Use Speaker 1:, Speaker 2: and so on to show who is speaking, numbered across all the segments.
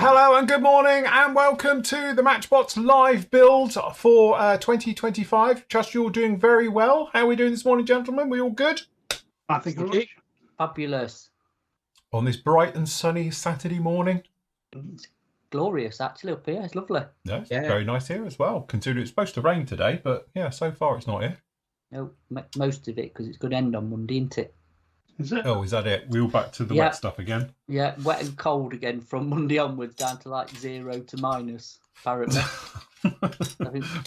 Speaker 1: Hello and good morning and welcome to the Matchbox live build for 2025. Trust you're all doing very well. How are we doing this morning, gentlemen? We all good?
Speaker 2: I think we're
Speaker 3: fabulous.
Speaker 1: On this bright and sunny Saturday morning.
Speaker 3: It's glorious actually up here. It's lovely.
Speaker 1: Yes, very nice here as well. Considering it's supposed to rain today, but yeah, so far it's not here.
Speaker 3: No, most of it because it's going to end on Monday, isn't it?
Speaker 2: Is it?
Speaker 1: Oh, is that it? We're all back to the wet stuff again?
Speaker 3: Yeah, wet and cold again from Monday onwards, down to like 0 to minus, apparently.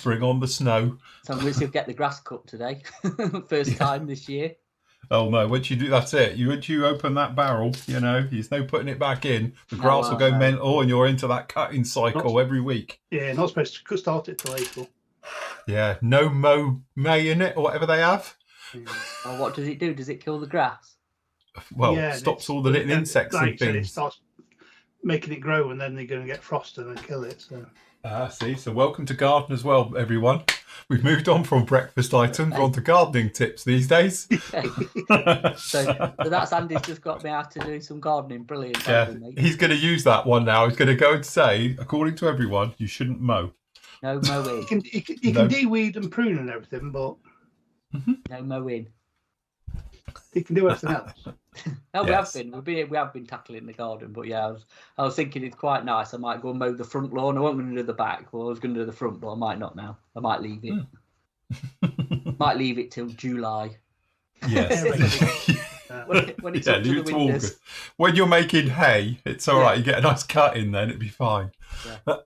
Speaker 1: Bring on the snow.
Speaker 3: So we'll still get the grass cut today. First time this year.
Speaker 1: Oh no, once you do, that's it. Once you open that barrel, there's no putting it back in. The grass will go mental and you're into that cutting cycle every week.
Speaker 2: Yeah, not supposed to start it till April.
Speaker 1: Yeah, no May in it or whatever they have.
Speaker 3: Oh, what does it do? Does it kill the grass?
Speaker 1: Well, stops all the little insects and things.
Speaker 2: It starts making it grow, and then they're going to get frost and then kill it. So.
Speaker 1: See, so welcome to garden as well, everyone. We've moved on from breakfast items on to gardening tips these days.
Speaker 3: so that's Andy's just got me out to do some gardening. Brilliant.
Speaker 1: Yeah, he's going to use that one now. He's going to go and say, according to everyone, you shouldn't mow.
Speaker 3: No mowing.
Speaker 2: You can de-weed and prune and everything, but
Speaker 3: no mowing.
Speaker 2: You can do everything else.
Speaker 3: No, we have been tackling the garden, but yeah, I was thinking it's quite nice. I might go and mow the front lawn. I wasn't going to do the back. Well, I was going to do the front, but I might not now. I might leave it. Might leave it till July.
Speaker 1: Yes.
Speaker 3: when it's up to the windows.
Speaker 1: When you're making hay, it's all right. You get a nice cut in, then it'd be fine.
Speaker 3: Yeah.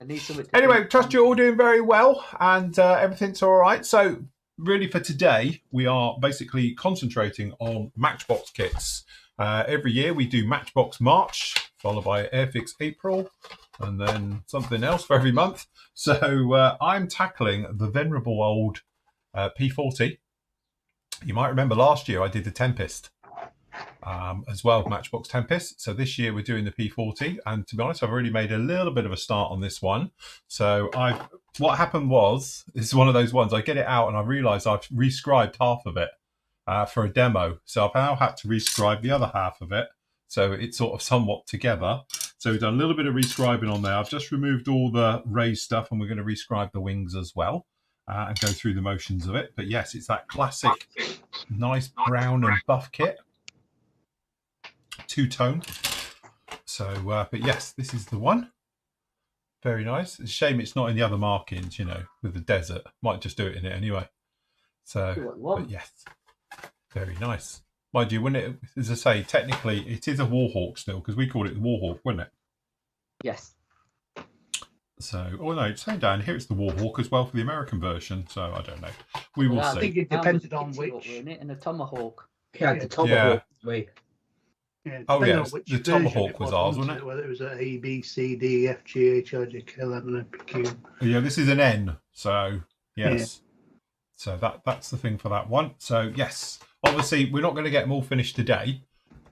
Speaker 3: I need something.
Speaker 1: Anyway, trust you're all doing very well, and everything's all right. So. Really, for today, we are basically concentrating on Matchbox kits. Every year we do Matchbox March, followed by Airfix April, and then something else for every month. So I'm tackling the venerable old P40. You might remember last year I did the Tempest as well, Matchbox Tempest. So this year we're doing the P40, and to be honest, I've already made a little bit of a start on this one. So what happened was, this is one of those ones, I get it out and I realise I've rescribed half of it for a demo. So I've now had to rescribe the other half of it. So it's sort of somewhat together. So we've done a little bit of rescribing on there. I've just removed all the raised stuff and we're going to rescribe the wings as well and go through the motions of it. But yes, it's that classic nice brown and buff kit. Two-tone. So, but yes, this is the one. Very nice. It's a shame it's not in the other markings, with the desert. Might just do it in it anyway. So, but yes, very nice. Mind you, when it, as I say, technically it is a Warhawk still, because we called it the Warhawk, wasn't it?
Speaker 3: Yes.
Speaker 1: So, no, it's saying down here it's the Warhawk as well for the American version. So I don't know. We will see.
Speaker 2: I think it depended on which.
Speaker 3: And a Tomahawk.
Speaker 4: Yeah, the Tomahawk.
Speaker 2: Yeah,
Speaker 1: yes, the Tomahawk was ours, wasn't it?
Speaker 2: Whether it was A, B, C, D, F, G, H, I, J, K, L, M, N, P, Q.
Speaker 1: Yeah, this is an N, so yes. Yeah. So that's the thing for that one. So yes, obviously we're not going to get them all finished today,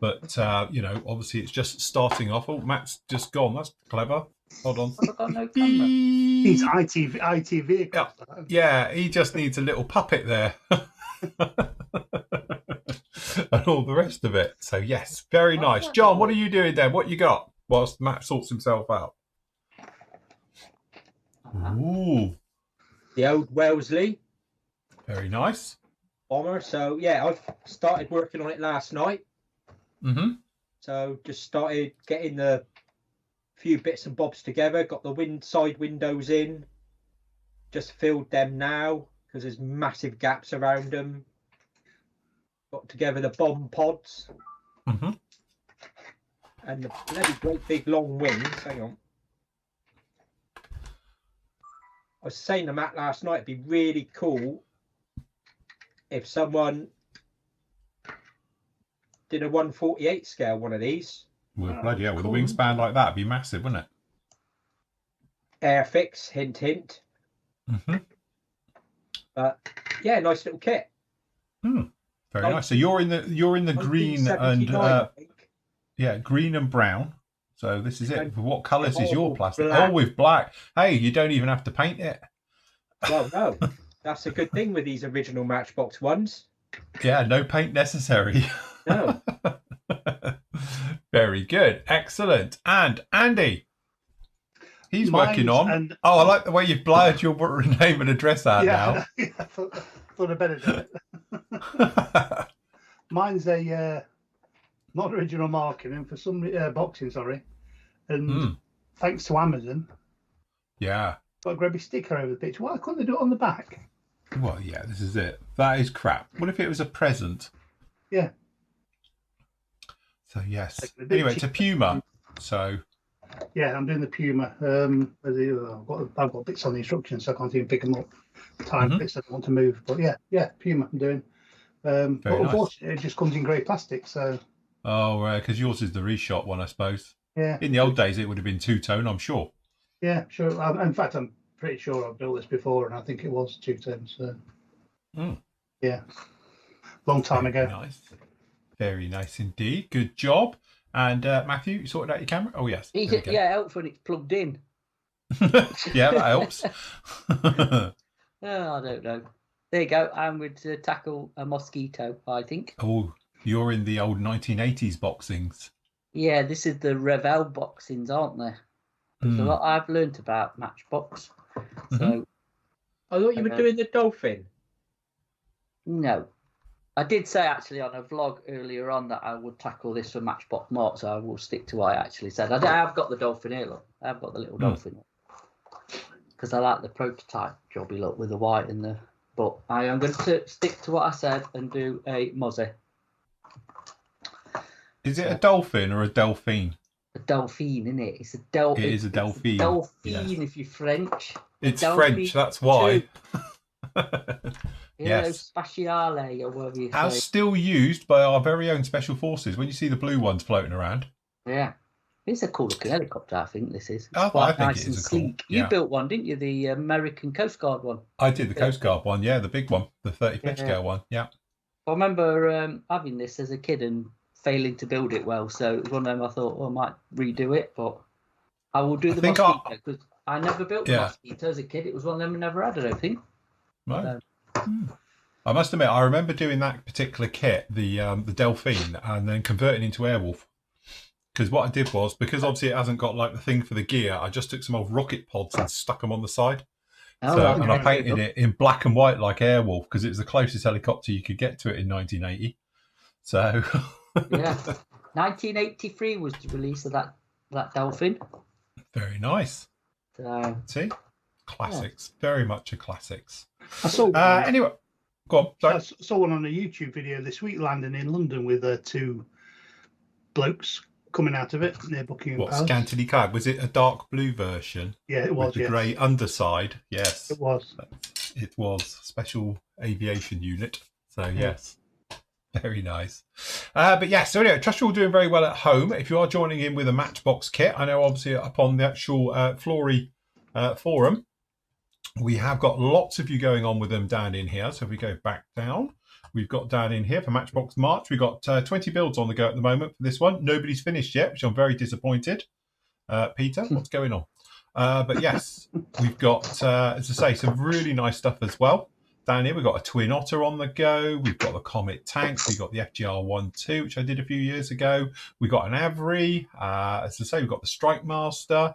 Speaker 1: but obviously it's just starting off. Oh, Matt's just gone. That's clever. Hold on.
Speaker 3: I've got no camera.
Speaker 2: He's IT vehicle.
Speaker 1: Yeah, he just needs a little puppet there. And all the rest of it. So yes, very nice. John, what are you doing there? What you got whilst Matt sorts himself out? Ooh.
Speaker 4: The old Wellesley.
Speaker 1: Very nice.
Speaker 4: Bomber. So yeah, I've started working on it last night. So just started getting the few bits and bobs together. Got the side windows in. Just filled them now because there's massive gaps around them. Got together the bomb pods and the bloody great big long wings. Hang on. I was saying to Matt last night, it'd be really cool if someone did a 1/48 scale one of these.
Speaker 1: Well, bloody hell, with a wingspan like that, it'd be massive, wouldn't it?
Speaker 4: Airfix, hint, hint. But yeah, nice little kit.
Speaker 1: Very nice. So you're in the green and green and brown. So this is it. What colours is your plastic?
Speaker 4: Black.
Speaker 1: Oh, with black. Hey, you don't even have to paint it.
Speaker 4: Well, no, that's a good thing with these original Matchbox ones.
Speaker 1: Yeah, no paint necessary.
Speaker 4: No.
Speaker 1: Very good. Excellent. And Andy, he's
Speaker 2: Mine's
Speaker 1: working on.
Speaker 2: and-
Speaker 1: Oh, I like the way you've blurred your name and address out
Speaker 2: Yeah, I thought I better do it.
Speaker 1: now.
Speaker 2: Mine's a not original marketing for some boxing, sorry. And thanks to Amazon,
Speaker 1: Yeah.
Speaker 2: got a grubby sticker over the picture. Why couldn't they do it on the back?
Speaker 1: Well, yeah, this is it. That is crap. What if it was a present?
Speaker 2: Yeah.
Speaker 1: So, yes.
Speaker 2: Like a bit
Speaker 1: Anyway, it's a Puma. So,
Speaker 2: Yeah, I'm doing the Puma. I've got bits on the instructions, so I can't even pick them up. Time bits I don't want to move, but yeah, Puma I'm doing. But unfortunately, it just comes in grey plastic. So.
Speaker 1: Oh, because yours is the reshot one, I suppose.
Speaker 2: Yeah.
Speaker 1: In the old days, it would have been two-tone, I'm sure.
Speaker 2: Yeah, sure. In fact, I'm pretty sure I've built this before, and I think it was two-tone. So. Yeah. Long time ago.
Speaker 1: Nice. Very nice indeed. Good job. And Matthew, you sorted out your camera? Oh, yes.
Speaker 3: Yeah, it helps when it's plugged in.
Speaker 1: Yeah, that helps.
Speaker 3: Oh, I don't know. There you go. I'm going to tackle a mosquito, I think.
Speaker 1: Oh, you're in the old 1980s boxings.
Speaker 3: Yeah, this is the Revell boxings, aren't there? There's a lot I've learnt about Matchbox. So,
Speaker 4: I thought you were doing the dolphin.
Speaker 3: No. I did say actually on a vlog earlier on that I would tackle this for Matchbox March, so I will stick to what I actually said. I have got the dolphin here, look. I have got the little dolphin. Because I like the prototype jobby look with the white in the... But I am going to stick to what I said and do a mozzie.
Speaker 1: Is it a dolphin or a delphine?
Speaker 3: A delphine, isn't it? It's a delphine.
Speaker 1: It is a delphine.
Speaker 3: Delphine, if you're French.
Speaker 1: It's
Speaker 3: Delphine
Speaker 1: French, that's why.
Speaker 3: Yes. Spatiale, or whatever you
Speaker 1: As
Speaker 3: say.
Speaker 1: still used by our very own special forces. When you see the blue ones floating around.
Speaker 3: Yeah. It's a cool looking helicopter, I think this is. It's
Speaker 1: I
Speaker 3: quite
Speaker 1: think
Speaker 3: nice
Speaker 1: it
Speaker 3: and
Speaker 1: is a cool.
Speaker 3: sleek.
Speaker 1: Yeah.
Speaker 3: You built one, didn't you? The American Coast Guard one.
Speaker 1: I did the Coast Guard one, yeah, the big one, the 35th scale one, yeah.
Speaker 3: I remember having this as a kid and failing to build it well. So it was one of them I thought, I might redo it, but I will do the mosquito because I never built the mosquito as a kid. It was one of them I never had, I don't think.
Speaker 1: Right. I must admit, I remember doing that particular kit, the Delphine, and then converting into Airwolf. Because what I did was, because obviously it hasn't got like the thing for the gear, I just took some old rocket pods and stuck them on the side. And I painted it in black and white like Airwolf because it was the closest helicopter you could get to it in 1980. So
Speaker 3: yeah, 1983 was the release of that Delphine.
Speaker 1: Very nice. See, classics, very much a classics.
Speaker 2: I saw
Speaker 1: anyway, go on. Sorry.
Speaker 2: I saw one on a YouTube video this week landing in London with two blokes coming out of it near Buckingham Palace.
Speaker 1: Scantily clad? Was it a dark blue version?
Speaker 2: Yeah, it was.
Speaker 1: With the grey underside. Yes,
Speaker 2: it was.
Speaker 1: It was special aviation unit. So yes, very nice. But yes, so anyway, trust you're all doing very well at home. If you are joining in with a Matchbox kit, I know obviously upon the actual Flory forum, we have got lots of you going on with them down in here. So if we go back down. We've got down in here for Matchbox March. We've got 20 builds on the go at the moment for this one. Nobody's finished yet, which I'm very disappointed. Peter, what's going on? But yes, we've got, as I say, some really nice stuff as well. Down here, we've got a Twin Otter on the go. We've got the Comet tanks. We've got the FGR-12, which I did a few years ago. We've got an Avery. As I say, we've got the Strike Master.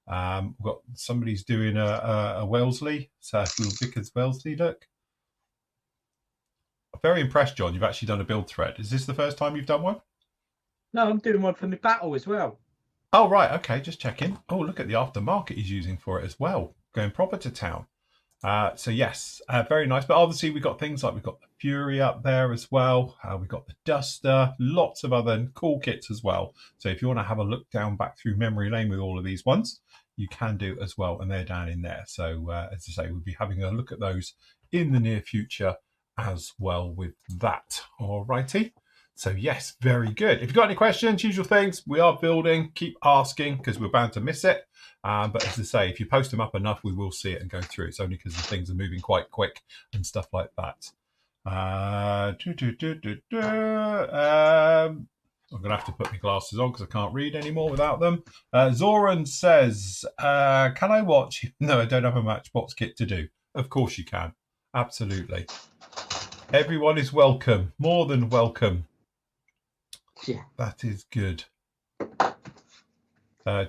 Speaker 1: We've got somebody's doing a Wellesley. So Vickers Wellesley, look. Very impressed, John. You've actually done a build thread. Is this the first time you've done one?
Speaker 4: No, I'm doing one for my battle as well.
Speaker 1: Oh, right. Okay, just checking. Oh, look at the aftermarket he's using for it as well. Going proper to town. So, yes, very nice. But obviously, we've got things like we've got the Fury up there as well. We've got the Duster. Lots of other cool kits as well. So if you want to have a look down back through memory lane with all of these ones, you can do as well. And they're down in there. So, as I say, we'll be having a look at those in the near future as well with that. All righty. So yes, very good. If you've got any questions, usual things, we are building, keep asking because we're bound to miss it. But as I say, if you post them up enough, we will see it and go through. It's only because the things are moving quite quick and stuff like that. I'm going to have to put my glasses on because I can't read anymore without them. Zoran says, can I watch? No, I don't have a Matchbox kit to do. Of course you can. Absolutely. Everyone is welcome. More than welcome.
Speaker 3: Yeah.
Speaker 1: That is good.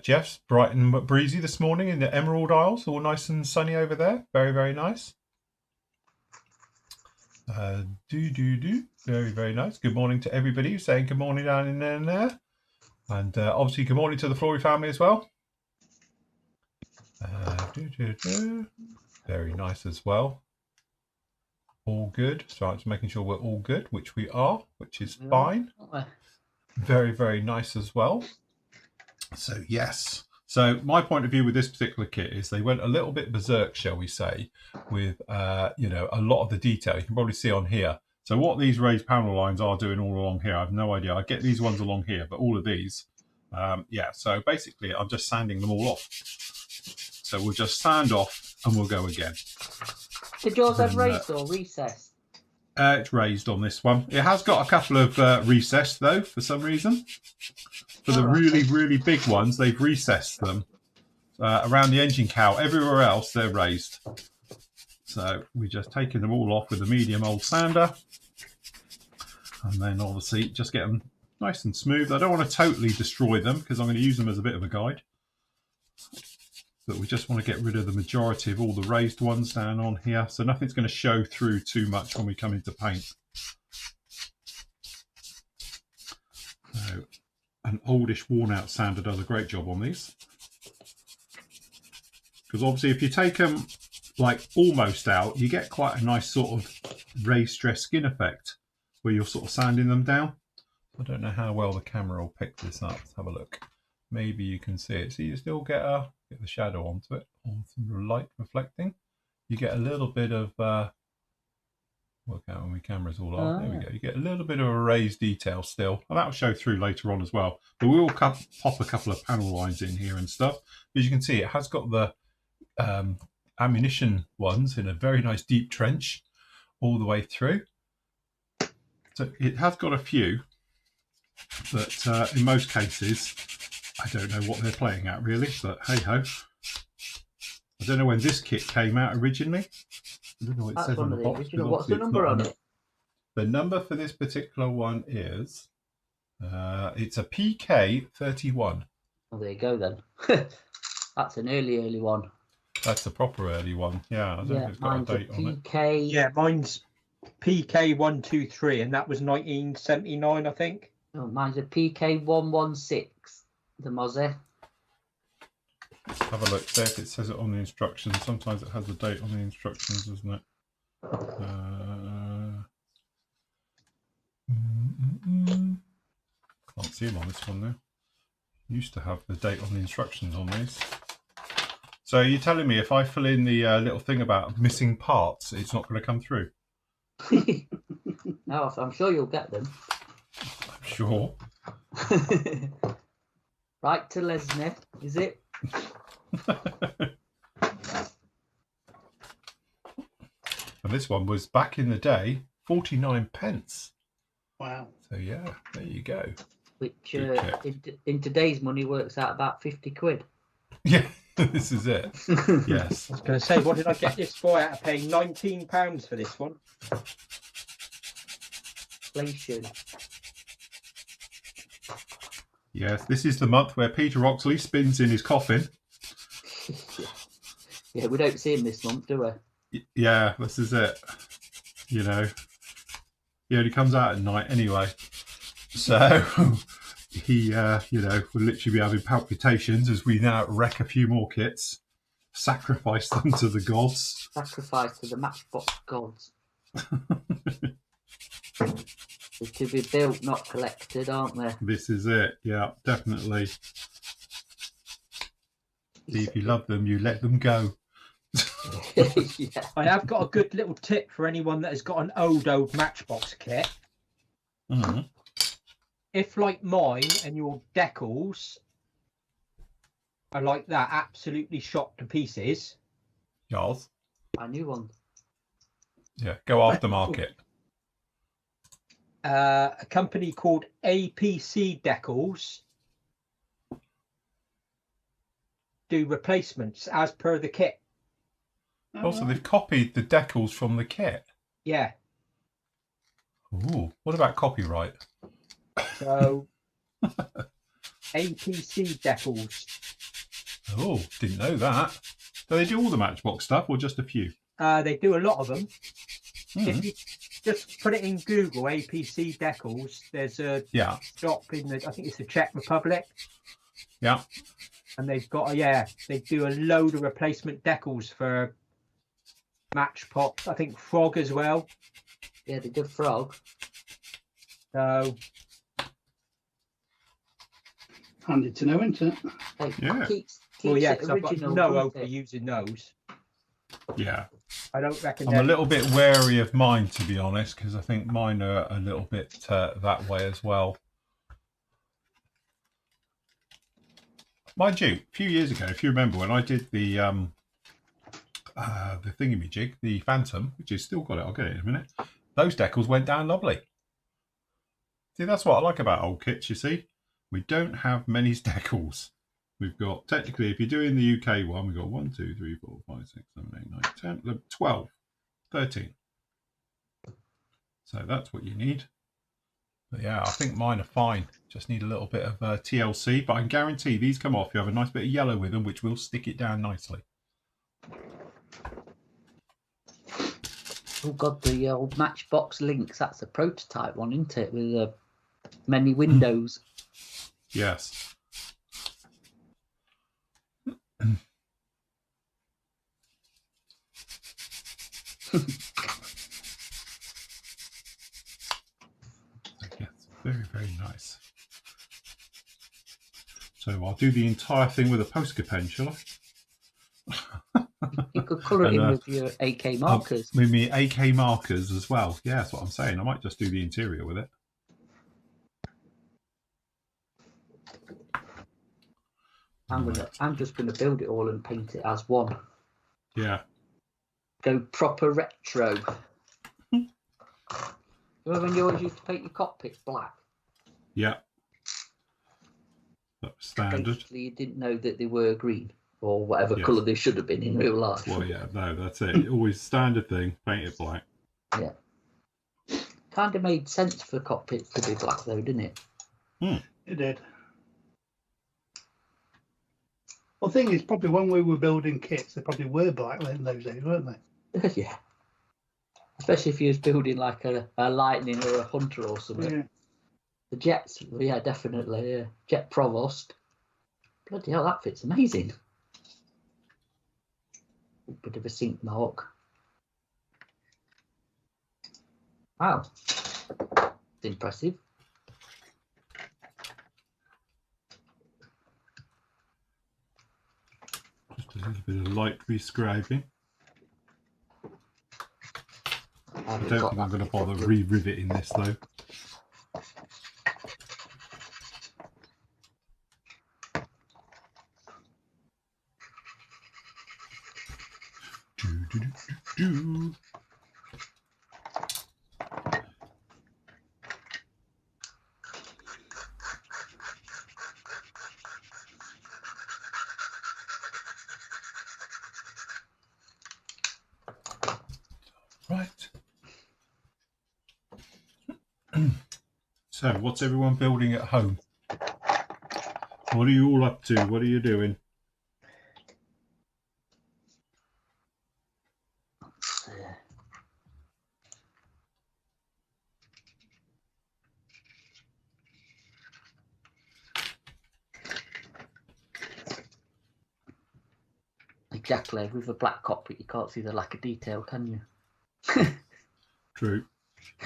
Speaker 1: Jeff's bright and breezy this morning in the Emerald Isles, all nice and sunny over there. Very, very nice. Very, very nice. Good morning to everybody who's saying good morning down in there. And obviously good morning to the Flory family as well. Very nice as well. All good. So I'm just making sure we're all good, which we are, which is fine. Very, very nice as well. So yes. So my point of view with this particular kit is they went a little bit berserk, shall we say, with you know, a lot of the detail. You can probably see on here. So what these raised panel lines are doing all along here, I have no idea. I get these ones along here, but all of these, yeah. So basically, I'm just sanding them all off. So we'll just sand off and we'll go again.
Speaker 3: Did yours have raised or recessed?
Speaker 1: It's raised on this one. It has got a couple of recessed though, for some reason. For the really, really big ones, they've recessed them around the engine cowl. Everywhere else, they're raised. So we're just taking them all off with a medium old sander. And then obviously just get them nice and smooth. I don't want to totally destroy them because I'm going to use them as a bit of a guide. But we just want to get rid of the majority of all the raised ones down on here. So nothing's going to show through too much when we come into paint. So an oldish worn out sander does a great job on these. Because obviously if you take them like almost out, you get quite a nice sort of raised stress skin effect where you're sort of sanding them down. I don't know how well the camera will pick this up. Let's have a look. Maybe you can see it. So you still get the shadow onto it, on some light reflecting. You get a little bit of work out when my camera's all on. There we go. You get a little bit of a raised detail still, and that'll show through later on as well. But we will pop a couple of panel lines in here and stuff. As you can see, it has got the ammunition ones in a very nice deep trench all the way through. So it has got a few, but in most cases, I don't know what they're playing at really, but hey ho. I don't know when this kit came out originally. I don't know what it says on the box.
Speaker 3: What's the number on it?
Speaker 1: The number for this particular one is, it's a PK31.
Speaker 3: Oh, there you go then. That's an early one.
Speaker 1: That's a proper early one. Yeah, I don't know if it's got a date on it.
Speaker 4: Yeah, mine's PK123, and that was 1979, I think.
Speaker 3: Oh, mine's a PK116, the Mozzie.
Speaker 1: Have a look, see if it says it on the instructions. Sometimes it has a date on the instructions, doesn't it? Can't see them on this one now. Used to have the date on the instructions on these. So you're telling me if I fill in the little thing about missing parts, it's not going to come through?
Speaker 3: No, I'm sure you'll get them.
Speaker 1: I'm sure.
Speaker 3: Right to Lesnar, is it?
Speaker 1: And this one was back in the day 49p.
Speaker 2: Wow.
Speaker 1: So yeah, there you go.
Speaker 3: Which in today's money works out about 50 quid.
Speaker 1: Yeah, this is it. Yes.
Speaker 4: I was going to say, what did I get this for out of paying £19 for this one?
Speaker 3: Inflation.
Speaker 1: Yes, this is the month where Peter Oxley spins in his coffin.
Speaker 3: Yeah, we don't see him this month, do we?
Speaker 1: Yeah, this is it. You know, he only comes out at night anyway. So he, you know, will literally be having palpitations as we now wreck a few more kits, sacrifice them to the gods.
Speaker 3: Sacrifice to the Matchbox gods. They're to be built, not collected, aren't they?
Speaker 1: This is it. Yeah, definitely. If you love them, you let them go.
Speaker 3: Yeah.
Speaker 4: I have got a good little tip for anyone that has got an old Matchbox kit.
Speaker 1: Mm-hmm.
Speaker 4: If, like mine and your decals are like that, absolutely shot to pieces.
Speaker 1: Charles?
Speaker 3: My new one.
Speaker 1: Yeah, go aftermarket.
Speaker 4: A company called APC Decals do replacements as per the kit.
Speaker 1: Also, they've copied the decals from the kit.
Speaker 4: Yeah.
Speaker 1: Ooh, what about copyright?
Speaker 4: So APC decals.
Speaker 1: Oh, didn't know that. Do they do all the Matchbox stuff or just a few?
Speaker 4: They do a lot of them. If you just put it in Google, APC decals, there's a shop in I think it's the Czech Republic.
Speaker 1: Yeah.
Speaker 4: And they've got they do a load of replacement decals for Matchbox. I think Frog as well.
Speaker 3: Yeah, they do Frog.
Speaker 4: So
Speaker 2: handy to know, isn't it?
Speaker 1: Yeah.
Speaker 3: Keeps
Speaker 4: well, yeah,
Speaker 3: it
Speaker 4: I've got
Speaker 3: original,
Speaker 4: no
Speaker 3: doesn't
Speaker 4: hope for
Speaker 3: it?
Speaker 4: using those.
Speaker 1: Yeah.
Speaker 4: I don't reckon.
Speaker 1: I'm a little bit wary of mine, to be honest, because I think mine are a little bit that way as well. Mind you, a few years ago, if you remember, when I did the thingamajig, the Phantom, which has still got it, I'll get it in a minute, those decals went down lovely. See, that's what I like about old kits, you see. We don't have many decals. We've got, technically, if you're doing the UK one, we've got 1, 2, 3, 4, 5, 6, 7, 8, 9, 10, 11, 12, 13. So that's what you need. But yeah, I think mine are fine. Just need a little bit of TLC, but I can guarantee these come off. You have a nice bit of yellow with them, which will stick it down nicely.
Speaker 3: Oh God, the old Matchbox Lynx. That's a prototype one, isn't it? With many windows.
Speaker 1: Yes. Yes, very, very nice. So I'll do the entire thing with a poster pen, shall I?
Speaker 3: You could colour it in with your AK markers.
Speaker 1: With me AK markers as well. Yeah, that's what I'm saying. I might just do the interior with it.
Speaker 3: I'm just gonna build it all and paint it as one.
Speaker 1: Yeah.
Speaker 3: Go proper retro. Remember when you always used to paint your cockpits black?
Speaker 1: Yeah. That's standard.
Speaker 3: Basically, you didn't know that they were green or whatever colour they should have been in real life.
Speaker 1: Well, yeah, no, that's it. Always standard thing, paint it black.
Speaker 3: Yeah. Kind of made sense for cockpits to be black, though, didn't it?
Speaker 2: It did. Well, the thing is, probably when we were building kits, they probably were black in those days, weren't they?
Speaker 3: Yeah. Especially if you was building like a Lightning or a Hunter or something.
Speaker 2: Yeah.
Speaker 3: The Jets, yeah, definitely. Yeah. Jet Provost. Bloody hell, that fits amazing. A bit of a sink mark. Wow. It's impressive.
Speaker 1: Just a little bit of light rescribing. I don't think I'm going to bother re-riveting this though. Right. So, what's everyone building at home? What are you all up to? What are you doing?
Speaker 3: Exactly. With a black cockpit, you can't see the lack of detail, can you?
Speaker 1: True.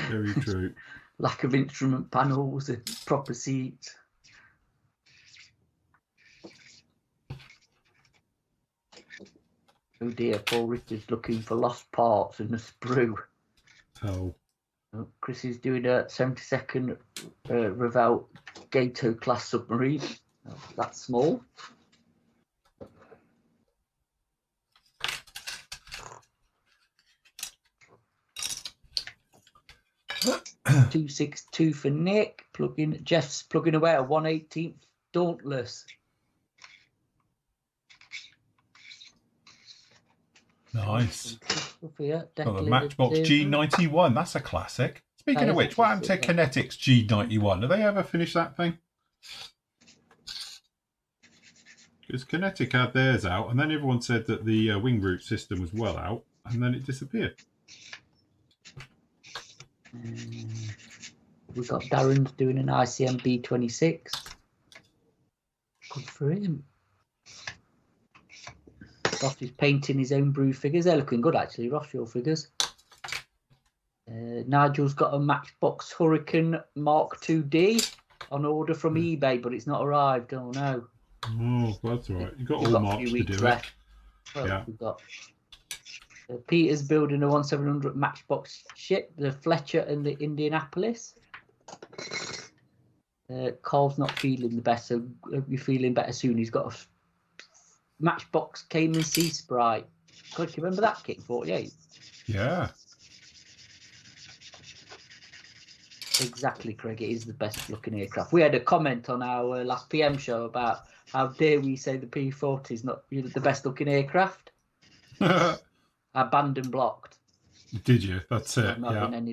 Speaker 1: Very true.
Speaker 3: Lack of instrument panels and proper seats. Oh dear, Paul Richards looking for lost parts in the sprue.
Speaker 1: Oh.
Speaker 3: Chris is doing a 72nd Revel Gato class submarine. Oh, that's small. 262 for Nick. Jeff's plugging away at 118th Dauntless.
Speaker 1: Nice.
Speaker 3: Yeah,
Speaker 1: got the Matchbox G91. That's a classic. Speaking of which, what happened to Kinetics G91? Did they ever finish that thing? Because Kinetic had theirs out, and then everyone said that the wing root system was well out, and then it disappeared.
Speaker 3: We've got Darren's doing an ICM B26. Good for him. Ross is painting his own brew figures. They're looking good, actually, Ross, your figures. Nigel's got a Matchbox Hurricane Mark 2D on order from eBay, but it's not arrived. Oh, no.
Speaker 1: Oh, that's all right. You've got all March to do
Speaker 3: left.
Speaker 1: it.
Speaker 3: Well,
Speaker 1: yeah.
Speaker 3: We've got Peter's building a 1700 Matchbox ship, the Fletcher and the Indianapolis. Carl's not feeling the best, so he'll be feeling better soon. He's got a Matchbox Cayman Sea Sprite. God, you remember that kit, 48?
Speaker 1: Yeah.
Speaker 3: Exactly, Craig. It is the best looking aircraft. We had a comment on our last PM show about how dare we say the P40 is not the best looking aircraft. I banned and blocked.
Speaker 1: Did you? That's it.
Speaker 3: I'm not having any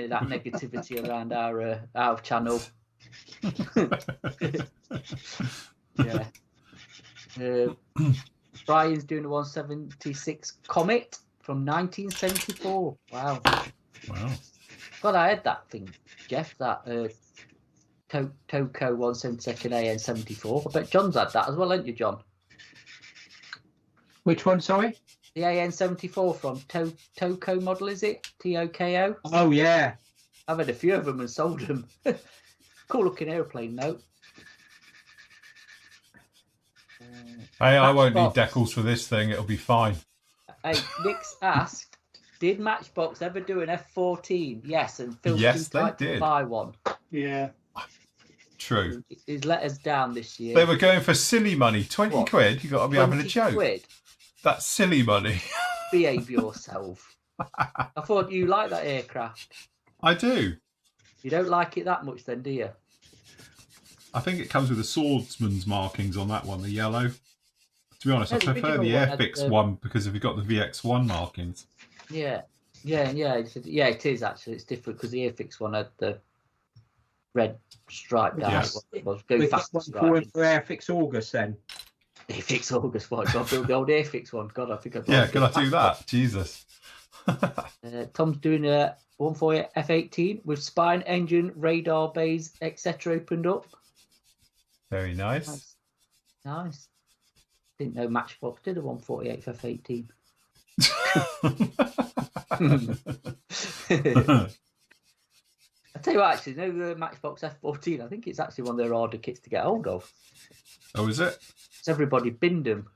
Speaker 3: of that negativity around our channel. Yeah. Brian's doing a 176 Comet from 1974. Wow.
Speaker 1: Wow.
Speaker 3: God, I had that thing, Jeff, that Toco 172nd AN74. I bet John's had that as well, haven't you, John?
Speaker 4: Which one, sorry?
Speaker 3: The AN74 from Toco model, is it? TOKO?
Speaker 4: Oh, yeah.
Speaker 3: I've had a few of them and sold them. Cool looking airplane, though.
Speaker 1: Hey, I won't need decals for this thing. It'll be fine.
Speaker 3: Hey, Nick's asked, did Matchbox ever do an F14? Yes, and Phil
Speaker 1: yes, they
Speaker 3: did
Speaker 1: did.
Speaker 3: Buy one.
Speaker 2: Yeah.
Speaker 1: True.
Speaker 3: He's let us down this year.
Speaker 1: They were going for silly money. 20 quid? You've got to be having a joke.
Speaker 3: Quid?
Speaker 1: That's silly money.
Speaker 3: Behave yourself. I thought you liked that aircraft.
Speaker 1: I do.
Speaker 3: You don't like it that much then, do you?
Speaker 1: I think it comes with the swordsman's markings on that one, the yellow. To be honest, I prefer the Airfix one because if you've got the VX1 markings.
Speaker 3: Yeah. It is actually. It's different because the Airfix one had the red stripe down.
Speaker 1: Yes.
Speaker 3: It was go fast.
Speaker 4: For Airfix August then.
Speaker 3: Airfix August one. Got to build the old Airfix one. God, I think I've got.
Speaker 1: Yeah, can I do that? Jesus.
Speaker 3: Tom's doing a 140 F18 with spine, engine, radar bays, etc. opened up. Very
Speaker 1: nice.
Speaker 3: Nice. Didn't know Matchbox did a 148 F18. I tell you what, actually, you know the Matchbox F14? I think it's actually one of their harder kits to get hold of.
Speaker 1: Oh, is it?
Speaker 3: It's everybody binned them.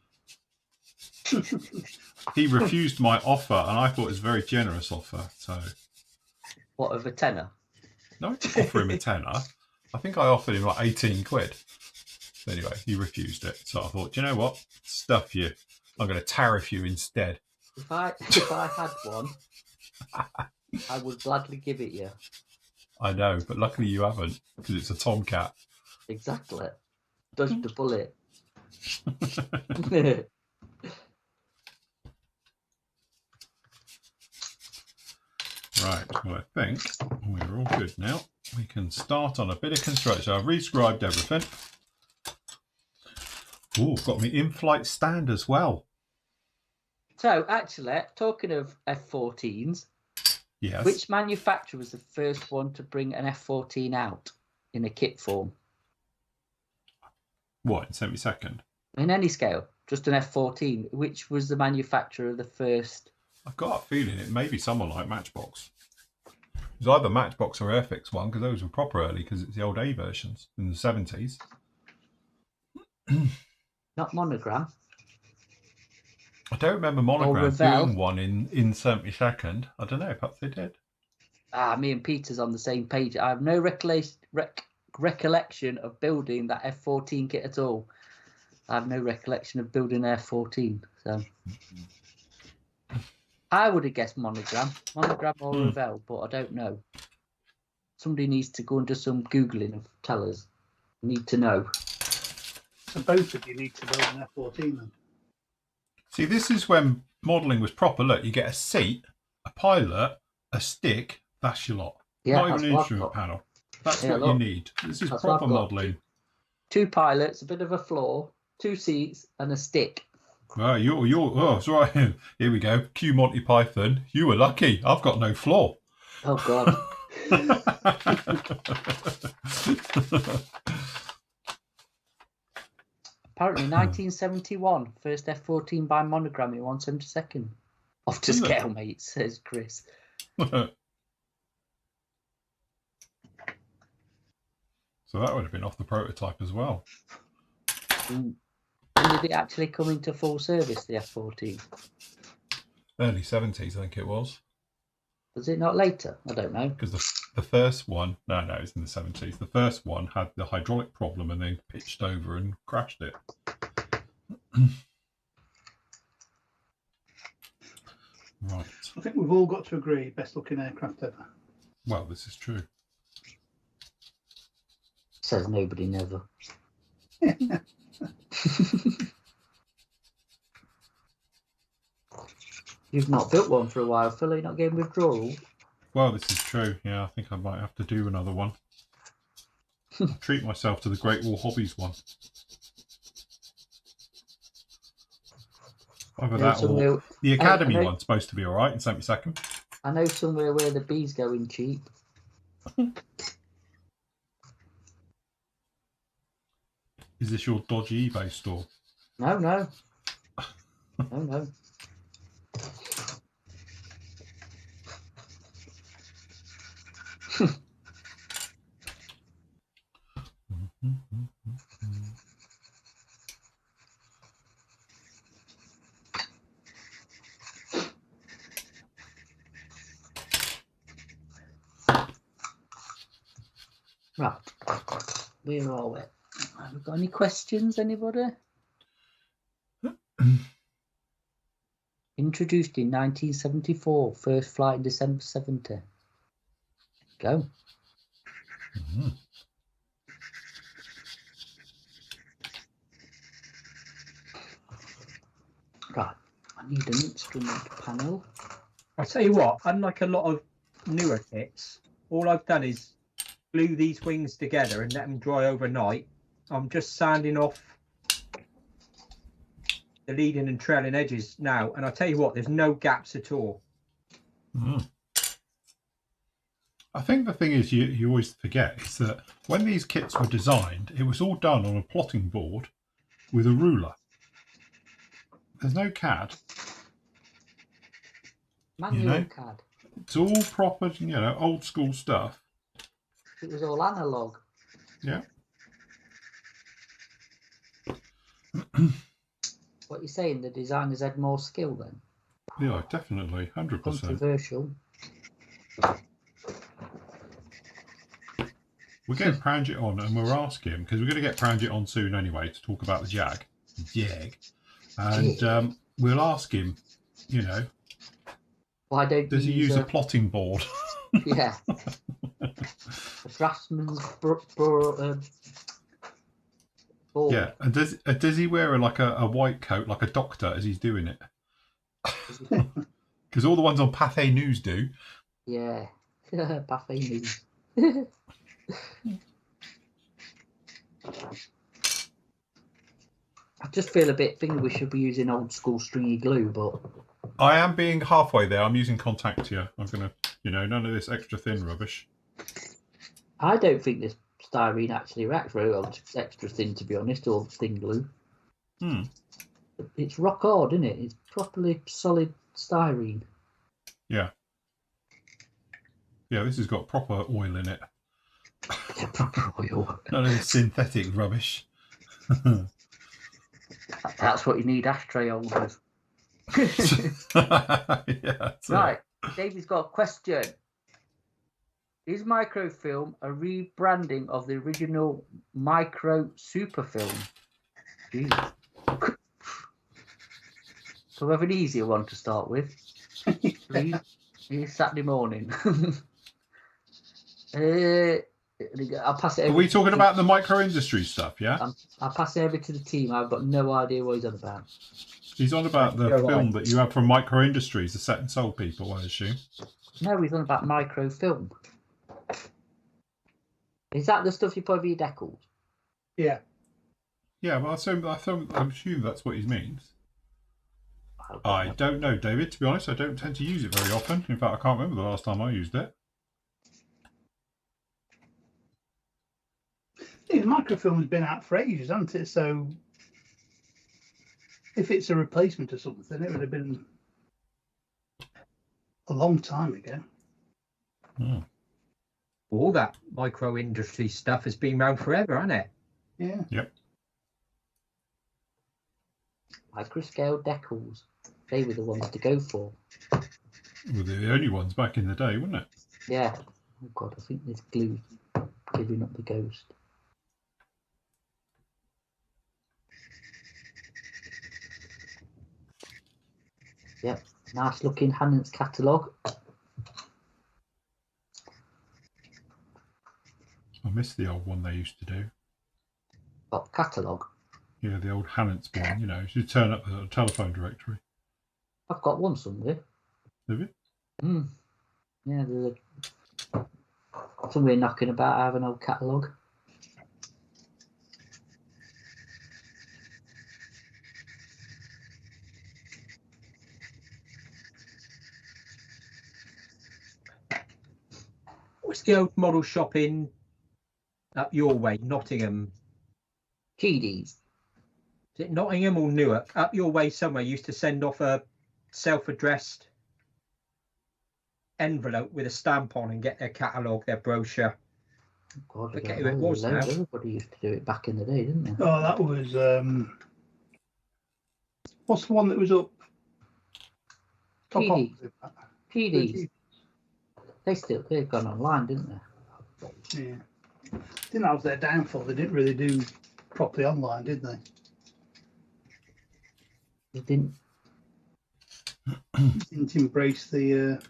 Speaker 1: He refused my offer, and I thought it was a very generous offer. So,
Speaker 3: what, of a tenner?
Speaker 1: No, I didn't offer him a tenner. I think I offered him like 18 quid. Anyway, he refused it. So I thought, do you know what? Stuff you. I'm going to tariff you instead.
Speaker 3: If I had one, I would gladly give it you.
Speaker 1: I know, but luckily you haven't, because it's a Tomcat.
Speaker 3: Exactly. Dodged the bullet.
Speaker 1: Right, well, I think we're all good now. We can start on a bit of construction. I've rescribed everything. Oh, got me in-flight stand as well.
Speaker 3: So, actually, talking of F-14s,
Speaker 1: yes.
Speaker 3: Which manufacturer was the first one to bring an F-14 out in a kit form?
Speaker 1: What, in 72nd?
Speaker 3: In any scale, just an F-14. Which was the manufacturer of the first?
Speaker 1: I've got a feeling it may be someone like Matchbox. It was either Matchbox or Airfix one, because those were proper early, because it's the old A versions in the 70s.
Speaker 3: Not Monogram.
Speaker 1: I don't remember Monogram doing one in 72nd. I don't know, perhaps they did.
Speaker 3: Me and Peter's on the same page. I have no recollection of building that F-14 kit at all. I have no recollection of building an F-14. So I would have guessed Monogram or Revell, but I don't know. Somebody needs to go and do some Googling and tell us. Need to know.
Speaker 2: So both of you need to build an F-14 then.
Speaker 1: See, this is when modelling was proper. Look, you get a seat, a pilot, a stick, that's your lot.
Speaker 3: Yeah,
Speaker 1: not even an instrument panel. That's what you need. This is proper modelling.
Speaker 3: 2 pilots, a bit of a floor, 2 seats, and a stick.
Speaker 1: Well, oh, it's right. Here we go. Cue Monty Python. You were lucky. I've got no floor.
Speaker 3: Oh God. Apparently 1971, first F-14 by monogram in 1/72nd. Off to scale, mate, says Chris.
Speaker 1: So that would have been off the prototype as well.
Speaker 3: When did it actually come into full service, the F-14?
Speaker 1: Early 70s, I think it was.
Speaker 3: Was it not later? I don't know.
Speaker 1: Because the first one, no, it's in the 70s. The first one had the hydraulic problem and they pitched over and crashed it. Right.
Speaker 2: I think we've all got to agree, best looking aircraft ever.
Speaker 1: Well, this is true.
Speaker 3: Says nobody never. You've not built one for a while, Phil. You're not getting withdrawal.
Speaker 1: Well, this is true. Yeah, I think I might have to do another one. I'll treat myself to the Great Wall Hobbies one. Either that or the Academy one's supposed to be all right in 72nd.
Speaker 3: I know somewhere where the bees going cheap.
Speaker 1: Is this your dodgy eBay store?
Speaker 3: No. No. Right, where are we? Have we got any questions, anybody? Introduced in 1974, first flight in December 70. Go.
Speaker 1: Mm-hmm.
Speaker 3: Right, I need an instrument panel.
Speaker 4: I'll tell you what, unlike a lot of newer kits, all I've done is glue these wings together and let them dry overnight. I'm just sanding off the leading and trailing edges now, and I'll tell you what, there's no gaps at all.
Speaker 1: Mm. I think the thing is you always forget is that when these kits were designed, it was all done on a plotting board with a ruler. There's no CAD.
Speaker 3: Manual CAD.
Speaker 1: It's all proper, old school stuff.
Speaker 3: It was all analog.
Speaker 1: Yeah.
Speaker 3: What you're saying, the designers had more skill then?
Speaker 1: Yeah, definitely, 100%.
Speaker 3: Controversial.
Speaker 1: We're getting Pranjit on, and we're asking because we're going to get Pranjit on soon anyway to talk about the Jag, and we'll ask him,
Speaker 3: why don't
Speaker 1: does he use a plotting board?
Speaker 3: Yeah. A draftsman's board.
Speaker 1: Yeah, and does he wear a white coat like a doctor as he's doing it? Because all the ones on Pathé News do.
Speaker 3: Yeah, Pathé News. I just feel a bit thinking we should be using old school stringy glue, but
Speaker 1: I am being halfway there. I'm using Contactia. I'm gonna, none of this extra thin rubbish.
Speaker 3: I don't think this styrene actually reacts very well. It's extra thin, to be honest, or thin glue. It's rock hard, isn't it? It's properly solid styrene.
Speaker 1: Yeah. Yeah, this has got proper oil in it.
Speaker 3: Yeah, proper oil.
Speaker 1: None of this synthetic rubbish.
Speaker 3: That's what you need, ashtray holders.
Speaker 1: Yeah,
Speaker 3: right, Davey's got a question. Is microfilm a rebranding of the original micro superfilm? Jeez. So we have an easier one to start with. Please. It's Saturday morning. I'll pass it over.
Speaker 1: Are we talking about the micro industry stuff, yeah?
Speaker 3: I'll pass it over to the team. I've got no idea what he's on about.
Speaker 1: He's on about the film that you have from Micro Industries, the Set and Soul people, I assume.
Speaker 3: No, he's on about microfilm. Is that the stuff you put over your decals?
Speaker 2: Yeah.
Speaker 1: Yeah, well, I assume that's what he means. I don't know, David. To be honest, I don't tend to use it very often. In fact, I can't remember the last time I used it.
Speaker 2: The microfilm's been out for ages, hasn't it? So if it's a replacement or something, it would have been a long time ago.
Speaker 4: All that micro industry stuff has been around forever, hasn't it?
Speaker 2: Yeah.
Speaker 1: Yep.
Speaker 3: Microscale decals. They were the ones to go for.
Speaker 1: Well, they're the only ones back in the day, wasn't it?
Speaker 3: Yeah. Oh God, I think this glue giving up the ghost. Yep. Nice looking Hannon's catalogue.
Speaker 1: I miss the old one they used to do.
Speaker 3: What catalogue?
Speaker 1: Yeah, the old Hannants one, you know, you turn up the telephone directory.
Speaker 3: I've got one somewhere.
Speaker 1: Have you?
Speaker 3: Yeah, there's somewhere knocking about. I have an old catalogue.
Speaker 4: What's the old model shop in up your way, Nottingham?
Speaker 3: Keys.
Speaker 4: Is it Nottingham or Newark? Up your way somewhere used to send off a self-addressed envelope with a stamp on and get their catalogue, their brochure.
Speaker 3: God, I
Speaker 4: Forget
Speaker 3: don't
Speaker 4: who it
Speaker 3: know.
Speaker 4: was now.
Speaker 3: Everybody used to do it back in the day, didn't they?
Speaker 2: Oh, that was what's the one that was up? Top
Speaker 3: PD.
Speaker 2: on.
Speaker 3: PDs. They've gone online, didn't they?
Speaker 2: Yeah. I think that was their downfall. They didn't really do properly online, did they?
Speaker 3: They didn't.
Speaker 2: Didn't embrace the.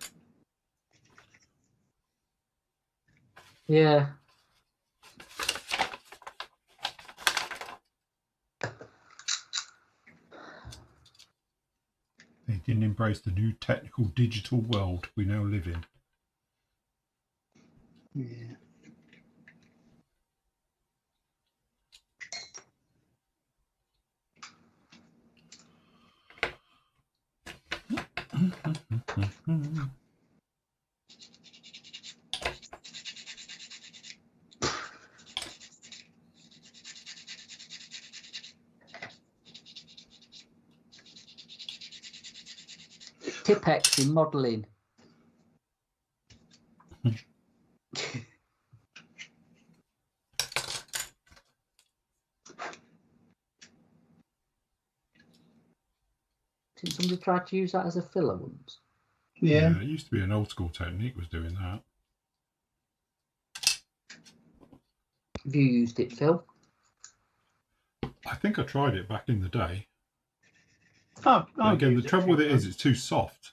Speaker 3: Yeah.
Speaker 1: They didn't embrace the new technical digital world we now live in.
Speaker 2: Yeah.
Speaker 3: Tipex in modelling. Didn't somebody try to use that as a filler once?
Speaker 2: Yeah.
Speaker 1: It used to be an old school technique was doing that.
Speaker 3: Have you used it, Phil?
Speaker 1: I think I tried it back in the day.
Speaker 2: Oh,
Speaker 1: But again, the trouble with it is it's too soft.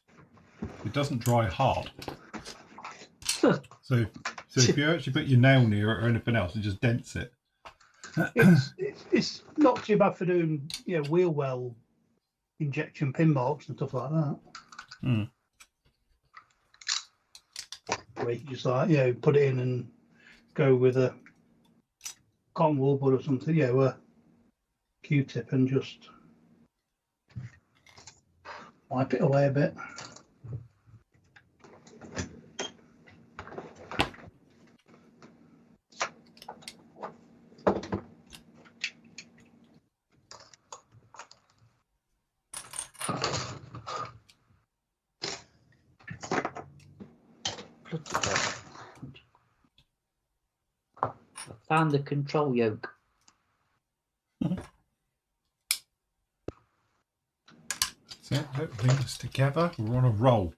Speaker 1: It doesn't dry hard. So if you actually put your nail near it or anything else, it just dents it.
Speaker 2: It's not too bad for doing wheel well injection pin marks and stuff like that. Where you just put it in and go with a cotton wool bud or something, a Q-tip and just wipe it away a bit.
Speaker 3: I found the control yoke.
Speaker 1: So that brings us together. We're on a roll.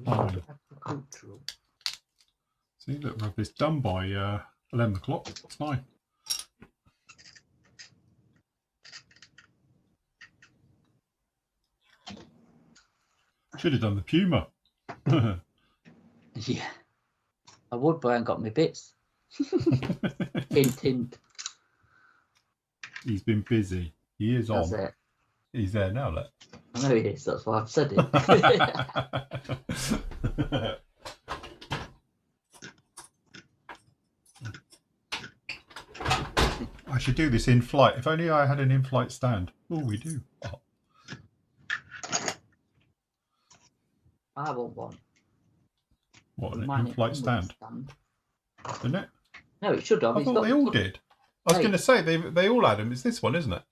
Speaker 3: Agricultural.
Speaker 1: See, look, we'll have this done by 11 o'clock. It's fine. Should have done the Puma.
Speaker 3: Yeah. I would, but I ain't got my bits. Hint, hint.
Speaker 1: He's been busy. He is
Speaker 3: That's
Speaker 1: on.
Speaker 3: it.
Speaker 1: He's there now, look.
Speaker 3: I know he is, that's why I've said it.
Speaker 1: should do this in flight. If only I had an in-flight stand. Oh, we do. Oh.
Speaker 3: I want one.
Speaker 1: What, an in-flight stand? Didn't it?
Speaker 3: No, it should have.
Speaker 1: I thought they all did. I was going to say, they all had them. It's this one, isn't it?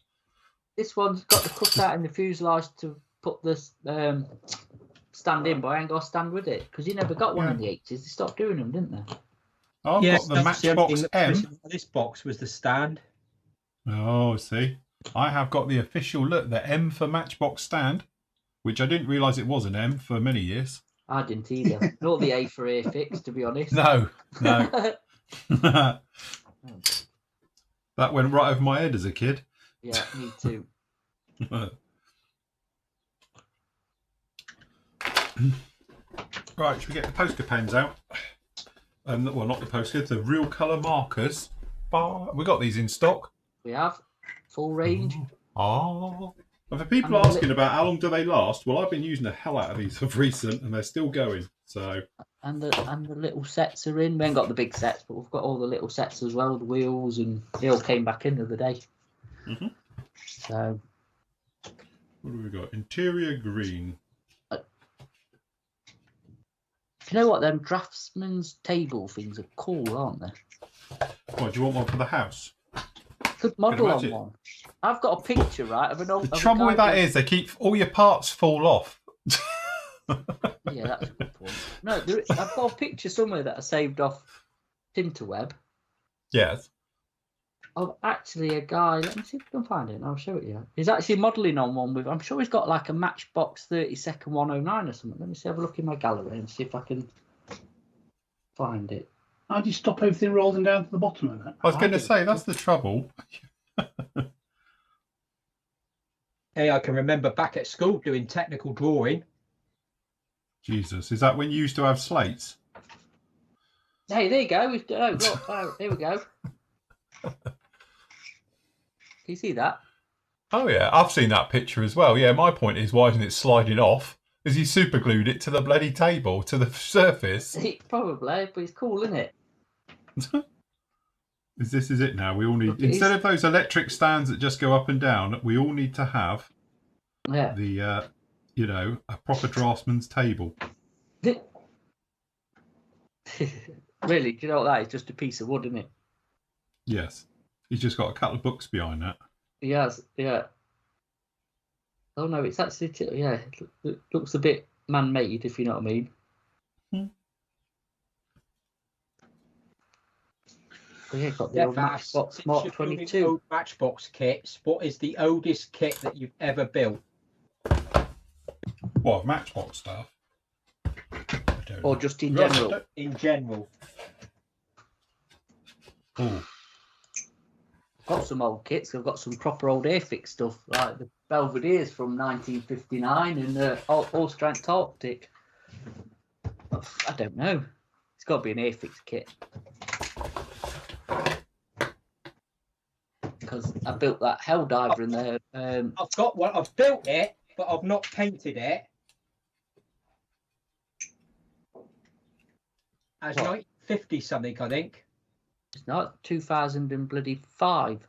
Speaker 3: This one's got the cutout in the fuselage to put this stand in, but I ain't got a stand with it because you never got one in the 80s. They stopped doing them, didn't they?
Speaker 1: I've got the Matchbox M.
Speaker 4: This box was the stand.
Speaker 1: Oh, see. I have got the official look, the M for Matchbox stand, which I didn't realise it was an M for many years.
Speaker 3: I didn't either. Not the A for Airfix, to be honest.
Speaker 1: No. That went right over my head as a kid.
Speaker 3: Yeah, me too.
Speaker 1: Right, should we get the poster pens out? Well, not the postcards, the real colour markers. We got these in stock.
Speaker 3: We have full range.
Speaker 1: Oh. And for people asking about how long do they last, well, I've been using the hell out of these of recent, and they're still going. So. And
Speaker 3: the little sets are in. We ain't got the big sets, but we've got all the little sets as well. The wheels, and they all came back in the other day. So.
Speaker 1: What do we got? Interior green.
Speaker 3: Do you know what? Them draftsman's table things are cool, aren't they?
Speaker 1: What, do you want one for the house?
Speaker 3: Could model on one. I've got a picture, right, of an old.
Speaker 1: The trouble with that is they keep all your parts fall off.
Speaker 3: Yeah, that's a good point. No, I've got a picture somewhere that I saved off Tinterweb.
Speaker 1: Yes.
Speaker 3: Of actually a guy. Let me see if I can find it. And I'll show it you. He's actually modelling on one with. I'm sure he's got like a Matchbox 32nd 109 or something. Let me see. Have a look in my gallery and see if I can find it.
Speaker 2: How do you stop everything rolling down to the bottom of it?
Speaker 1: I was going to say that's the trouble.
Speaker 4: Hey, I can remember back at school doing technical drawing.
Speaker 1: Jesus, is that when you used to have slates?
Speaker 3: Hey, there you go. Look, here we go. Can you see that?
Speaker 1: Oh yeah, I've seen that picture as well. Yeah, my point is, why isn't it sliding off? Is he super glued it to the bloody table, to the surface?
Speaker 3: Probably, but it's cool, isn't it?
Speaker 1: This is it now. We all need, instead of those electric stands that just go up and down, we all need to have the, a proper draftsman's table.
Speaker 3: Really? Do you know what that is? Just a piece of wood, isn't it?
Speaker 1: Yes. He's just got a couple of books behind that.
Speaker 3: He has, yeah. Oh no, it's actually, yeah, it looks a bit man-made, if you know what I mean. But yeah, got the old Matchbox March 22.
Speaker 4: Matchbox kits. What is the oldest kit that you've ever built?
Speaker 1: What, Matchbox stuff?
Speaker 3: Or just in general?
Speaker 4: In general.
Speaker 1: Oh.
Speaker 3: Got some old kits. I've got some proper old Airfix stuff, like the Belvedere's from 1959 and the all-strength Arctic. I don't know. It's got to be an Airfix kit. Because I built that Helldiver in there.
Speaker 4: I've got one. I've built it, but I've not painted it. As 1950 something, I think.
Speaker 3: It's not 2005.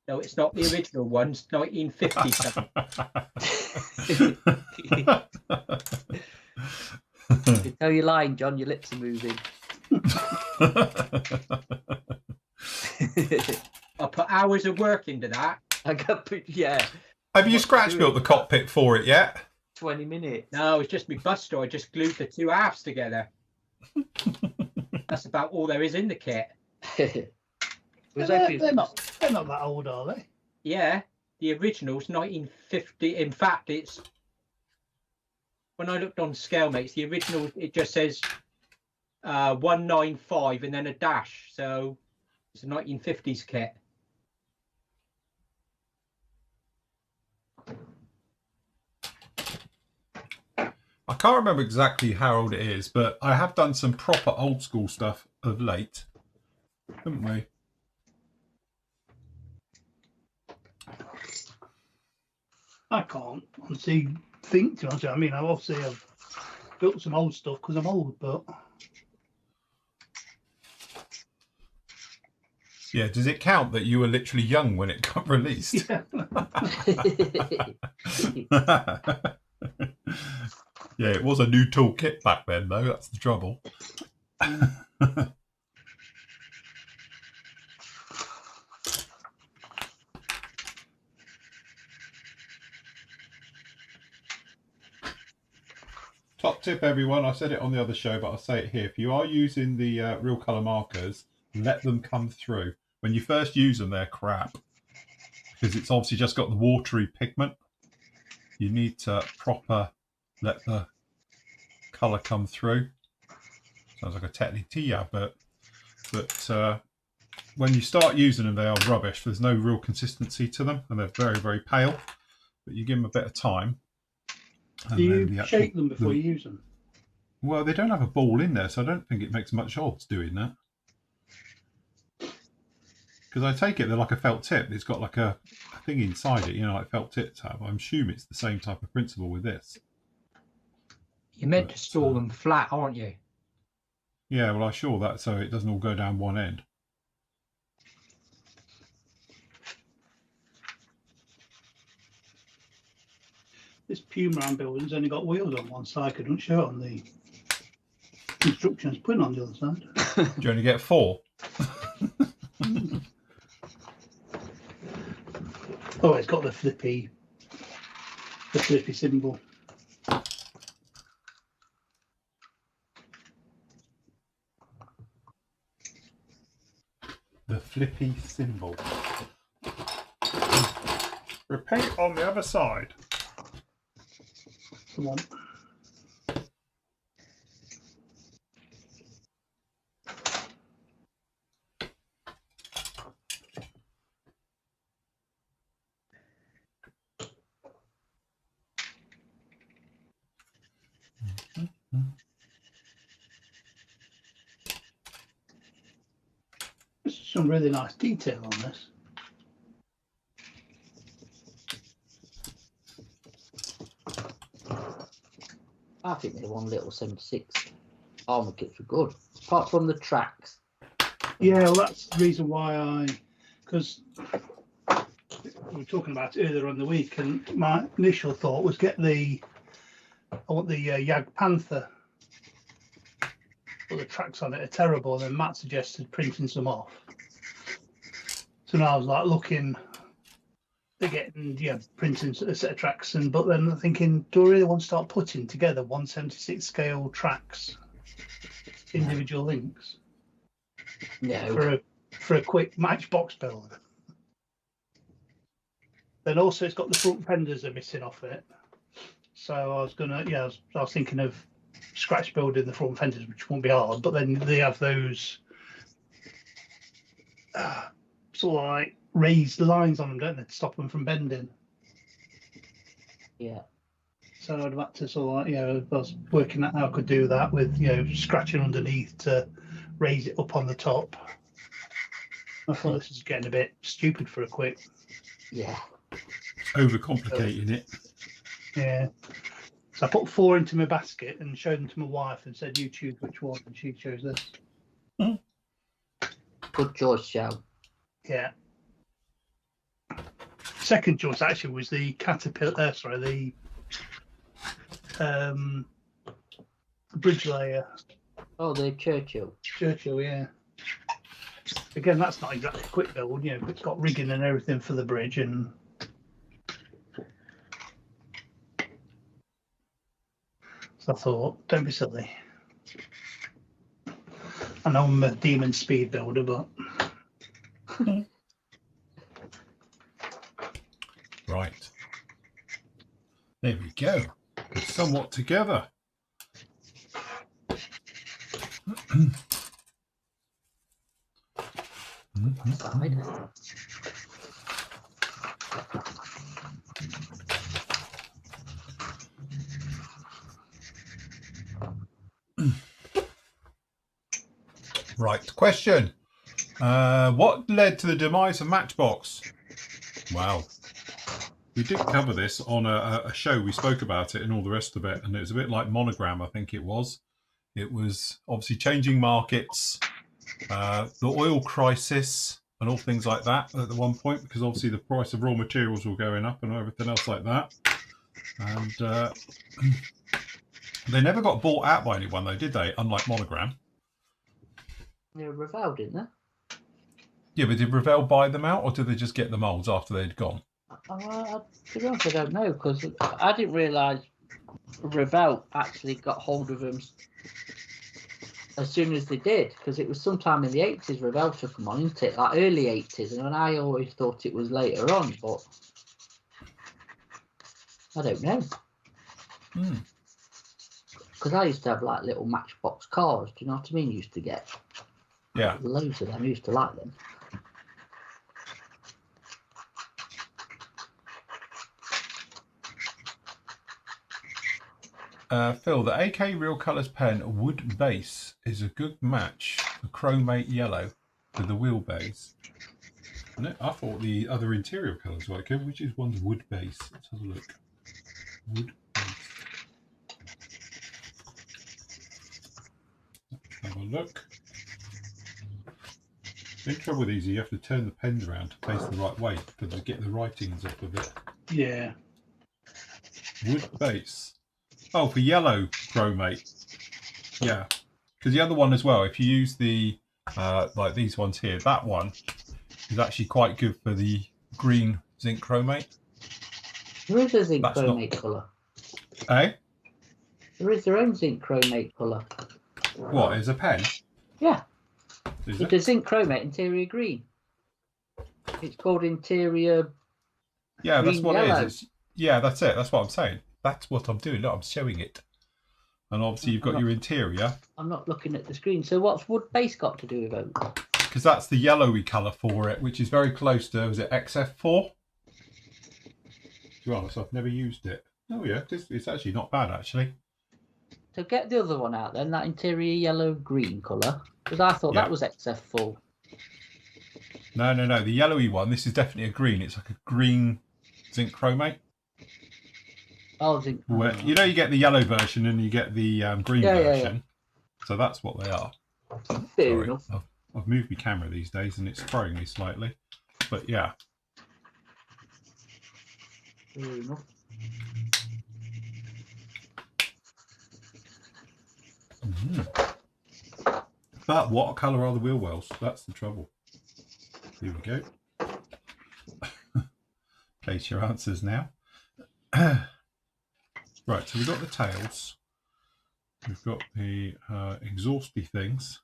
Speaker 4: No, it's not the original one. It's 1950 something.
Speaker 3: You tell you're lying, John. Your lips are moving.
Speaker 4: I put hours of work into that.
Speaker 3: Yeah.
Speaker 1: Have you scratch built the cockpit for it yet?
Speaker 3: 20 minutes.
Speaker 4: No, it's just my buster. I just glued the two halves together. That's about all there is in the kit.
Speaker 2: They're not that old, are they?
Speaker 4: Yeah, the original's 1950. In fact, it's when I looked on Scalemates, the original it just says 195 and then a dash. So it's a 1950s kit.
Speaker 1: I can't remember exactly how old it is, but I have done some proper old school stuff of late, haven't we?
Speaker 2: I can't honestly think too much. I mean, I've built some old stuff because I'm old, but
Speaker 1: Yeah, does it count that you were literally young when it got released?
Speaker 2: Yeah.
Speaker 1: Yeah, it was a new toolkit back then, though. That's the trouble. Top tip, everyone. I said it on the other show, but I'll say it here. If you are using the real colour markers, let them come through. When you first use them, they're crap, because it's obviously just got the watery pigment. You need to proper let the colour come through. Sounds like a technique, but when you start using them, they are rubbish. There's no real consistency to them, and they're very, very pale. But you give them a bit of time.
Speaker 2: Do you shake them before you use them?
Speaker 1: Well, they don't have a ball in there, so I don't think it makes much odds doing that. Because I take it they're like a felt tip. It's got like a thing inside it, you know, like felt tips have. I'm assuming it's the same type of principle with this.
Speaker 4: You're meant to store them flat, aren't you?
Speaker 1: Yeah, well, I saw that so it doesn't all go down one end.
Speaker 2: This Puma I'm building's only got wheels on one side. I couldn't show it on the instructions put on the other side.
Speaker 1: Do you only get 4?
Speaker 2: Oh, it's got the flippy symbol.
Speaker 1: The flippy symbol. Repeat on the other side.
Speaker 2: Come on. There's some really nice detail on this.
Speaker 3: I think the one little 76 armour kits were good, apart from the tracks.
Speaker 2: Yeah, well, that's the reason why because we were talking about it earlier on the week, and my initial thought was I want the Jag Panther, but the tracks on it are terrible. And then Matt suggested printing some off. So now I was like looking. They're getting printing a set of tracks, but then I'm thinking, do I really want to start putting together 1/76 scale tracks, individual links?
Speaker 3: No.
Speaker 2: For a quick Matchbox build. Then also it's got the front fenders are missing off it, so I was gonna I was thinking of scratch building the front fenders, which won't be hard. But then they have those sort of like raised lines on them, don't they, to stop them from bending?
Speaker 3: Yeah.
Speaker 2: So I'd have to sort of I was working out how I could do that with scratching underneath to raise it up on the top. I thought this is getting a bit stupid for a quick.
Speaker 3: Yeah.
Speaker 1: Overcomplicating it.
Speaker 2: Yeah. So I put 4 into my basket and showed them to my wife and said, "You choose which one," and she chose this.
Speaker 3: Good choice, Joe.
Speaker 2: Yeah. Second choice actually was the caterpillar. The bridge layer.
Speaker 3: Oh, the Churchill.
Speaker 2: Churchill, yeah. Again, that's not exactly a quick build. It's got rigging and everything for the bridge, and so I thought, don't be silly. I know I'm a demon speed builder, but
Speaker 1: right. There we go. It's somewhat together. Right, question. What led to the demise of Matchbox? Wow. We did cover this on a show. We spoke about it and all the rest of it, and it was a bit like Monogram, I think it was. It was obviously changing markets, the oil crisis, and all things like that at the one point, because obviously the price of raw materials were going up and everything else like that. And they never got bought out by anyone though, did they? Unlike Monogram.
Speaker 3: Yeah, Revell, didn't they?
Speaker 1: Yeah, but did Revell buy them out, or did they just get the molds after they'd gone?
Speaker 3: To be honest, I don't know, because I didn't realise Revell actually got hold of them as soon as they did, because it was sometime in the 80s Revell took them on, isn't it? Like early 80s, and I always thought it was later on, but I don't know. Because I used to have like little Matchbox cars, do you know what I mean? Used to get loads of them. I used to like them.
Speaker 1: Phil, the AK Real Colours pen wood base is a good match for chromate yellow with the wheelbase. I thought the other interior colours were good. Which is one's wood base? Let's have a look. Wood base. Let's have a look. The trouble with these, you have to turn the pens around to face the right way to get the writings off of it.
Speaker 2: Yeah.
Speaker 1: Wood base. Oh, for yellow chromate. Yeah. Because the other one as well, if you use the, like these ones here, that one is actually quite good for the green zinc chromate.
Speaker 3: There is a zinc chromate colour.
Speaker 1: Eh?
Speaker 3: There is their own zinc chromate colour.
Speaker 1: What, is a pen?
Speaker 3: Yeah.
Speaker 1: Is
Speaker 3: it's a zinc chromate interior green. It's called interior.
Speaker 1: Yeah, that's what
Speaker 3: yellow.
Speaker 1: it is. Yeah, that's it. That's what I'm saying. That's what I'm doing. Look, I'm showing it. And obviously you've got your interior. I'm
Speaker 3: not looking at the screen. So what's wood base got to do with it?
Speaker 1: Because that's the yellowy colour for it, which is very close to, was it XF4? To be honest, I've never used it. Oh yeah, it's actually not bad actually.
Speaker 3: So get the other one out then, that interior yellow-green colour. Because I thought that was XF4.
Speaker 1: No. The yellowy one, this is definitely a green. It's like a green zinc chromate.
Speaker 3: Oh, zinc.
Speaker 1: Where, you know, you get the yellow version and you get the green version. Yeah. So that's what they are.
Speaker 3: Fair enough.
Speaker 1: I've moved my camera these days and it's throwing me slightly. But yeah.
Speaker 3: Fair enough.
Speaker 1: But what colour are the wheel wells? That's the trouble. Here we go. Place your answers now. Right, so we've got the tails. We've got the exhausty things.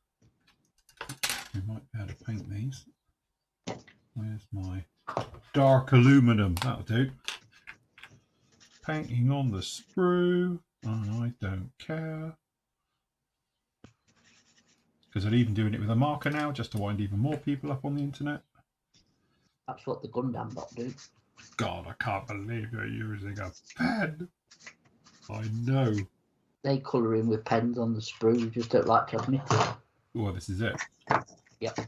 Speaker 1: We might be able to paint these. Where's my dark aluminum? That'll do. Painting on the sprue. Oh, I don't care. Because I'm even doing it with a marker now, just to wind even more people up on the internet.
Speaker 3: That's what the Gundam bot do.
Speaker 1: God, I can't believe you're using a pen. I know.
Speaker 3: They colour in with pens on the sprue, you just don't like to admit it.
Speaker 1: Well, this is it.
Speaker 3: Yep.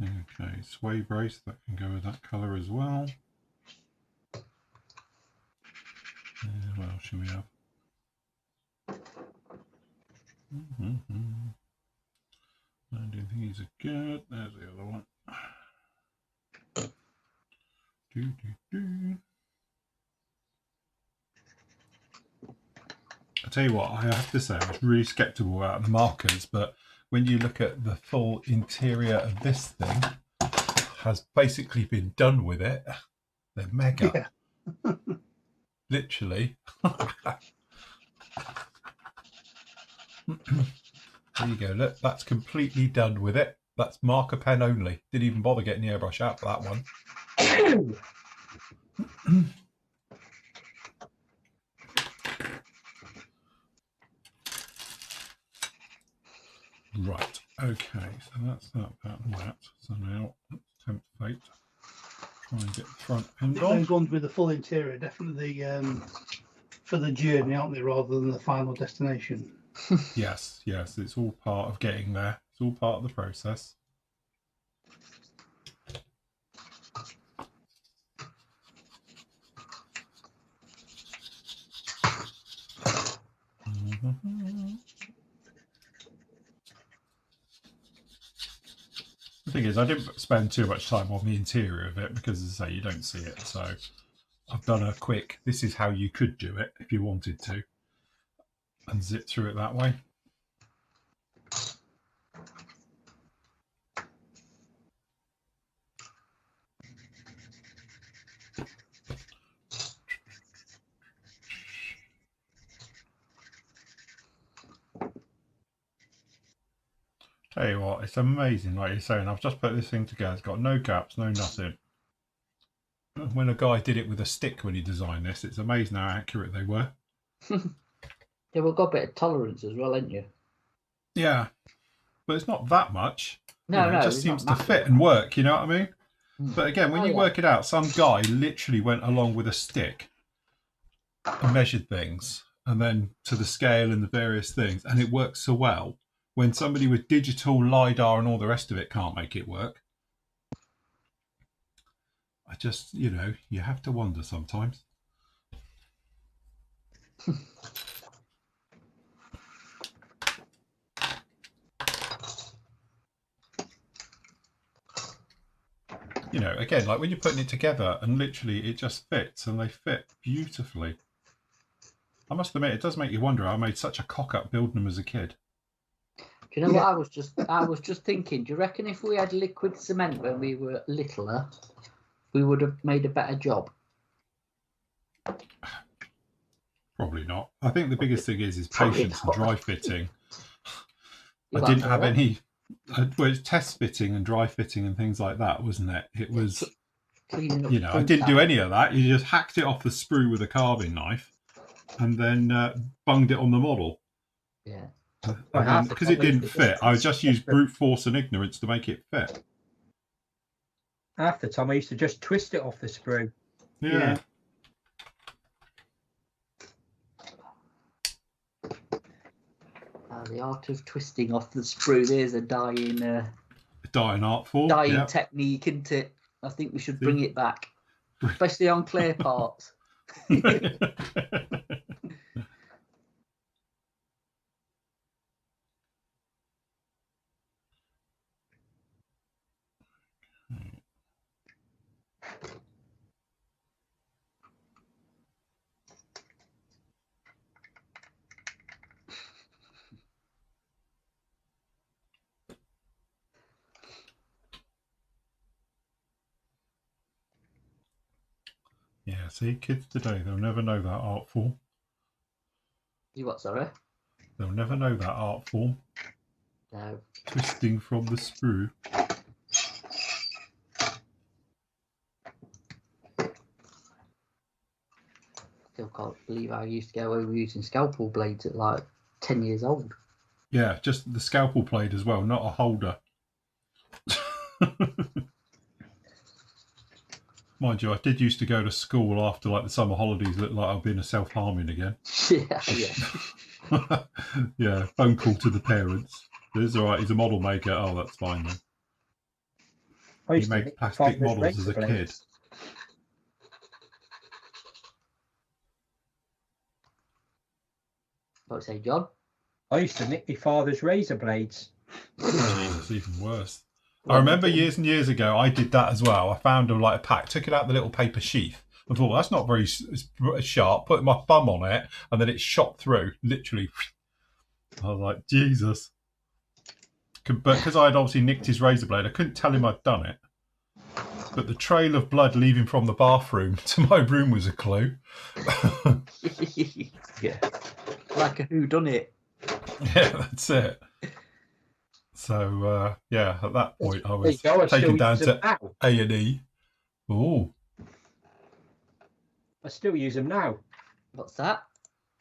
Speaker 1: Okay, sway brace, that can go with that colour as well. What else should we have? And these are good. There's the other one. I tell you what, I have to say I was really sceptical about the markers, but when you look at the full interior of this thing, has basically been done with it. They're mega. Yeah. Literally. There you go. Look, that's completely done with it. That's marker pen only. Didn't even bother getting the airbrush out for that one. Right. Okay. So that's that. So now let's tempt fate. Try and get the front end on.
Speaker 2: Those ones with the full interior, definitely for the journey, aren't they, rather than the final destination?
Speaker 1: Yes. It's all part of getting there. It's all part of the process. thing is, I didn't spend too much time on the interior of it because, as I say, you don't see it. So I've done a quick, this is how you could do it if you wanted to, and zip through it that way. Tell you what, it's amazing, like you're saying. I've just put this thing together. It's got no gaps, no nothing. When a guy did it with a stick when he designed this, it's amazing how accurate they were.
Speaker 3: Yeah, we've got a bit of tolerance as well, ain't you?
Speaker 1: Yeah, but it's not that much.
Speaker 3: No,
Speaker 1: it just seems to fit and work, you know what I mean? But again, when you work it out, some guy literally went along with a stick and measured things, and then to the scale and the various things, and it works so well. When somebody with digital LiDAR and all the rest of it can't make it work. I just, you know, you have to wonder sometimes. You know, again, like when you're putting it together and literally it just fits, and they fit beautifully. I must admit, it does make you wonder how I made such a cock up building them as a kid.
Speaker 3: Do you know what I was just thinking? Do you reckon if we had liquid cement when we were littler, we would have made a better job?
Speaker 1: Probably not. I think the biggest thing is patience and dry fitting. I didn't have any. Well, it's test fitting and dry fitting and things like that, wasn't it? It was, you know, I didn't do any of that. You just hacked it off the sprue with a carving knife, and then bunged it on the model.
Speaker 3: Yeah.
Speaker 1: Because it didn't fit, I just used brute force and ignorance to make it fit.
Speaker 4: Half the time I used to just twist it off the sprue.
Speaker 1: Yeah.
Speaker 3: The art of twisting off the sprue. There's a dying
Speaker 1: art form.
Speaker 3: Dying technique, isn't it? I think we should bring it back, especially on clay parts.
Speaker 1: Yeah, see, kids today, they'll never know that art form.
Speaker 3: You what, sorry?
Speaker 1: They'll never know that art form.
Speaker 3: No.
Speaker 1: Twisting from the sprue.
Speaker 3: Still can't believe I used to get away with using scalpel blades at like 10 years old.
Speaker 1: Yeah, just the scalpel blade as well, not a holder. Mind you, I did used to go to school after like the summer holidays, looked like I'd been a self-harming again.
Speaker 3: Yeah.
Speaker 1: Yeah, phone call to the parents. It's all right, he's a model maker. Oh, that's fine then. He made plastic models as a kid.
Speaker 3: What say, John?
Speaker 4: I used to nick my father's razor blades.
Speaker 1: Jesus, even worse. I remember years and years ago, I did that as well. I found a pack, took it out the little paper sheath, and thought, well, that's not very sharp. Put my thumb on it, and then it shot through, literally. I was like, Jesus. But because I had obviously nicked his razor blade, I couldn't tell him I'd done it. But the trail of blood leaving from the bathroom to my room was a clue.
Speaker 3: Yeah. Like a whodunit.
Speaker 1: Yeah, that's it. So, yeah, at that point, I was taken down to A&E. Oh.
Speaker 4: I still use them now.
Speaker 3: What's that?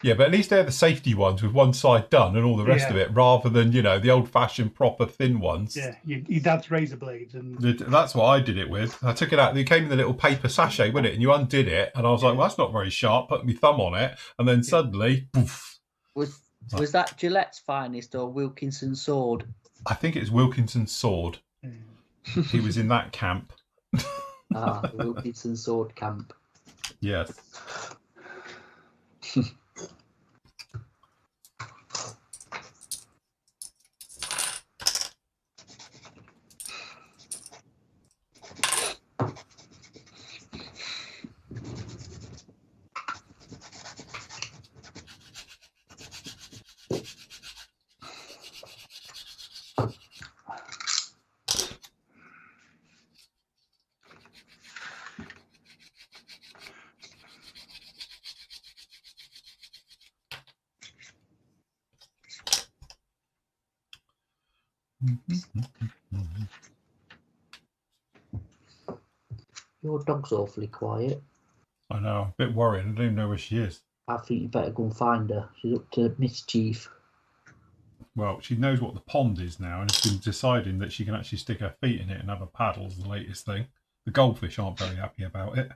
Speaker 1: Yeah, but at least they're the safety ones with one side done and all the rest of it, rather than, you know, the old-fashioned proper thin ones.
Speaker 2: Yeah, your dad's razor blades. And
Speaker 1: that's what I did it with. I took it out. It came in the little paper sachet, wasn't it? And you undid it, and I was like, well, that's not very sharp. Put my thumb on it, and then suddenly, poof.
Speaker 3: Was that Gillette's finest or Wilkinson's sword?
Speaker 1: I think it's Wilkinson's sword. He was in that camp.
Speaker 3: The Wilkinson sword camp.
Speaker 1: Yes.
Speaker 3: Your dog's awfully quiet.
Speaker 1: I know, I'm a bit worried. I don't even know where she is.
Speaker 3: I think you better go and find her. She's up to mischief.
Speaker 1: Well, she knows what the pond is now and has been deciding that she can actually stick her feet in it and have a paddle is the latest thing. The goldfish aren't very happy about it.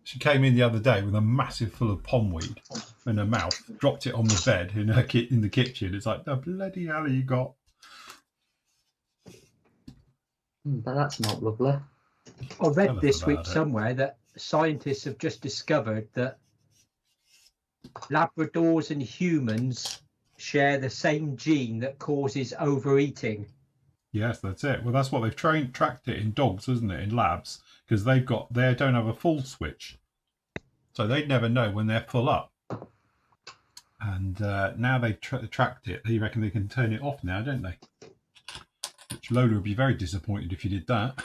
Speaker 1: She came in the other day with a massive full of pondweed in her mouth, dropped it on the bed in the kitchen. It's like, the bloody hell you got?
Speaker 3: But that's not lovely.
Speaker 4: I read this week somewhere that scientists have just discovered that Labradors and humans share the same gene that causes overeating.
Speaker 1: Yes, that's it. Well, that's what they've tracked it in dogs, isn't it? In labs, because they don't have a full switch, so they'd never know when they're full up. And now they've tracked it. They reckon they can turn it off now, don't they? Which Lola would be very disappointed if you did that.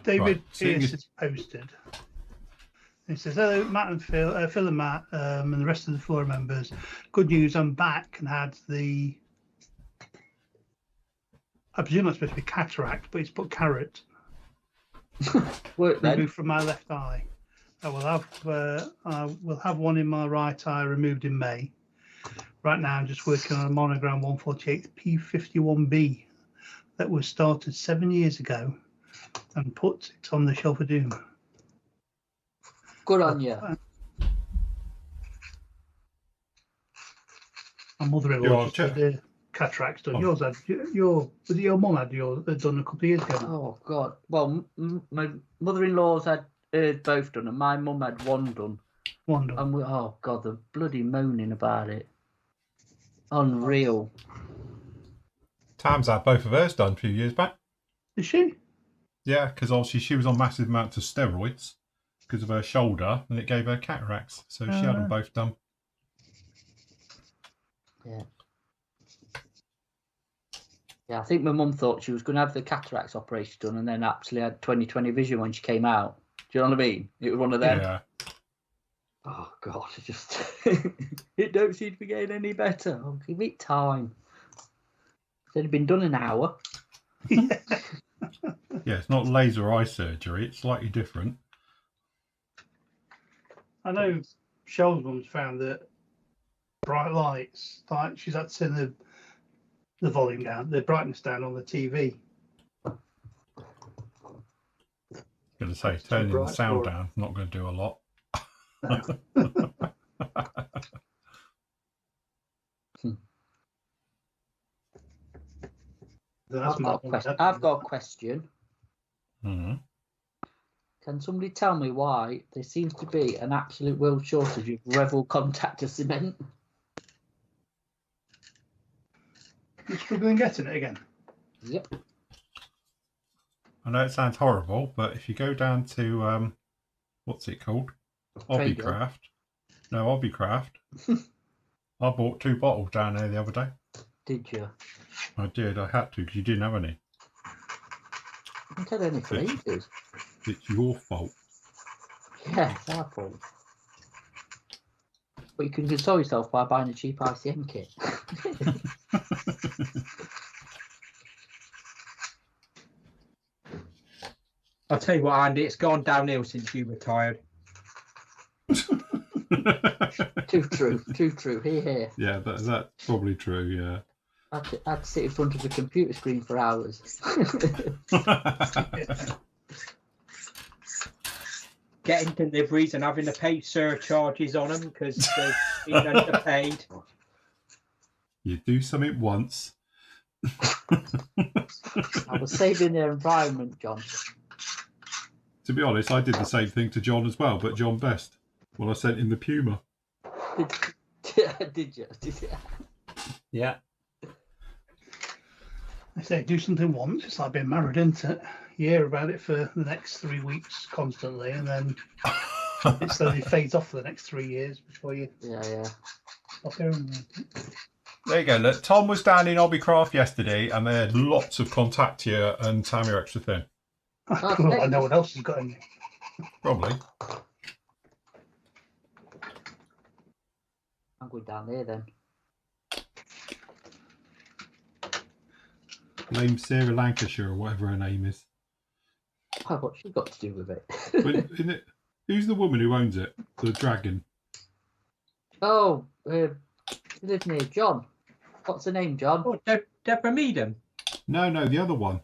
Speaker 2: David Pierce has posted. He says, hello, Matt and Phil, Phil and Matt, and the rest of the floor members. Good news, I'm back and had the, I presume that's supposed to be cataract, but it's put carrot. Removed from my left eye. I will have one in my right eye removed in May. Right now, I'm just working on a monogram 148 P51B that was started 7 years ago and put it on the shelf of doom.
Speaker 3: Good on you. My
Speaker 2: mother-in-law just had the cataracts done. Yours had your mum had yours done a couple of years ago.
Speaker 3: Oh God! Well, my mother-in-law's had both done, and my mum had one done.
Speaker 2: One done.
Speaker 3: And oh God, the bloody moaning about it. Unreal.
Speaker 1: Tam's had both of hers done a few years back.
Speaker 2: Is she?
Speaker 1: Yeah, because obviously she was on massive amounts of steroids because of her shoulder, and it gave her cataracts. So she had them both done.
Speaker 3: Yeah. Yeah, I think my mum thought she was going to have the cataracts operation done, and then actually had 20/20 vision when she came out. Do you know what I mean? It was one of them.
Speaker 1: Yeah.
Speaker 3: Oh God, it just it don't seem to be getting any better. Oh, give it time. It's only been done an hour.
Speaker 1: Yeah, it's not laser eye surgery. It's slightly different.
Speaker 2: I know Shell's mum's found that bright lights, like she's had to turn the volume down, the brightness down on the TV.
Speaker 1: Going to say, turning the sound down, not going to do a lot.
Speaker 3: I've got a question.
Speaker 1: Mm-hmm.
Speaker 3: Can somebody tell me why there seems to be an absolute world shortage of Revel contactor cement?
Speaker 2: You're struggling getting it again?
Speaker 3: Yep.
Speaker 1: I know it sounds horrible, but if you go down to, what's it called? Hobbycraft. No, Hobbycraft. I bought 2 bottles down there the other day.
Speaker 3: Did you?
Speaker 1: I did. I had to because you didn't have any.
Speaker 3: I haven't had any for ages.
Speaker 1: It's your fault.
Speaker 3: Yeah, it's our fault. But you can console yourself by buying a cheap ICM kit.
Speaker 4: I'll tell you what, Andy, it's gone downhill since you retired.
Speaker 3: Too true, too true. Here.
Speaker 1: Yeah, that's probably true, yeah.
Speaker 3: I had to sit in front of the computer screen for hours.
Speaker 4: Getting deliveries and having to pay surcharges on them because they've been underpaid.
Speaker 1: You do something once.
Speaker 3: I was saving the environment, John.
Speaker 1: To be honest, I did the same thing to John as well, but John best. Well, I sent him the Puma.
Speaker 3: Did you?
Speaker 1: Yeah.
Speaker 2: I say do something once, it's like being married, isn't it? You hear about it for the next 3 weeks constantly, and then it slowly fades off for the next 3 years before you stop hearing it.
Speaker 1: There you go. Look, Tom was down in Hobbycraft yesterday, and they had lots of Contactia and Tamiya Extra Thin.
Speaker 2: Well, no one else has got any.
Speaker 1: Probably.
Speaker 3: I'm going down there then.
Speaker 1: Blame Sarah Lancashire or whatever her name is.
Speaker 3: Oh, what's she got to do with it?
Speaker 1: But isn't it, who's the woman who owns it? The dragon.
Speaker 3: Oh, she lives near John. What's her name, John?
Speaker 4: Oh, Deborah Meadham.
Speaker 1: No, the other one.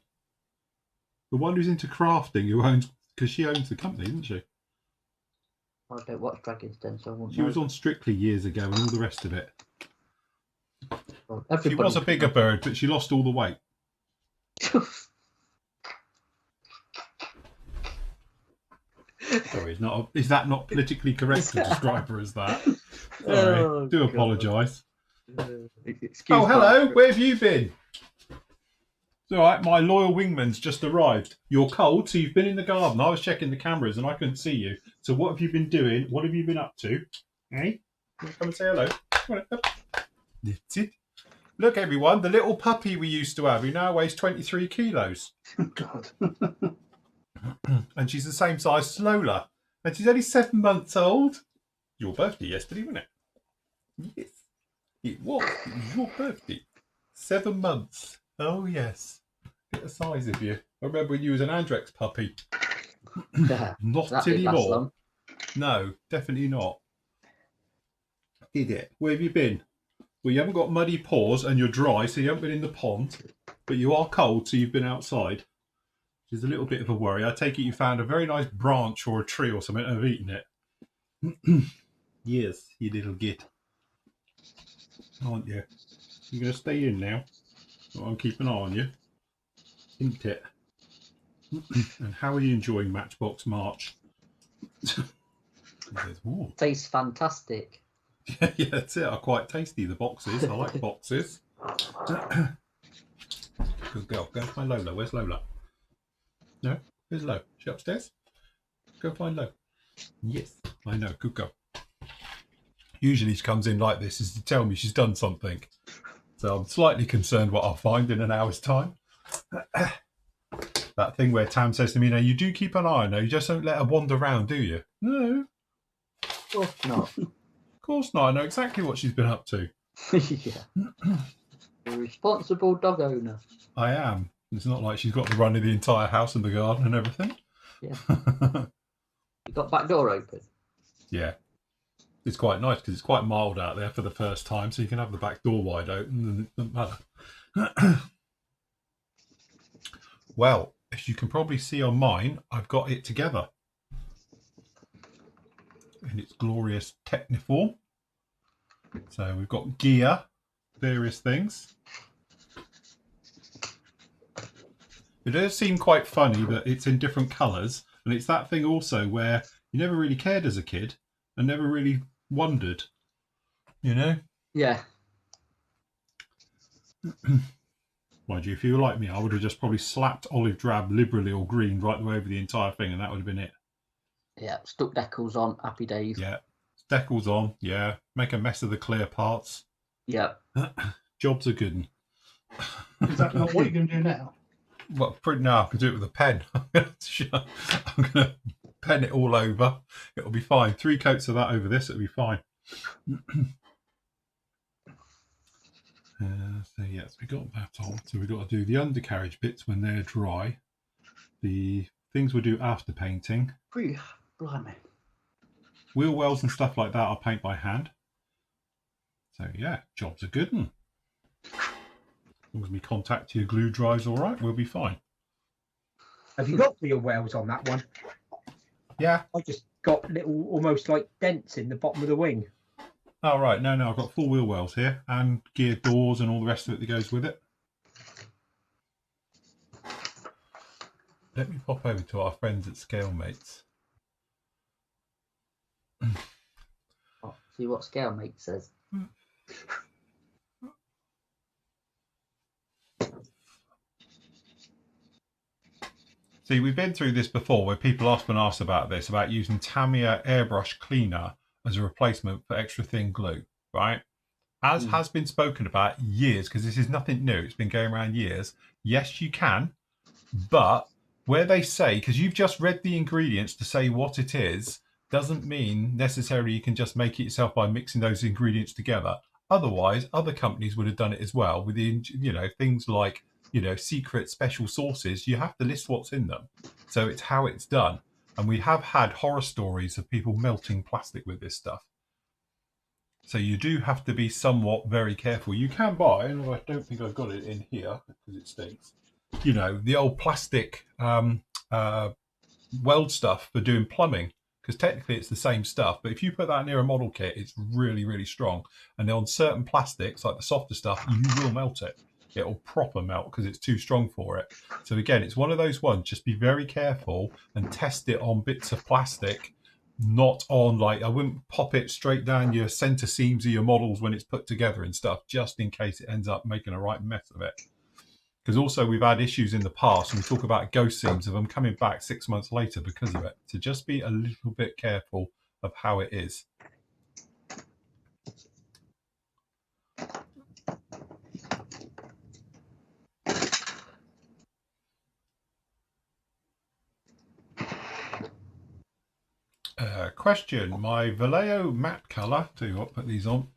Speaker 1: The one who's into crafting, who owns, because she owns the company, isn't she?
Speaker 3: I don't watch Dragon's Den, so I won't
Speaker 1: She
Speaker 3: know.
Speaker 1: was on Strictly years ago and all the rest of it.
Speaker 3: Well,
Speaker 1: She was a bigger bird, but she lost all the weight. Sorry, is that not politically correct to describe her as that? Sorry,
Speaker 3: Oh,
Speaker 1: do
Speaker 3: God.
Speaker 1: apologise.
Speaker 3: Excuse
Speaker 1: Oh, hello,
Speaker 3: my-
Speaker 1: where have you been? It's all right, my loyal wingman's just arrived. You're cold, so you've been in the garden. I was checking the cameras and I couldn't see you. So what have you been doing? What have you been up to? Hey, you want to come and say hello? Come on, up. That's it. Look, everyone, the little puppy we used to have, who now weighs 23 kilos.
Speaker 2: God.
Speaker 1: And she's the same size as Lola. And she's only 7 months old. Your birthday yesterday, wasn't it? Yes, it was. It was your birthday. 7 months. Oh, yes. Get the size of you. I remember when you was an Andrex puppy.
Speaker 3: Yeah,
Speaker 1: Not
Speaker 3: that didn't last
Speaker 1: anymore.
Speaker 3: long.
Speaker 1: No, definitely not. Did it? Where have you been? Well, you haven't got muddy paws and you're dry, so you haven't been in the pond. But you are cold, so you've been outside. Which is a little bit of a worry. I take it you found a very nice branch or a tree or something and have eaten it. Yes, you little git. Aren't you? You're going to stay in now. Well, I'll keep an eye on you. Isn't it? And how are you enjoying Matchbox March? He says, "Ooh."
Speaker 3: Tastes fantastic.
Speaker 1: Yeah, that's it. Are quite tasty, the boxes. I like boxes. Good girl. Go find Lola. Where's Lola? No? Where's Lo? She upstairs? Go find Lo. Yes, I know. Good girl. Usually she comes in like this is to tell me she's done something. So I'm slightly concerned what I'll find in an hour's time. That thing where Tam says to me, "Now you do keep an eye on her. You just don't let her wander around, do you?" No,
Speaker 3: Of course not.
Speaker 1: of course not. I know exactly what she's been up to.
Speaker 3: Yeah. A responsible dog owner.
Speaker 1: I am. It's not like she's got to run in the entire house and the garden and everything.
Speaker 3: Yeah. You got back door open?
Speaker 1: Yeah. It's quite nice because it's quite mild out there for the first time, so you can have the back door wide open and it doesn't matter. Well, as you can probably see on mine, I've got it together in its glorious Techniform. So we've got gear, various things. It does seem quite funny that it's in different colours, and it's that thing also where you never really cared as a kid and never really wondered, you know?
Speaker 3: Yeah.
Speaker 1: Mind you, if you were like me, I would have just probably slapped olive drab liberally or green right the way over the entire thing, and that would have been it.
Speaker 3: Yeah. Stuck decals on. Happy days.
Speaker 1: Yeah. Decals on, yeah. Make a mess of the clear parts.
Speaker 3: Yeah.
Speaker 1: Job's a good one.
Speaker 2: Is that not what you're going to do now?
Speaker 1: Well, pretty now I can do it with a pen. I'm going to pen it all over. It'll be fine. 3 coats of that over this, it'll be fine. So yes, we got that on. So we've got to do the undercarriage bits when they're dry. The things we'll do after painting.
Speaker 3: Blimey.
Speaker 1: Wheel wells and stuff like that I'll paint by hand. So yeah, job's a good one. As long as we contact your glue dries all right, we'll be fine.
Speaker 4: Have you got wheel wells on that one?
Speaker 1: Yeah.
Speaker 4: I just got little, almost like dents in the bottom of the wing.
Speaker 1: Oh, right. No, I've got full wheel wells here and geared doors and all the rest of it that goes with it. Let me pop over to our friends at Scalemates.
Speaker 3: Oh, see what Scalemate says.
Speaker 1: See, we've been through this before where people often ask about this, about using Tamiya Airbrush Cleaner as a replacement for extra thin glue, right? As has been spoken about years, because this is nothing new, it's been going around years. Yes, you can, but where they say, because you've just read the ingredients to say what it is, doesn't mean necessarily you can just make it yourself by mixing those ingredients together. Otherwise, other companies would have done it as well with the, things like, secret special sauces. You have to list what's in them. So it's how it's done. And we have had horror stories of people melting plastic with this stuff. So you do have to be somewhat very careful. You can buy, and I don't think I've got it in here because it stinks, the old plastic weld stuff for doing plumbing, because technically it's the same stuff. But if you put that near a model kit, it's really, really strong. And on certain plastics, like the softer stuff, you will melt it. It'll proper melt because it's too strong for it. So again, it's one of those ones, just be very careful and test it on bits of plastic, not on, like, I wouldn't pop it straight down your center seams of your models when it's put together and stuff, just in case it ends up making a right mess of it. Because also we've had issues in the past, and we talk about ghost seams of them coming back 6 months later because of it. So just be a little bit careful of how it is. Question: my Vallejo matte color, tell you what, put these on,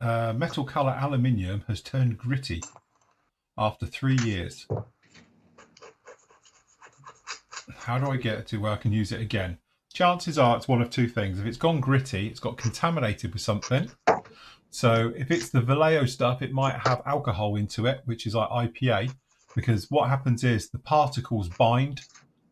Speaker 1: metal color aluminium has turned gritty after 3 years. How do I get it to where I can use it again? Chances are it's one of two things. If it's gone gritty, it's got contaminated with something. So if it's the Vallejo stuff, it might have alcohol into it, which is like IPA, because what happens is the particles bind.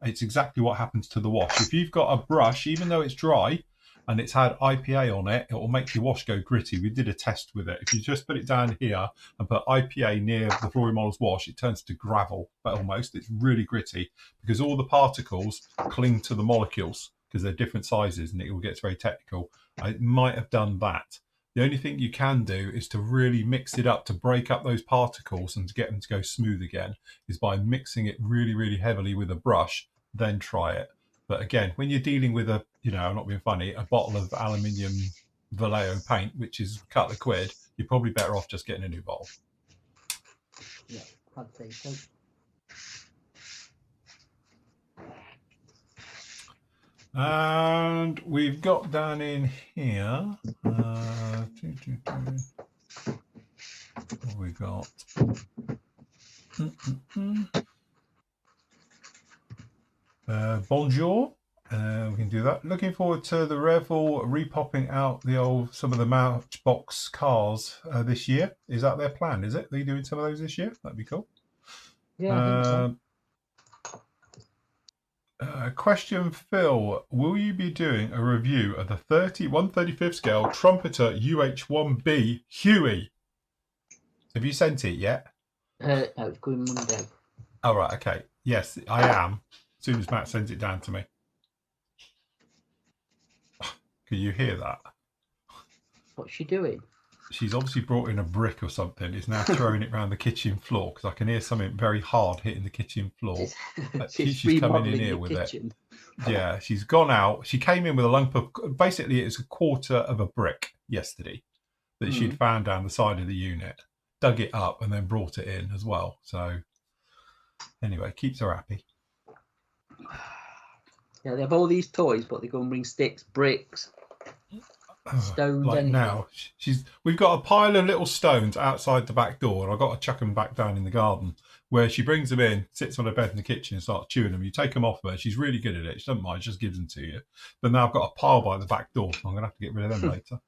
Speaker 1: It's exactly what happens to the wash. If you've got a brush, even though it's dry and it's had IPA on it, it will make your wash go gritty. We did a test with it. If you just put it down here and put IPA near the Flooring Models wash, it turns to gravel, but almost. It's really gritty because all the particles cling to the molecules because they're different sizes, and it all gets very technical. I might have done that. The only thing you can do is to really mix it up to break up those particles and to get them to go smooth again is by mixing it really, really heavily with a brush, then try it. But again, when you're dealing with a, I'm not being funny, a bottle of aluminium Vallejo paint, which is a couple of quid, you're probably better off just getting a new bottle.
Speaker 3: Yeah, I'd say so.
Speaker 1: And we've got down in here, what have we got? Bonjour. We can do that. Looking forward to the Revel repopping out some of the Matchbox cars this year. Is that their plan? Is it? Are they doing some of those this year? That'd be cool.
Speaker 3: Yeah, I think so.
Speaker 1: Question, Phil, will you be doing a review of the 135th scale Trumpeter UH1B Huey? Have you sent it yet?
Speaker 3: No, it's going Monday.
Speaker 1: Oh, right, okay. Yes, I am. As soon as Matt sends it down to me. Can you hear that?
Speaker 3: What's she doing?
Speaker 1: She's obviously brought in a brick or something. Is now throwing it around the kitchen floor because I can hear something very hard hitting the kitchen floor. She's coming in here with kitchen. It. Yeah, she's gone out. She came in with a lump of, basically it was a quarter of a brick yesterday that she'd found down the side of the unit, dug it up and then brought it in as well. So anyway, keeps her happy.
Speaker 3: Yeah, they have all these toys, but they go and bring sticks, bricks, stones.
Speaker 1: Like
Speaker 3: anything.
Speaker 1: Now, we've got a pile of little stones outside the back door, and I've got to chuck them back down in the garden. Where she brings them in, sits on her bed in the kitchen, and starts chewing them. You take them off her; she's really good at it. She doesn't mind; she just gives them to you. But now I've got a pile by the back door, so I'm going to have to get rid of them later.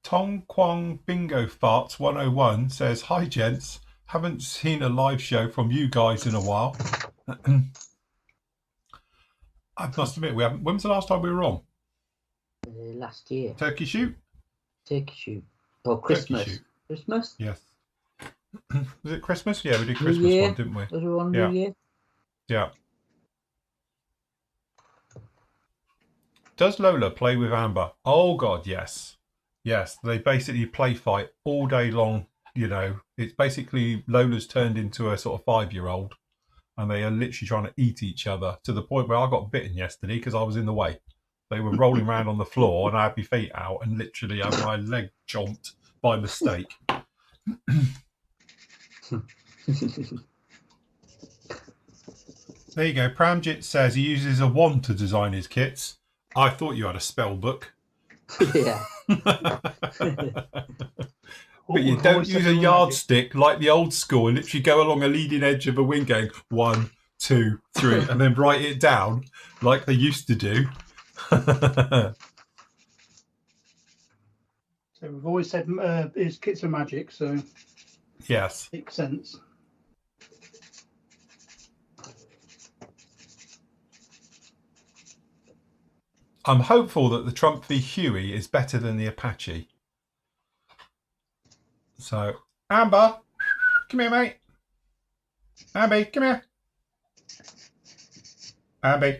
Speaker 1: Tong Kwang Bingo Farts 101 says, "Hi gents, haven't seen a live show from you guys in a while." I must admit, we haven't. When was the last time we were on?
Speaker 3: Last year.
Speaker 1: Turkey shoot.
Speaker 3: Turkey shoot. Or Christmas.
Speaker 1: Turkey shoot.
Speaker 3: Christmas.
Speaker 1: Yes. Was it Christmas? Yeah, we did Christmas one, didn't we?
Speaker 3: Was we on New Year?
Speaker 1: Yeah. Does Lola play with Amber? Oh God, yes. Yes, they basically play fight all day long. It's basically Lola's turned into a sort of 5-year-old, and they are literally trying to eat each other to the point where I got bitten yesterday because I was in the way. They were rolling around on the floor, and I had my feet out, and literally had my leg chomped by mistake. There you go. Pramjit says he uses a wand to design his kits. I thought you had a spell book.
Speaker 3: Yeah.
Speaker 1: But you don't use a yardstick like the old school and literally go along a leading edge of a wing going 1, 2, 3 and then write it down like they used to do.
Speaker 2: So we've always said his kits are magic, so
Speaker 1: yes,
Speaker 2: makes sense.
Speaker 1: I'm hopeful that the Trump v Huey is better than the Apache. So, Amber, come here, mate. Amber, come here. Amber,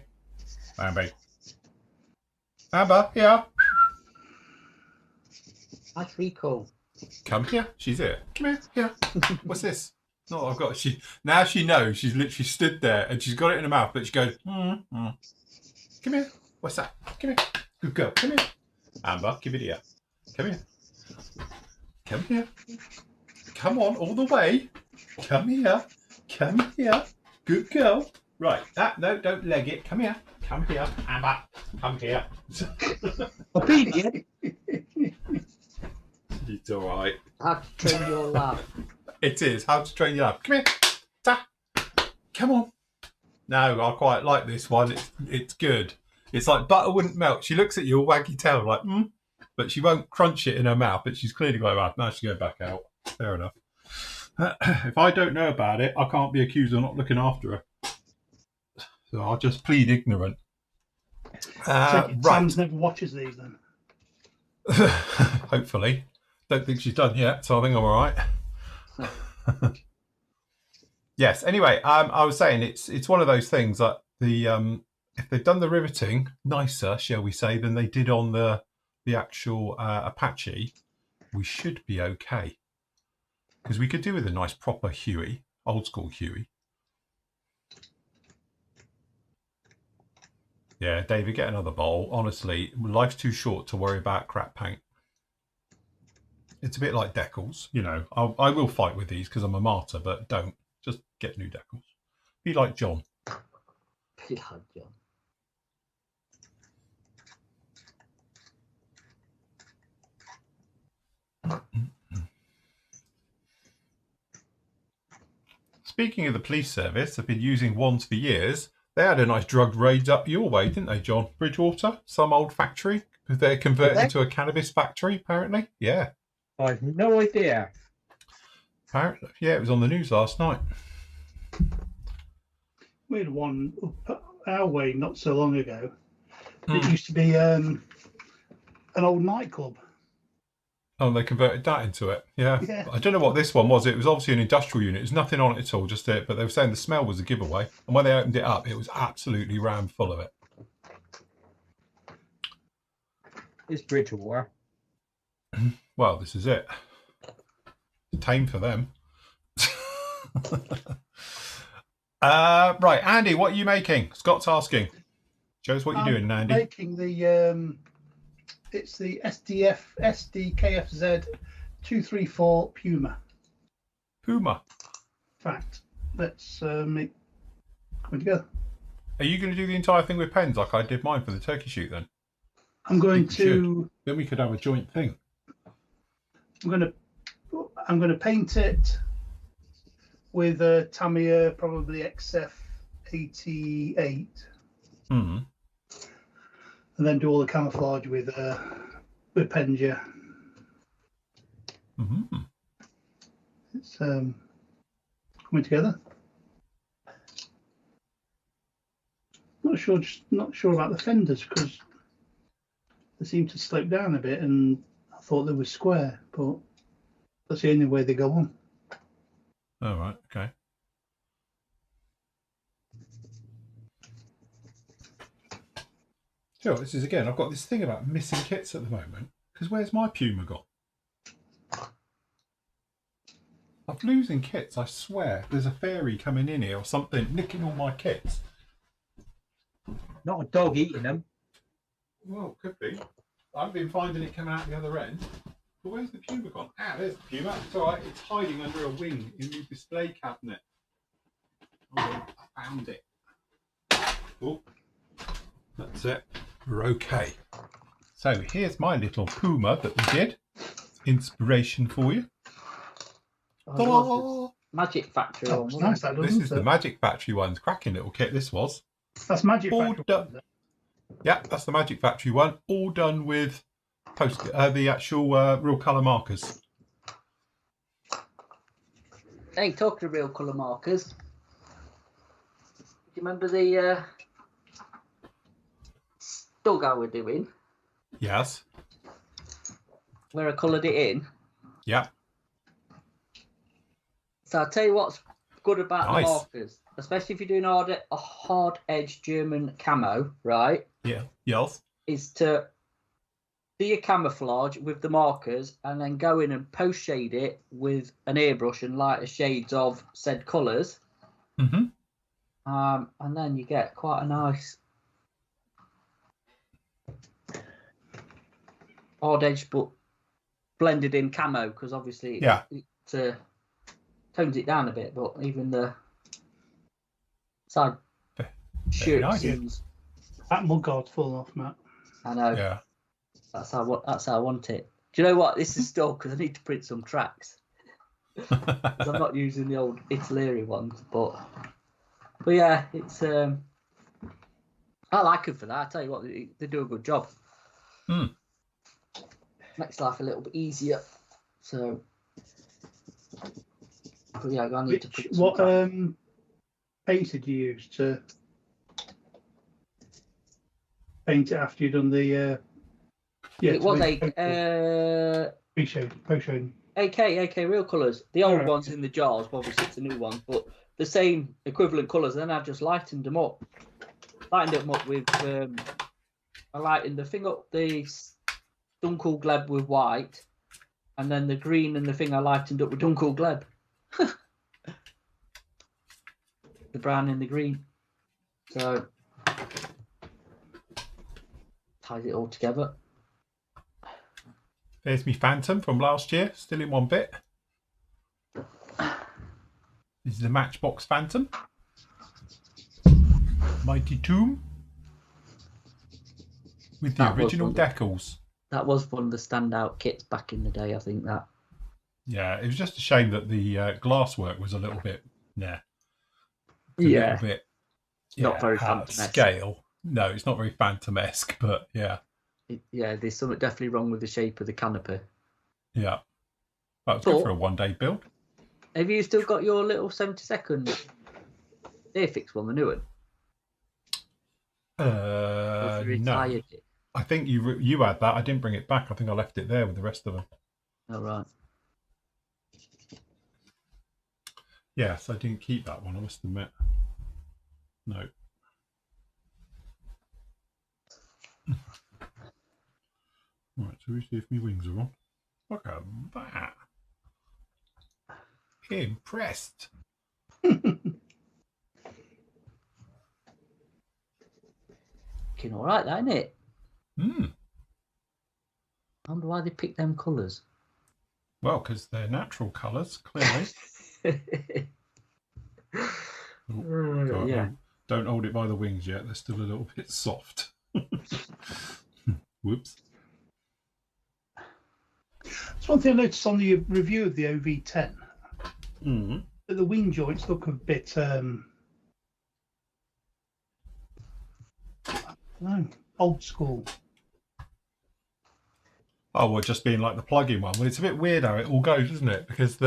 Speaker 1: Amber, Amber, here.
Speaker 3: That's really cool.
Speaker 1: Come here. She's here. Come here. Here. What's this? No, I've got. Now she knows. She's literally stood there and she's got it in her mouth, but she goes. Come here. What's that? Come here. Good girl. Come here. Amber, give it here. Come here. Come here. Come on, all the way. Come here. Come here. Good girl. Right. No, don't leg it. Come here. Come here. Amber. Come here.
Speaker 4: Obedient.
Speaker 1: It's all right.
Speaker 3: How to train your lab.
Speaker 1: It is. How to train your lab. Come here. Ta. Come on. No, I quite like this one. It's good. It's like butter wouldn't melt. She looks at you, all waggy tail, like, but she won't crunch it in her mouth. But she's clearly going, right, now she's going back out. Fair enough. If I don't know about it, I can't be accused of not looking after her. So I'll just plead ignorant.
Speaker 2: Right. Sam's never watches these then.
Speaker 1: Hopefully. Don't think she's done yet, so I think I'm all right. Yes. Anyway, I was saying it's one of those things that if they've done the riveting nicer, shall we say, than they did on the actual Apache, we should be okay. Because we could do with a nice proper Huey, old school Huey. Yeah, David, get another bowl. Honestly, life's too short to worry about crap paint. It's a bit like decals, you know. I will fight with these because I'm a martyr, but don't. Just get new decals. Be like John.
Speaker 3: Be like John.
Speaker 1: Speaking of the police service, they've been using wands for years. They had a nice drug raid up your way, didn't they, John? Bridgewater, some old factory. They're converted into a cannabis factory, apparently. Yeah.
Speaker 4: I have no idea.
Speaker 1: Apparently, yeah, it was on the news last night.
Speaker 2: We had one up our way not so long ago. It used to be an old nightclub.
Speaker 1: Oh, they converted that into it. Yeah. I don't know what this one was. It was obviously an industrial unit. There's nothing on it at all, just it. But they were saying the smell was a giveaway. And when they opened it up, it was absolutely rammed full of it.
Speaker 4: It's Bridgewater.
Speaker 1: Well, this is it. Tame for them. Right, Andy, what are you making? Scott's asking. Show us what you're doing, Andy.
Speaker 2: Making the it's the SDKFZ 234 Puma.
Speaker 1: Puma.
Speaker 2: Fact. Let's make come together.
Speaker 1: Are you going to do the entire thing with pens like I did mine for the turkey shoot then?
Speaker 2: I'm going to.
Speaker 1: Then we could have a joint thing.
Speaker 2: I'm going to paint it with a Tamiya, probably XF88.
Speaker 1: Mm.
Speaker 2: And then do all the camouflage with Penja.
Speaker 1: Mm-hmm.
Speaker 2: It's coming together. Not sure about the fenders because they seem to slope down a bit, and I thought they were square, but that's the only way they go on.
Speaker 1: Oh, right, okay. Sure, this is again, I've got this thing about missing kits at the moment, because where's my Puma gone? I'm losing kits, I swear. There's a fairy coming in here or something, nicking all my kits.
Speaker 4: Not a dog eating them.
Speaker 1: Well, could be. I've been finding it coming out the other end. But where's the Puma gone? Ah, there's the Puma. It's all right. It's hiding under a wing in the display cabinet. Oh, I found it. Oh, that's it. We're okay. So here's my little Puma that we did. Inspiration for you.
Speaker 3: Oh, Magic Factory.
Speaker 2: That was nice. That
Speaker 1: This is the Magic Factory one. Cracking little kit. This was.
Speaker 2: That's Magic
Speaker 1: all
Speaker 2: Factory.
Speaker 1: Done. Yeah, that's the Magic Factory one. All done with the actual real colour markers.
Speaker 3: Hey, talking of real colour markers, do you remember the Stug I were doing?
Speaker 1: Yes.
Speaker 3: Where I coloured it in?
Speaker 1: Yeah.
Speaker 3: So I'll tell you what's good about
Speaker 1: Nice.
Speaker 3: the markers, especially if you're doing a hard edge German camo, right?
Speaker 1: Yeah. Yes.
Speaker 3: Is to do your camouflage with the markers and then go in and post shade it with an airbrush and lighter shades of said colours.
Speaker 1: Mm-hmm.
Speaker 3: And then you get quite a nice hard edge but blended in camo, because obviously it tones it down a bit, but even the side shirts and
Speaker 2: that mugguard's falling off, Matt.
Speaker 3: I know.
Speaker 1: Yeah.
Speaker 3: That's how I want it. Do you know what? This is still because I need to print some tracks. Because I'm not using the old Italeri ones, but yeah, it's I like them for that. I tell you what, they do a good job. Makes life a little bit easier. So, but yeah, I need to print some tracks.
Speaker 2: Paint did you use to paint it after you'd done the?
Speaker 3: It was
Speaker 2: post-shading.
Speaker 3: AK real colours. The old ones in the jars, but obviously it's the new ones, but the same equivalent colours. And then I just lightened them up. Lightened them up with I lightened the thing up the Dunkel Gleb with white, and then the green and the thing I lightened up with Dunkel Gleb. The brown and the green. So ties it all together.
Speaker 1: There's me Phantom from last year, still in one bit. This is the Matchbox Phantom. Mighty Tomb. With the original decals.
Speaker 3: That was one of the standout kits back in the day, I think that.
Speaker 1: Yeah, it was just a shame that the glass work was a little bit,
Speaker 3: Yeah.
Speaker 1: Little bit,
Speaker 3: not very Phantom-esque.
Speaker 1: Scale. No, it's not very Phantom-esque, but yeah.
Speaker 3: There's something definitely wrong with the shape of the canopy.
Speaker 1: Yeah. That was good for a one-day build.
Speaker 3: Have you still got your little 70-second Airfix one, the new one?
Speaker 1: No. I think you had that. I didn't bring it back. I think I left it there with the rest of them.
Speaker 3: Oh, right.
Speaker 1: Yes, I didn't keep that one, I must admit. No. Right, so we see if my wings are on. Look at that. Impressed.
Speaker 3: Looking all right, that, isn't it? I wonder why they picked them colours.
Speaker 1: Well, because they're natural colours, clearly. Don't hold it by the wings yet. They're still a little bit soft. Whoops.
Speaker 2: That's one thing I noticed on the review of the OV10. That the wing joints look a bit old school.
Speaker 1: Oh, well, just being like the plug-in one. Well, it's a bit weird how it all goes, isn't it? Because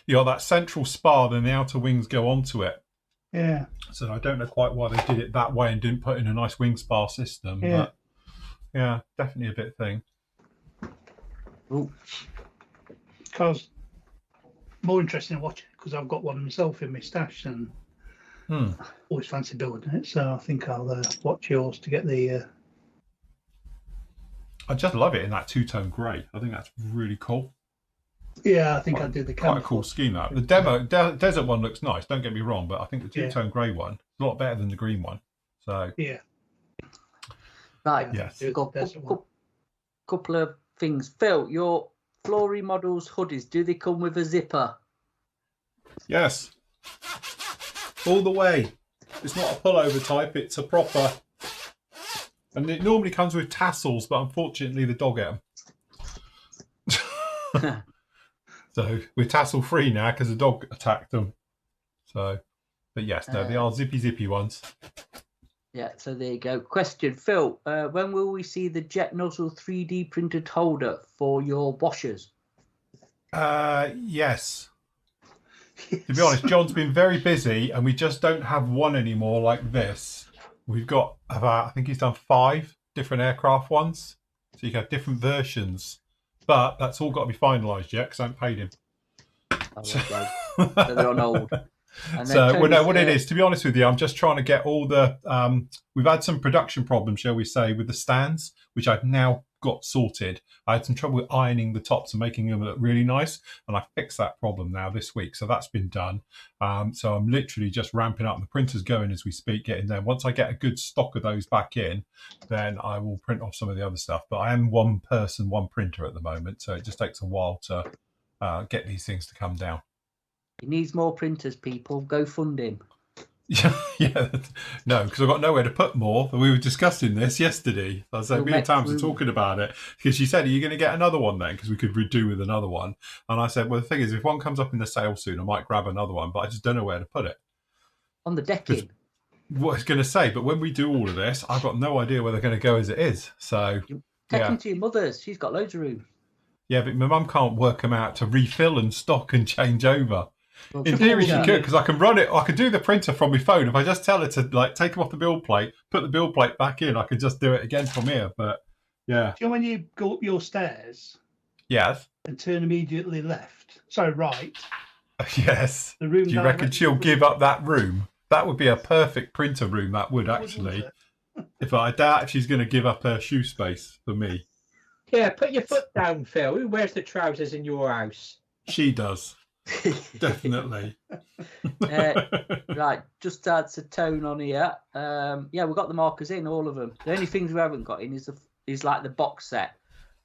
Speaker 1: you got that central spar, then the outer wings go onto it.
Speaker 2: Yeah.
Speaker 1: So I don't know quite why they did it that way and didn't put in a nice wing spar system.
Speaker 2: Yeah.
Speaker 1: But yeah, definitely a bit thing.
Speaker 2: Because more interesting to watch it because I've got one myself in my stash and always fancy building it. So I think I'll watch yours to get the.
Speaker 1: I just love it in that two-tone grey. I think that's really cool.
Speaker 2: Yeah, I think I did the
Speaker 1: quite a cool scheme. That the desert one looks nice. Don't get me wrong, but I think the two-tone grey one is a lot better than the green one. So
Speaker 2: yeah,
Speaker 3: right.
Speaker 1: Yes.
Speaker 3: Couple of things. Phil, your Flory Models hoodies, do they come with a zipper?
Speaker 1: Yes, all the way. It's not a pullover type. It's a proper, and it normally comes with tassels, but unfortunately the dog ate them. So we're tassel free now because the dog attacked them. So, but yes, no, they are zippy ones.
Speaker 3: Yeah, so there you go. Question, Phil, when will we see the jet nozzle 3D printed holder for your washers?
Speaker 1: Yes. To be honest, John's been very busy and we just don't have one anymore like this. We've got about, I think he's done 5 different aircraft ones. So you can have different versions. But that's all got to be finalised yet because I haven't paid him.
Speaker 3: Oh, okay. So they're on hold.
Speaker 1: So, well, no, what it is, to be honest with you, I'm just trying to get all the, we've had some production problems, shall we say, with the stands, which I've now got sorted. I had some trouble with ironing the tops and making them look really nice, and I fixed that problem now this week. So that's been done. So I'm literally just ramping up. The printer's going as we speak, getting there. Once I get a good stock of those back in, then I will print off some of the other stuff. But I am one person, one printer at the moment, so it just takes a while to get these things to come down.
Speaker 3: He needs more printers, people. Go fund him.
Speaker 1: Yeah, no, because I've got nowhere to put more. We were discussing this yesterday. I said, me and Tams were talking about it because she said, "Are you going to get another one then?" Because we could redo with another one. And I said, "Well, the thing is, if one comes up in the sale soon, I might grab another one, but I just don't know where to put it."
Speaker 3: On the decking.
Speaker 1: What I was going to say, but when we do all of this, I've got no idea where they're going to go as it is. So
Speaker 3: take them to your mother's. She's got loads of room.
Speaker 1: Yeah, but my mum can't work them out to refill and stock and change over. Well, in theory, she could, because I can run it. I could do the printer from my phone. If I just tell her to like take them off the build plate, put the build plate back in, I could just do it again from here. But yeah.
Speaker 2: Do you know when you go up your stairs?
Speaker 1: Yes.
Speaker 2: And turn immediately left. Sorry, right.
Speaker 1: Yes.
Speaker 2: The room.
Speaker 1: Do you reckon she'll give up that room? That would be a perfect printer room. That would actually. If I doubt if she's going to give up her shoe space for me.
Speaker 4: Yeah, put your foot down, Phil. Who wears the trousers in your house?
Speaker 1: She does. Definitely.
Speaker 3: Right, just to add some tone on here. Yeah, we've got the markers in, all of them. The only things we haven't got in is like the box set,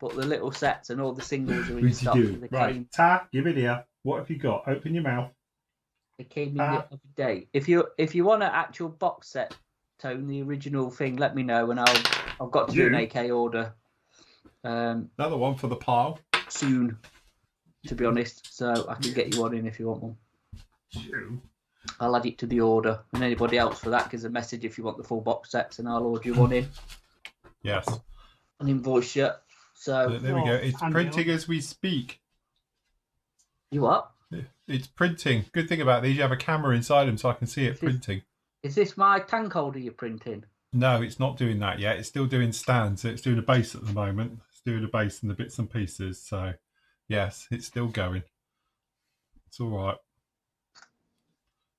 Speaker 3: but the little sets and all the singles are in stock.
Speaker 1: Right, Ta, give it here. What have you got? Open your mouth.
Speaker 3: They came in the other day. If you want an actual box set, Tone, the original thing, let me know, and I've got to do an AK order.
Speaker 1: Another one for the pile
Speaker 3: soon, to be honest, so I can get you one in if you want one. I'll add it to the order, and anybody else for that gives a message if you want the full box sets, and I'll order you one in.
Speaker 1: Yes.
Speaker 3: An invoice you. So
Speaker 1: there we go. It's printing as we speak.
Speaker 3: You what?
Speaker 1: It's printing. Good thing about these, you have a camera inside them, so I can see it printing.
Speaker 3: Is this my tank holder you're printing?
Speaker 1: No, it's not doing that yet. It's still doing stands. It's doing a base at the moment. It's doing a base and the bits and pieces. So, yes, it's still going. It's all right.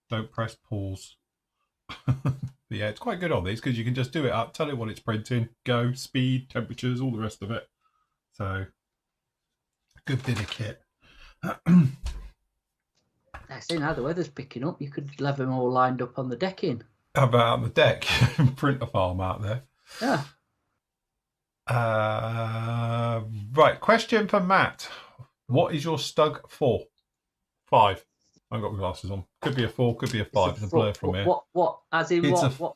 Speaker 1: Don't press pause. But yeah, it's quite good on these because you can just do it up, tell it what it's printing, go, speed, temperatures, all the rest of it. So, a good bit of kit.
Speaker 3: I see now the weather's picking up. You could have them all lined up on the decking.
Speaker 1: How about on the deck? Print a farm out there.
Speaker 3: Yeah.
Speaker 1: Right. Question for Matt. What is your Stug for? 5. I've got my glasses on. Could be a 4, could be a 5. It's a blur from here.
Speaker 3: What? As in it's what?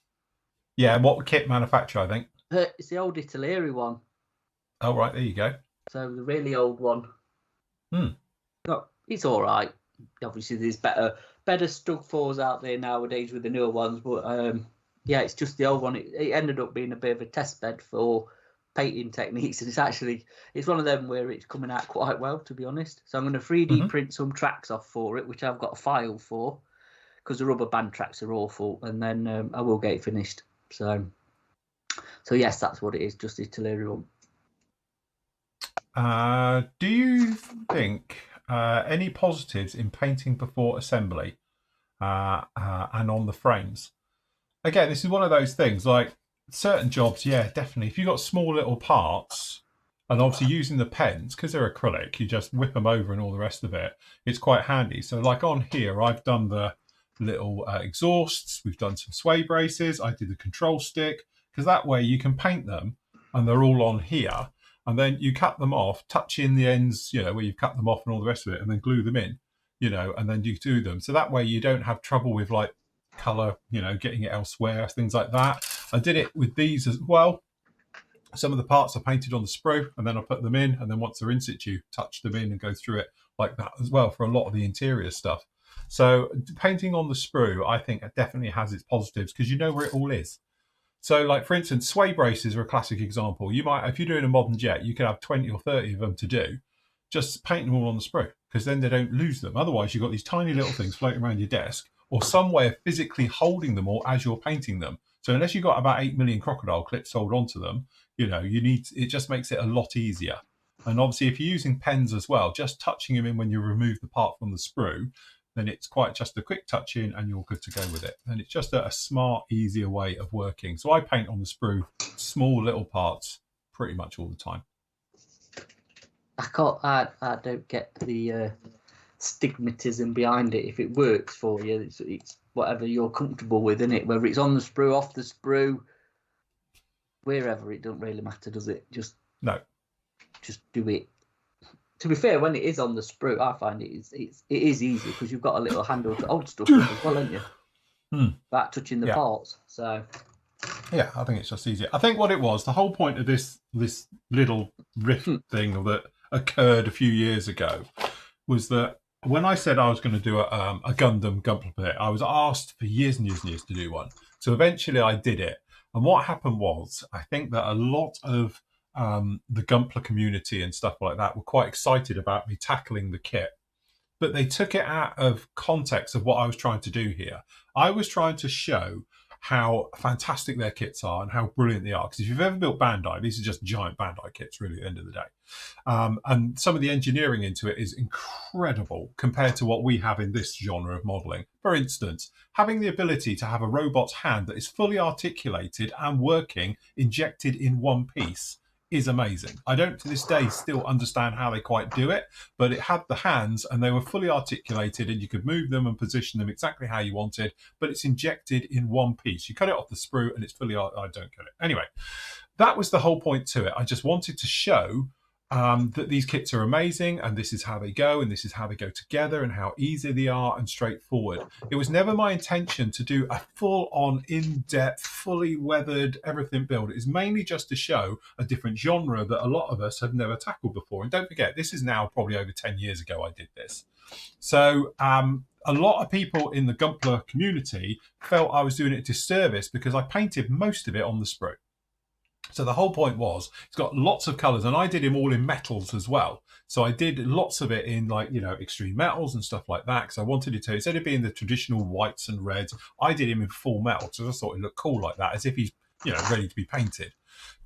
Speaker 1: Yeah, what kit manufacturer, I think?
Speaker 3: It's the old Italeri one.
Speaker 1: Oh, right. There you go.
Speaker 3: So the really old one. It's all right. Obviously, there's better Stug 4s out there nowadays with the newer ones, but yeah, it's just the old one. It ended up being a bit of a test bed for painting techniques, and it's one of them where it's coming out quite well, to be honest. So I'm going to 3D print some tracks off for it, which I've got a file for, because the rubber band tracks are awful, and then I will get it finished. So yes, that's what it is, just the Italeri one.
Speaker 1: Do you think any positives in painting before assembly and on the frames? Again, this is one of those things, like certain jobs, yeah, definitely. If you've got small little parts, and obviously using the pens, because they're acrylic, you just whip them over and all the rest of it, it's quite handy. So like on here, I've done the little exhausts, we've done some sway braces, I did the control stick, because that way you can paint them, and they're all on here. And then you cut them off, touch in the ends, where you've cut them off and all the rest of it, and then glue them in, and then you do them. So that way you don't have trouble with like color, you know, getting it elsewhere, things like that. I did it with these as well. Some of the parts are painted on the sprue, and then I put them in, and then once they're in situ, touch them in and go through it like that as well for a lot of the interior stuff. So painting on the sprue, I think, it definitely has its positives because you know where it all is. So, like, for instance, sway braces are a classic example. You might, if you're doing a modern jet, you could have 20 or 30 of them to do. Just paint them all on the sprue, because then they don't lose them. Otherwise, you've got these tiny little things floating around your desk, or some way of physically holding them all as you're painting them. So unless you've got about 8 million crocodile clips sold onto them, you know, it just makes it a lot easier. And obviously, if you're using pens as well, just touching them in when you remove the part from the sprue, then it's quite just a quick touch in and you're good to go with it. And it's just a smart, easier way of working. So I paint on the sprue small little parts pretty much all the time.
Speaker 3: I don't get the stigmatism behind it. If it works for you, it's whatever you're comfortable with, isn't it? Whether it's on the sprue, off the sprue, wherever, it don't really matter, does it? Just do it. To be fair, when it is on the sprue, I find it is easy because you've got a little handle to hold stuff with as well, haven't you? Without touching the parts. So
Speaker 1: yeah, I think it's just easier. I think what it was, the whole point of this little riff thing that occurred a few years ago was that when I said I was going to do a Gundam Gunpla bit, I was asked for years and years and years to do one. So eventually I did it. And what happened was, I think that a lot of the Gunpla community and stuff like that were quite excited about me tackling the kit, but they took it out of context of what I was trying to do here. I was trying to show how fantastic their kits are and how brilliant they are. Because if you've ever built Bandai, these are just giant Bandai kits, really, at the end of the day. And some of the engineering into it is incredible compared to what we have in this genre of modeling. For instance, having the ability to have a robot's hand that is fully articulated and working, injected in one piece, is amazing. I don't to this day still understand how they quite do it, but it had the hands and they were fully articulated and you could move them and position them exactly how you wanted, but it's injected in one piece. You cut it off the sprue and it's fully, I don't get it. Anyway, that was the whole point to it. I just wanted to show that these kits are amazing and this is how they go and this is how they go together and how easy they are and straightforward. It was never my intention to do a full-on, in-depth, fully weathered everything build. It is mainly just to show a different genre that a lot of us have never tackled before. And don't forget, this is now probably over 10 years ago I did this. So a lot of people in the Gunpla community felt I was doing it a disservice because I painted most of it on the sprue. So the whole point was, it's got lots of colours, and I did him all in metals as well. So I did lots of it in, like, you know, extreme metals and stuff like that, because I wanted it to, instead of being the traditional whites and reds, I did him in full metal, because I just thought it looked cool like that, as if he's, you know, ready to be painted.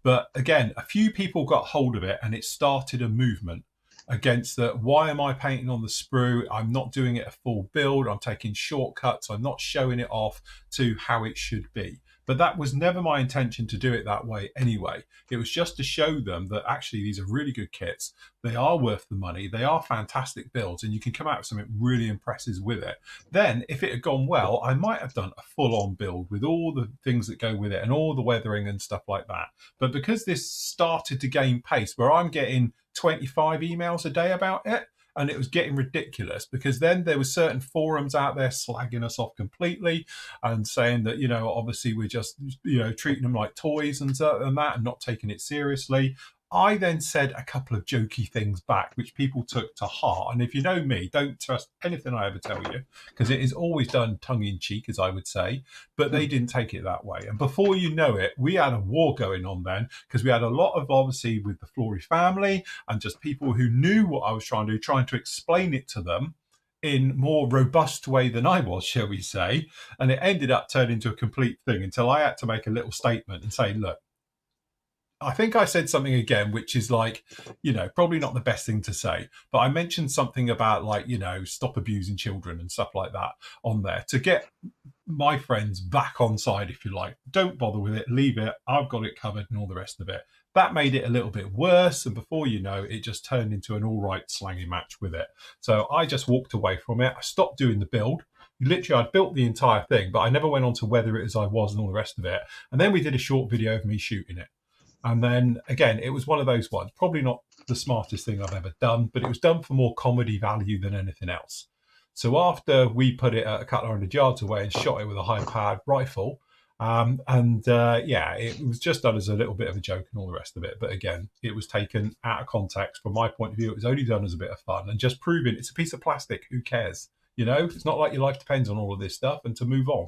Speaker 1: But again, a few people got hold of it, and it started a movement against that. Why am I painting on the sprue? I'm not doing it a full build. I'm taking shortcuts. I'm not showing it off to how it should be. But that was never my intention to do it that way anyway. It was just to show them that actually these are really good kits. They are worth the money. They are fantastic builds, and you can come out with something really impressive with it. Then, if it had gone well, I might have done a full-on build with all the things that go with it and all the weathering and stuff like that. But because this started to gain pace, where I'm getting 25 emails a day about it, and it was getting ridiculous, because then there were certain forums out there slagging us off completely and saying that, you know, obviously we're just, you know, treating them like toys and that and not taking it seriously. I then said a couple of jokey things back, which people took to heart. And if you know me, don't trust anything I ever tell you, because it is always done tongue-in-cheek, as I would say. But they didn't take it that way. And before you know it, we had a war going on then, because we had a lot of, obviously, with the Flory family and just people who knew what I was trying to do, trying to explain it to them in more robust way than I was, shall we say. And it ended up turning into a complete thing until I had to make a little statement and say, look, I think I said something again, which is like, you know, probably not the best thing to say, but I mentioned something about, like, you know, stop abusing children and stuff like that on there to get my friends back on side, if you like. Don't bother with it, leave it, I've got it covered and all the rest of it. That made it a little bit worse, and before you know, it just turned into an all right slanging match with it. So I just walked away from it. I stopped doing the build. Literally, I'd built the entire thing, but I never went on to weather it as I was and all the rest of it. And then we did a short video of me shooting it. And then, again, it was one of those ones, probably not the smartest thing I've ever done, but it was done for more comedy value than anything else. So after we put it at a couple of 100 yards away and shot it with a high-powered rifle, yeah, it was just done as a little bit of a joke and all the rest of it. But again, it was taken out of context. From my point of view, it was only done as a bit of fun and just proving it's a piece of plastic. Who cares? You know, it's not like your life depends on all of this stuff, and to move on.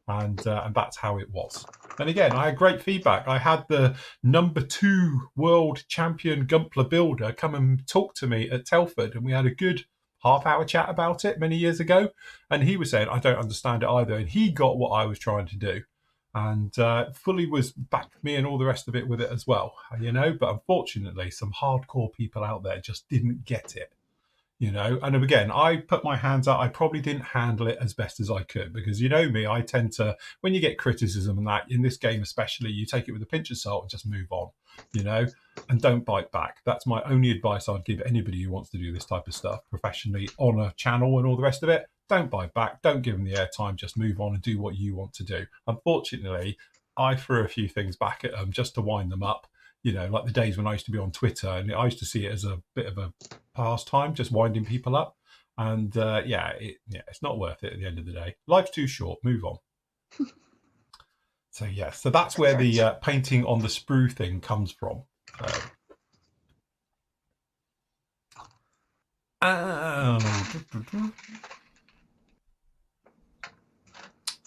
Speaker 1: And that's how it was. And again, I had great feedback. I had the #2 world champion Gumpler builder come and talk to me at Telford, and we had a good half-hour chat about it many years ago. And he was saying, I don't understand it either. And he got what I was trying to do. And fully was backed me and all the rest of it with it as well, you know. But unfortunately, some hardcore people out there just didn't get it. You know, and again, I put my hands out. I probably didn't handle it as best as I could because, you know me, I tend to, when you get criticism and that, in this game especially, you take it with a pinch of salt and just move on, you know, and don't bite back. That's my only advice I'd give anybody who wants to do this type of stuff professionally on a channel and all the rest of it. Don't bite back. Don't give them the airtime. Just move on and do what you want to do. Unfortunately, I threw a few things back at them just to wind them up. You know, like the days when I used to be on Twitter, and I used to see it as a bit of a pastime, just winding people up. And yeah, it's not worth it at the end of the day. Life's too short. Move on. So yeah, so that's where the painting on the sprue thing comes from.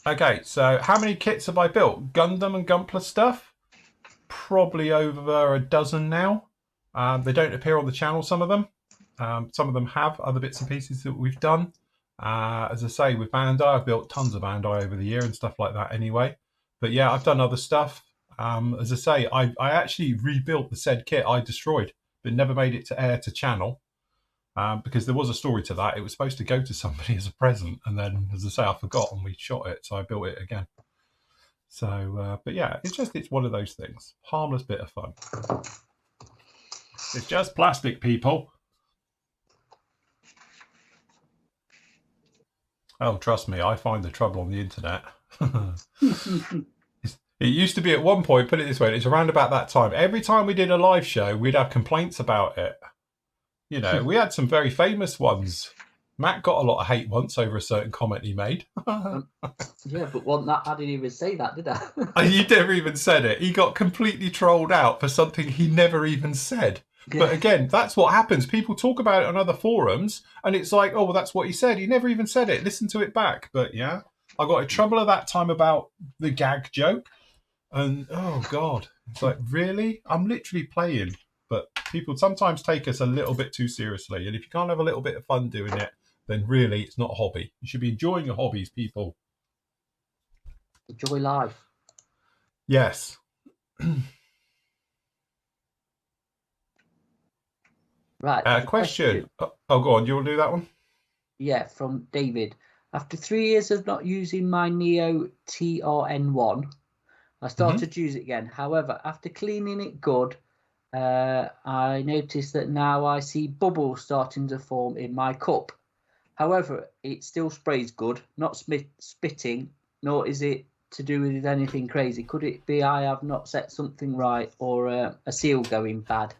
Speaker 1: Okay, so how many kits have I built? Gundam and Gunpla stuff? Probably over a dozen now. They don't appear on the channel, some of them. Some of them have other bits and pieces that we've done. As I say, with Bandai, I've built tons of Bandai over the year and stuff like that anyway. But yeah, I've done other stuff. As I say, I actually rebuilt the said kit I destroyed, but never made it to air to channel. Because there was a story to that. It was supposed to go to somebody as a present. And then, as I say, I forgot and we shot it. So I built it again. So, but yeah, it's one of those things. Harmless bit of fun. It's just plastic, people. Oh, trust me, I find the trouble on the internet. It used to be at one point, put it this way, it's around about that time. Every time we did a live show, we'd have complaints about it. You know, we had some very famous ones. Matt got a lot of hate once over a certain comment he made.
Speaker 3: Yeah, but I didn't even say that, did I?
Speaker 1: You never even said it. He got completely trolled out for something he never even said. Yeah. But again, that's what happens. People talk about it on other forums, and it's like, oh, well, that's what he said. He never even said it. Listen to it back. But yeah, I got in trouble at that time about the gag joke. And, oh, God. It's like, really? I'm literally playing. But people sometimes take us a little bit too seriously. And if you can't have a little bit of fun doing it, then really it's not a hobby. You should be enjoying your hobbies, people.
Speaker 3: Enjoy life.
Speaker 1: Yes.
Speaker 3: Right.
Speaker 1: Question. Oh, go on. You want to do that one?
Speaker 3: Yeah, from David. After 3 years of not using my Neo TRN1, I started to use it again. However, after cleaning it good, I noticed that now I see bubbles starting to form in my cup. However, it still sprays good, not spitting, nor is it to do with anything crazy. Could it be I have not set something right or a seal going bad?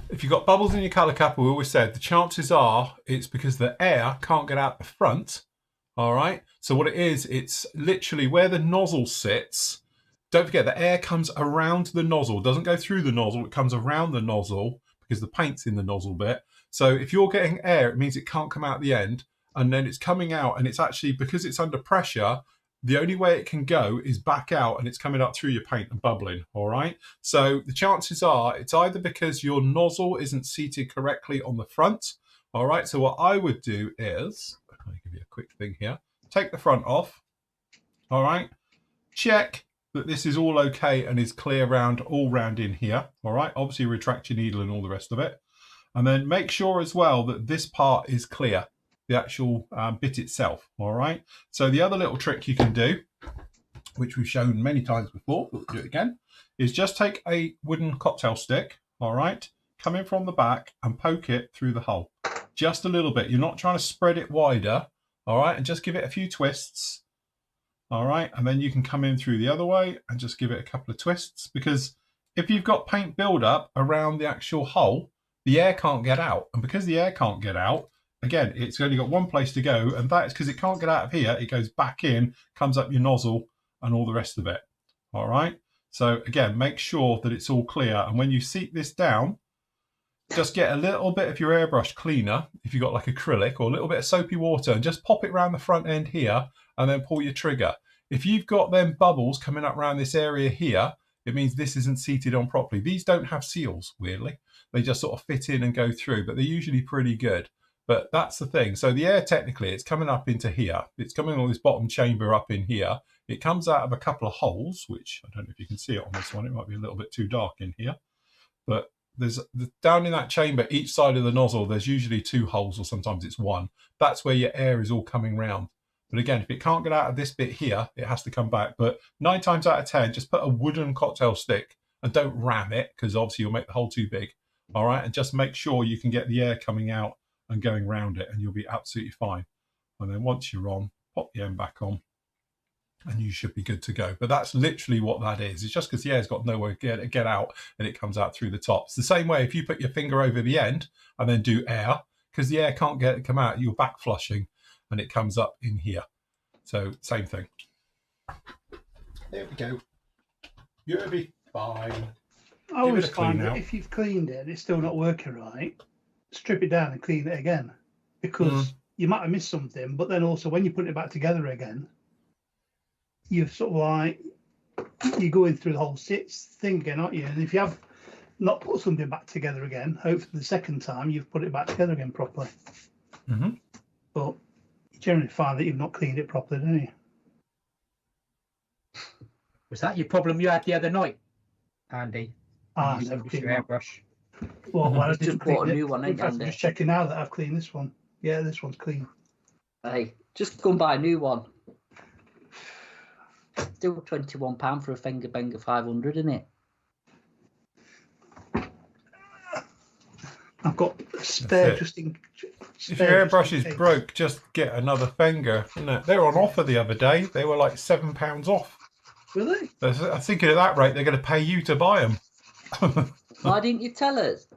Speaker 1: If you've got bubbles in your colour cap, we always said the chances are it's because the air can't get out the front. All right. So what it is, it's literally where the nozzle sits. Don't forget the air comes around the nozzle, doesn't go through the nozzle. It comes around the nozzle because the paint's in the nozzle bit. So if you're getting air, it means it can't come out the end, and then it's coming out, and it's actually, because it's under pressure, the only way it can go is back out, and it's coming up through your paint and bubbling, all right? So the chances are it's either because your nozzle isn't seated correctly on the front, all right? So what I would do is, I'll give you a quick thing here, take the front off, all right? Check that this is all okay and is clear all round in here, all right? Obviously retract your needle and all the rest of it. And then make sure as well that this part is clear, the actual bit itself, all right? So the other little trick you can do, which we've shown many times before, but we'll do it again, is just take a wooden cocktail stick, all right? Come in from the back and poke it through the hole. Just a little bit. You're not trying to spread it wider, all right? And just give it a few twists, all right? And then you can come in through the other way and just give it a couple of twists, because if you've got paint buildup around the actual hole, the air can't get out. And because the air can't get out, again, it's only got one place to go, and that's because it can't get out of here. It goes back in, comes up your nozzle, and all the rest of it. All right. So again, make sure that it's all clear. And when you seat this down, just get a little bit of your airbrush cleaner, if you've got like acrylic, or a little bit of soapy water, and just pop it around the front end here, and then pull your trigger. If you've got them bubbles coming up around this area here, it means this isn't seated on properly. These don't have seals, weirdly. They just sort of fit in and go through, but they're usually pretty good. But that's the thing. So the air, technically, it's coming up into here. It's coming on this bottom chamber up in here. It comes out of a couple of holes, which I don't know if you can see it on this one. It might be a little bit too dark in here. But there's down in that chamber, each side of the nozzle, there's usually 2 holes, or sometimes it's 1. That's where your air is all coming round. But again, if it can't get out of this bit here, it has to come back. But 9 times out of 10, just put a wooden cocktail stick and don't ram it, because obviously you'll make the hole too big. All right, and just make sure you can get the air coming out and going round it, and you'll be absolutely fine. And then once you're on, pop the end back on, and you should be good to go. But that's literally what that is. It's just because the air's got nowhere to get out, and it comes out through the top. It's the same way if you put your finger over the end and then do air, because the air can't come out, you're back flushing, and it comes up in here. So same thing. There we go. You'll be fine.
Speaker 2: I always find that if you've cleaned it and it's still not working right, strip it down and clean it again, because you might have missed something. But then also when you put it back together again, you're sort of like, you're going through the whole thing again, aren't you? And if you have not put something back together again, hopefully the second time you've put it back together again properly. But you generally find that you've not cleaned it properly, don't you?
Speaker 4: Was that your problem you had the other night, Andy?
Speaker 2: No,
Speaker 4: your airbrush.
Speaker 2: Well, I
Speaker 3: just bought a new one, ain't
Speaker 2: I'm just checking now that I've cleaned this one. Yeah, this one's clean.
Speaker 3: Hey, just go and buy a new one. Still £21 for a finger banger 500, isn't it?
Speaker 2: I've got a spare just in.
Speaker 1: If your airbrush is broke, just get another finger. They were on offer the other day. They were like £7 off.
Speaker 2: Really?
Speaker 1: I think at that rate, they're going to pay you to buy them.
Speaker 3: Why didn't you tell us?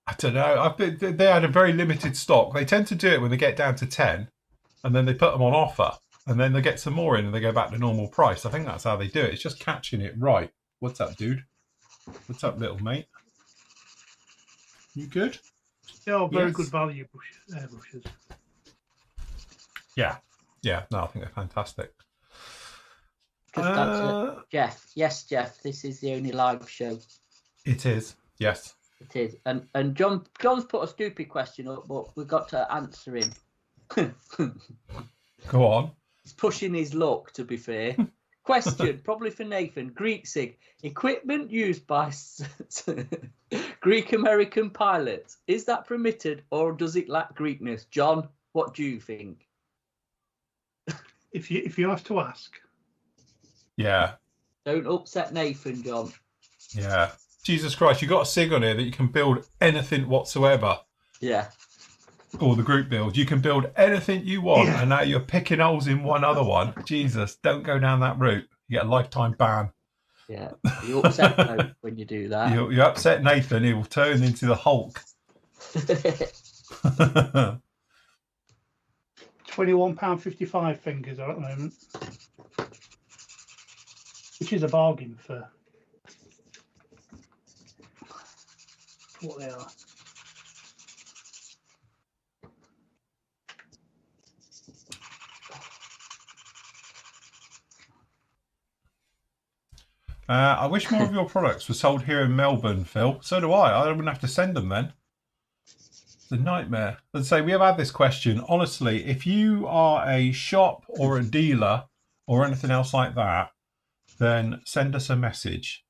Speaker 1: I don't know. They had a very limited stock. They tend to do it when they get down to 10, and then they put them on offer, and then they get some more in, and they go back to normal price. I think that's how they do it. It's just catching it right. What's up, dude? What's up, little mate? You good?
Speaker 2: Yeah, very good value airbrushes.
Speaker 1: Yeah. No, I think they're fantastic.
Speaker 3: Jeff. Yes, Jeff. This is the only live show.
Speaker 1: It is. Yes.
Speaker 3: It is. And John's put a stupid question up, but we've got to answer him.
Speaker 1: Go on.
Speaker 3: He's pushing his luck, to be fair. Question, probably for Nathan. Greek SIG. Equipment used by Greek American pilots. Is that permitted, or does it lack Greekness? John, what do you think?
Speaker 2: If you have to ask.
Speaker 1: Yeah.
Speaker 3: Don't upset Nathan, John.
Speaker 1: Yeah. Jesus Christ, you got a SIG on here that you can build anything whatsoever.
Speaker 3: Yeah.
Speaker 1: Or the group build. You can build anything you want, and now you're picking holes in one other one. Jesus, don't go down that route. You get a lifetime ban.
Speaker 3: Yeah. You upset Nathan when you do that.
Speaker 1: You upset Nathan, he will turn into the Hulk.
Speaker 2: £21.55 fingers are at the moment, which is a bargain for what they are.
Speaker 1: I wish more of your products were sold here in Melbourne, Phil. So do I. I wouldn't have to send them then. It's a nightmare. Let's say we have had this question. Honestly, if you are a shop or a dealer or anything else like that, then send us a message.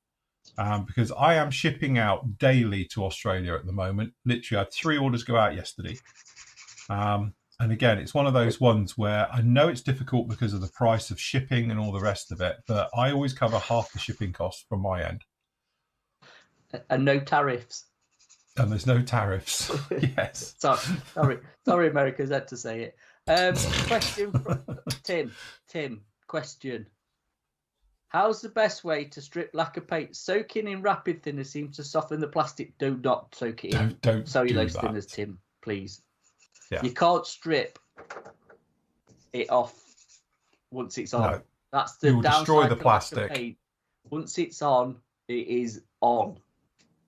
Speaker 1: Because I am shipping out daily to Australia at the moment. Literally, I had 3 orders go out yesterday. And again, it's one of those ones where I know it's difficult because of the price of shipping and all the rest of it, but I always cover half the shipping costs from my end.
Speaker 3: And no tariffs.
Speaker 1: And there's no tariffs. Yes.
Speaker 3: Sorry, Americans had to say it. Question from Tim. Question. How's the best way to strip lacquer paint? Soaking in rapid thinner seems to soften the plastic. Do not soak it in.
Speaker 1: Don't
Speaker 3: cellulose
Speaker 1: do that.
Speaker 3: thinners, Tim, please. You can't strip it off once it's on.
Speaker 1: No.
Speaker 3: That's the downside.
Speaker 1: Destroy the plastic.
Speaker 3: Once it's on, it is on.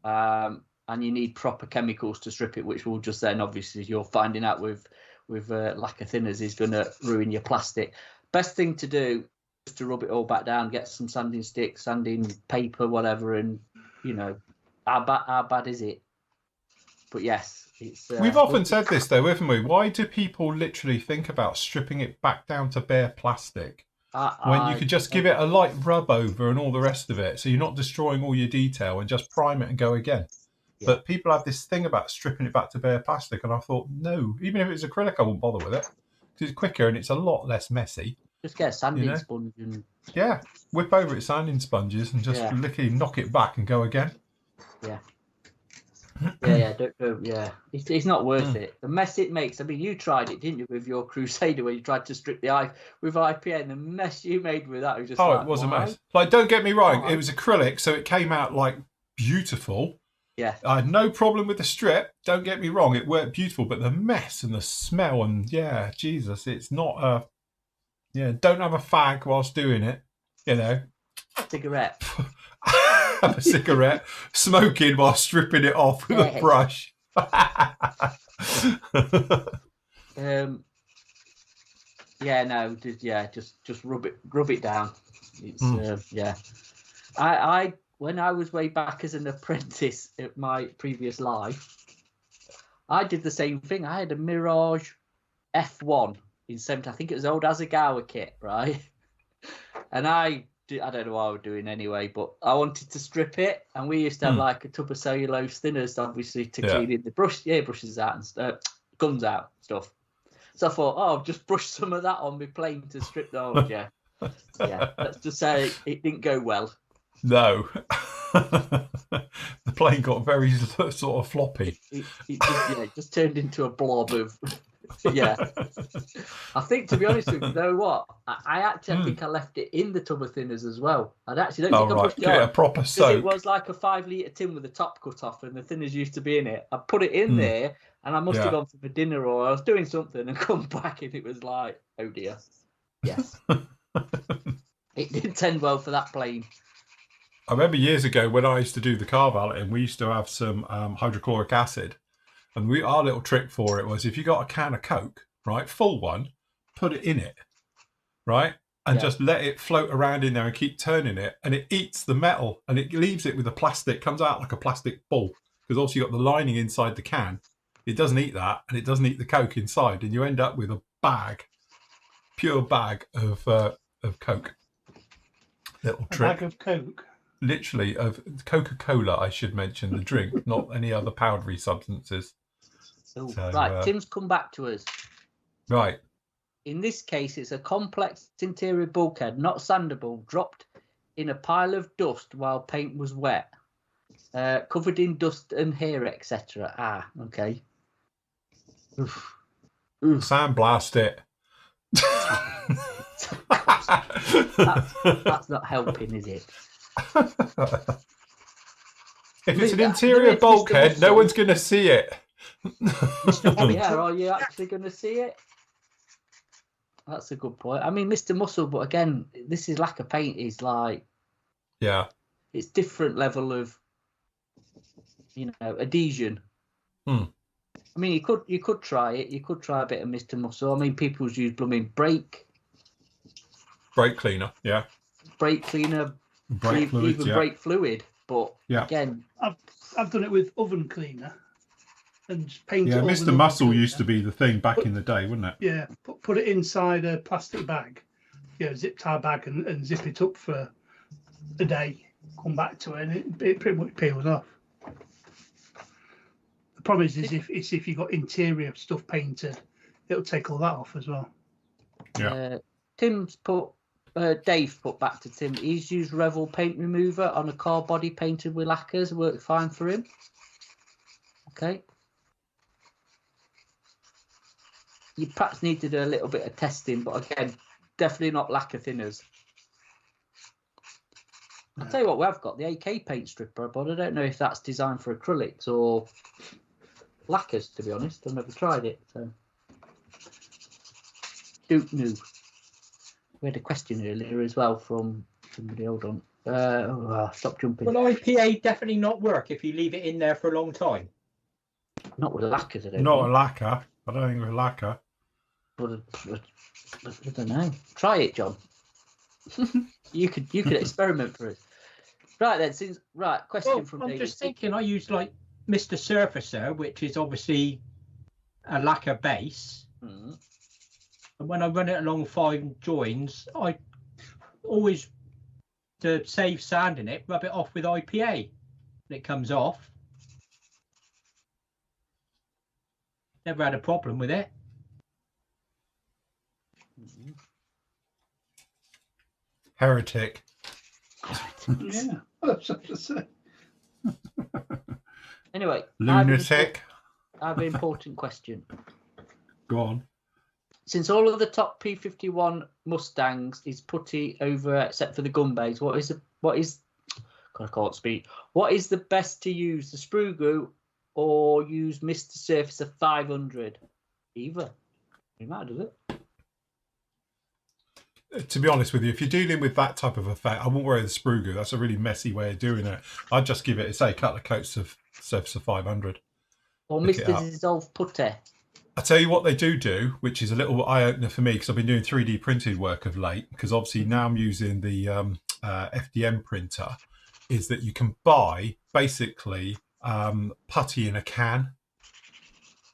Speaker 3: And you need proper chemicals to strip it, which will just then, obviously, you're finding out with lacquer thinners is going to ruin your plastic. Best thing to do is to rub it all back down, get some sanding sticks, sanding paper, whatever, and, you know, how bad is it? But yes, it's...
Speaker 1: We've often said this, though, haven't we? Why do people literally think about stripping it back down to bare plastic when you could just give it a light rub over and all the rest of it, so you're not destroying all your detail, and just prime it and go again? Yeah. But people have this thing about stripping it back to bare plastic, and I thought, no, even if it's acrylic, I wouldn't bother with it, because it's quicker and it's a lot less messy.
Speaker 3: Just get a sanding sponge and...
Speaker 1: Yeah, whip over it sanding sponges and just literally knock it back and go again.
Speaker 3: Yeah. Yeah. It's not worth it. The mess it makes. I mean, you tried it, didn't you, with your Crusader, where you tried to strip the eye with IPA, and the mess you made with that was just
Speaker 1: it was a mess. Like, don't get me wrong, it was acrylic, so it came out like beautiful.
Speaker 3: Yeah.
Speaker 1: I had no problem with the strip. Don't get me wrong, it worked beautiful, but the mess and the smell and Jesus, it's not a don't have a fag whilst doing it, you know.
Speaker 3: Cigarette.
Speaker 1: Have a cigarette, smoking while stripping it off with a brush. Just rub it down. It's I when I was way back as an apprentice at my previous life, I did the same thing. I had a Mirage F1 in 70. I think it was old Asagawa kit, right? And I don't know what I was doing anyway, but I wanted to strip it, and we used to have like a tub of cellulose thinners, obviously, to clean in the brushes out and guns out stuff. So I thought, I'll just brush some of that on my plane to strip the old. Let's just say it didn't go well. No. The plane got very sort of floppy.
Speaker 3: It just turned into a blob of... I think, to be honest with you, you know what? I actually think I left it in the tub of thinners as well. I actually don't think I pushed it on.
Speaker 1: A proper soak.
Speaker 3: It was like a 5-litre tin with the top cut off, and the thinners used to be in it. I put it in there, and I must have gone for dinner, or I was doing something and come back, and it was like, oh dear. Yes. It didn't tend well for that plane.
Speaker 1: I remember years ago when I used to do the car valeting, we used to have some hydrochloric acid. And our little trick for it was, if you got a can of Coke, right, full one, put it in it, right, and just let it float around in there and keep turning it, and it eats the metal, and it leaves it with a plastic, comes out like a plastic ball, because also you've got the lining inside the can. It doesn't eat that, and it doesn't eat the Coke inside, and you end up with a pure bag of Coke. Little trick.
Speaker 2: A bag of Coke?
Speaker 1: Literally, of Coca-Cola, I should mention, the drink, not any other powdery substances.
Speaker 3: So, right, Tim's come back to us.
Speaker 1: Right.
Speaker 3: In this case, it's a complex interior bulkhead, not sandable, dropped in a pile of dust while paint was wet, covered in dust and hair, etc. Okay. Oof.
Speaker 1: Sandblast it.
Speaker 3: That's not helping, is it?
Speaker 1: If it's an interior bulkhead, no one's going to see it.
Speaker 3: Are you actually going to see it? That's a good point. I mean, Mr. Muscle, but again, this is lacquer paint is like, it's different level of, adhesion. I mean, you could try it. You could try a bit of Mr. Muscle. I mean, people's use blooming brake
Speaker 1: cleaner,
Speaker 3: brake cleaner,
Speaker 1: brake fluid,
Speaker 3: brake fluid. But again,
Speaker 2: I've done it with oven cleaner. And just paint it.
Speaker 1: Mr. Muscle used to be the thing back in the day, wasn't it?
Speaker 2: Yeah, put it inside a plastic bag, zip tie bag, and zip it up for a day. Come back to it, and it pretty much peels off. The problem is if you've got interior stuff painted, it'll take all that off as well.
Speaker 1: Yeah.
Speaker 3: Tim's put. Dave put back to Tim. He's used Revel paint remover on a car body painted with lacquers. Worked fine for him. Okay. You perhaps need to do a little bit of testing, but again, definitely not lacquer thinners. I'll tell you what, we have got the AK paint stripper, but I don't know if that's designed for acrylics or lacquers, to be honest. I've never tried it. So Duke New. We had a question earlier as well from somebody. Hold on. Stop jumping.
Speaker 4: Will IPA definitely not work if you leave it in there for a long time?
Speaker 3: Not with lacquers, I don't
Speaker 1: Not
Speaker 3: think.
Speaker 1: a lacquer. I don't think with lacquer.
Speaker 3: But I don't know. Try it, John. you could experiment for us. Right then, question from
Speaker 4: I'm
Speaker 3: David.
Speaker 4: just thinking I use like Mr. Surfacer, which is obviously a lacquer base.
Speaker 3: Mm.
Speaker 4: And when I run it along fine joins, I always, to save sand in it, rub it off with IPA. And it comes off. Never had a problem with it.
Speaker 1: Heretic.
Speaker 2: Yeah, that's what I say.
Speaker 3: Anyway,
Speaker 1: Lunatic.
Speaker 3: I have an important question.
Speaker 1: Go on.
Speaker 3: Since all of the top P51 Mustangs is putty over except for the gun bays, what is God, I can't speak. What is the best to use, the sprue glue or use Mr. Surfacer 500? Either. It matter, does it?
Speaker 1: To be honest with you, if you're dealing with that type of effect, I won't worry the sprue glue. That's a really messy way of doing it. I'd just give it, say, a couple of coats of Surfacer 500.
Speaker 3: Or Mr. Dissolve Putty.
Speaker 1: I tell you what they do, which is a little eye-opener for me, because I've been doing 3D printed work of late, because obviously now I'm using the FDM printer, is that you can buy, basically, putty in a can,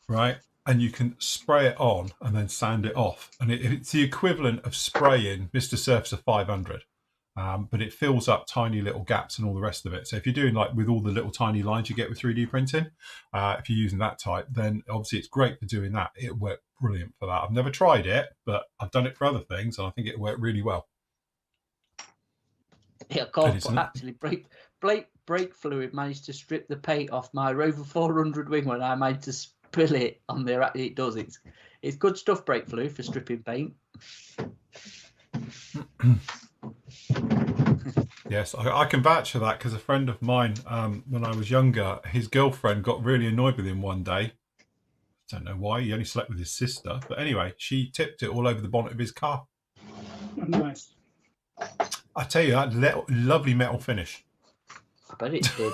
Speaker 1: right? And you can spray it on and then sand it off. And it's the equivalent of spraying Mr. Surfacer 500. But it fills up tiny little gaps and all the rest of it. So if you're doing like with all the little tiny lines you get with 3D printing, if you're using that type, then obviously it's great for doing that. It worked brilliant for that. I've never tried it, but I've done it for other things, and I think it worked really well.
Speaker 3: Yeah, actually, brake fluid managed to strip the paint off my Rover 400 wing when I managed to spill it on there. It does. It's good stuff, brake fluid, for stripping paint.
Speaker 1: Yes, I can vouch for that, because a friend of mine, when I was younger, his girlfriend got really annoyed with him one day. I don't know why. He only slept with his sister. But anyway, she tipped it all over the bonnet of his car.
Speaker 2: Nice.
Speaker 1: I tell you, that lovely metal finish.
Speaker 3: I bet it did.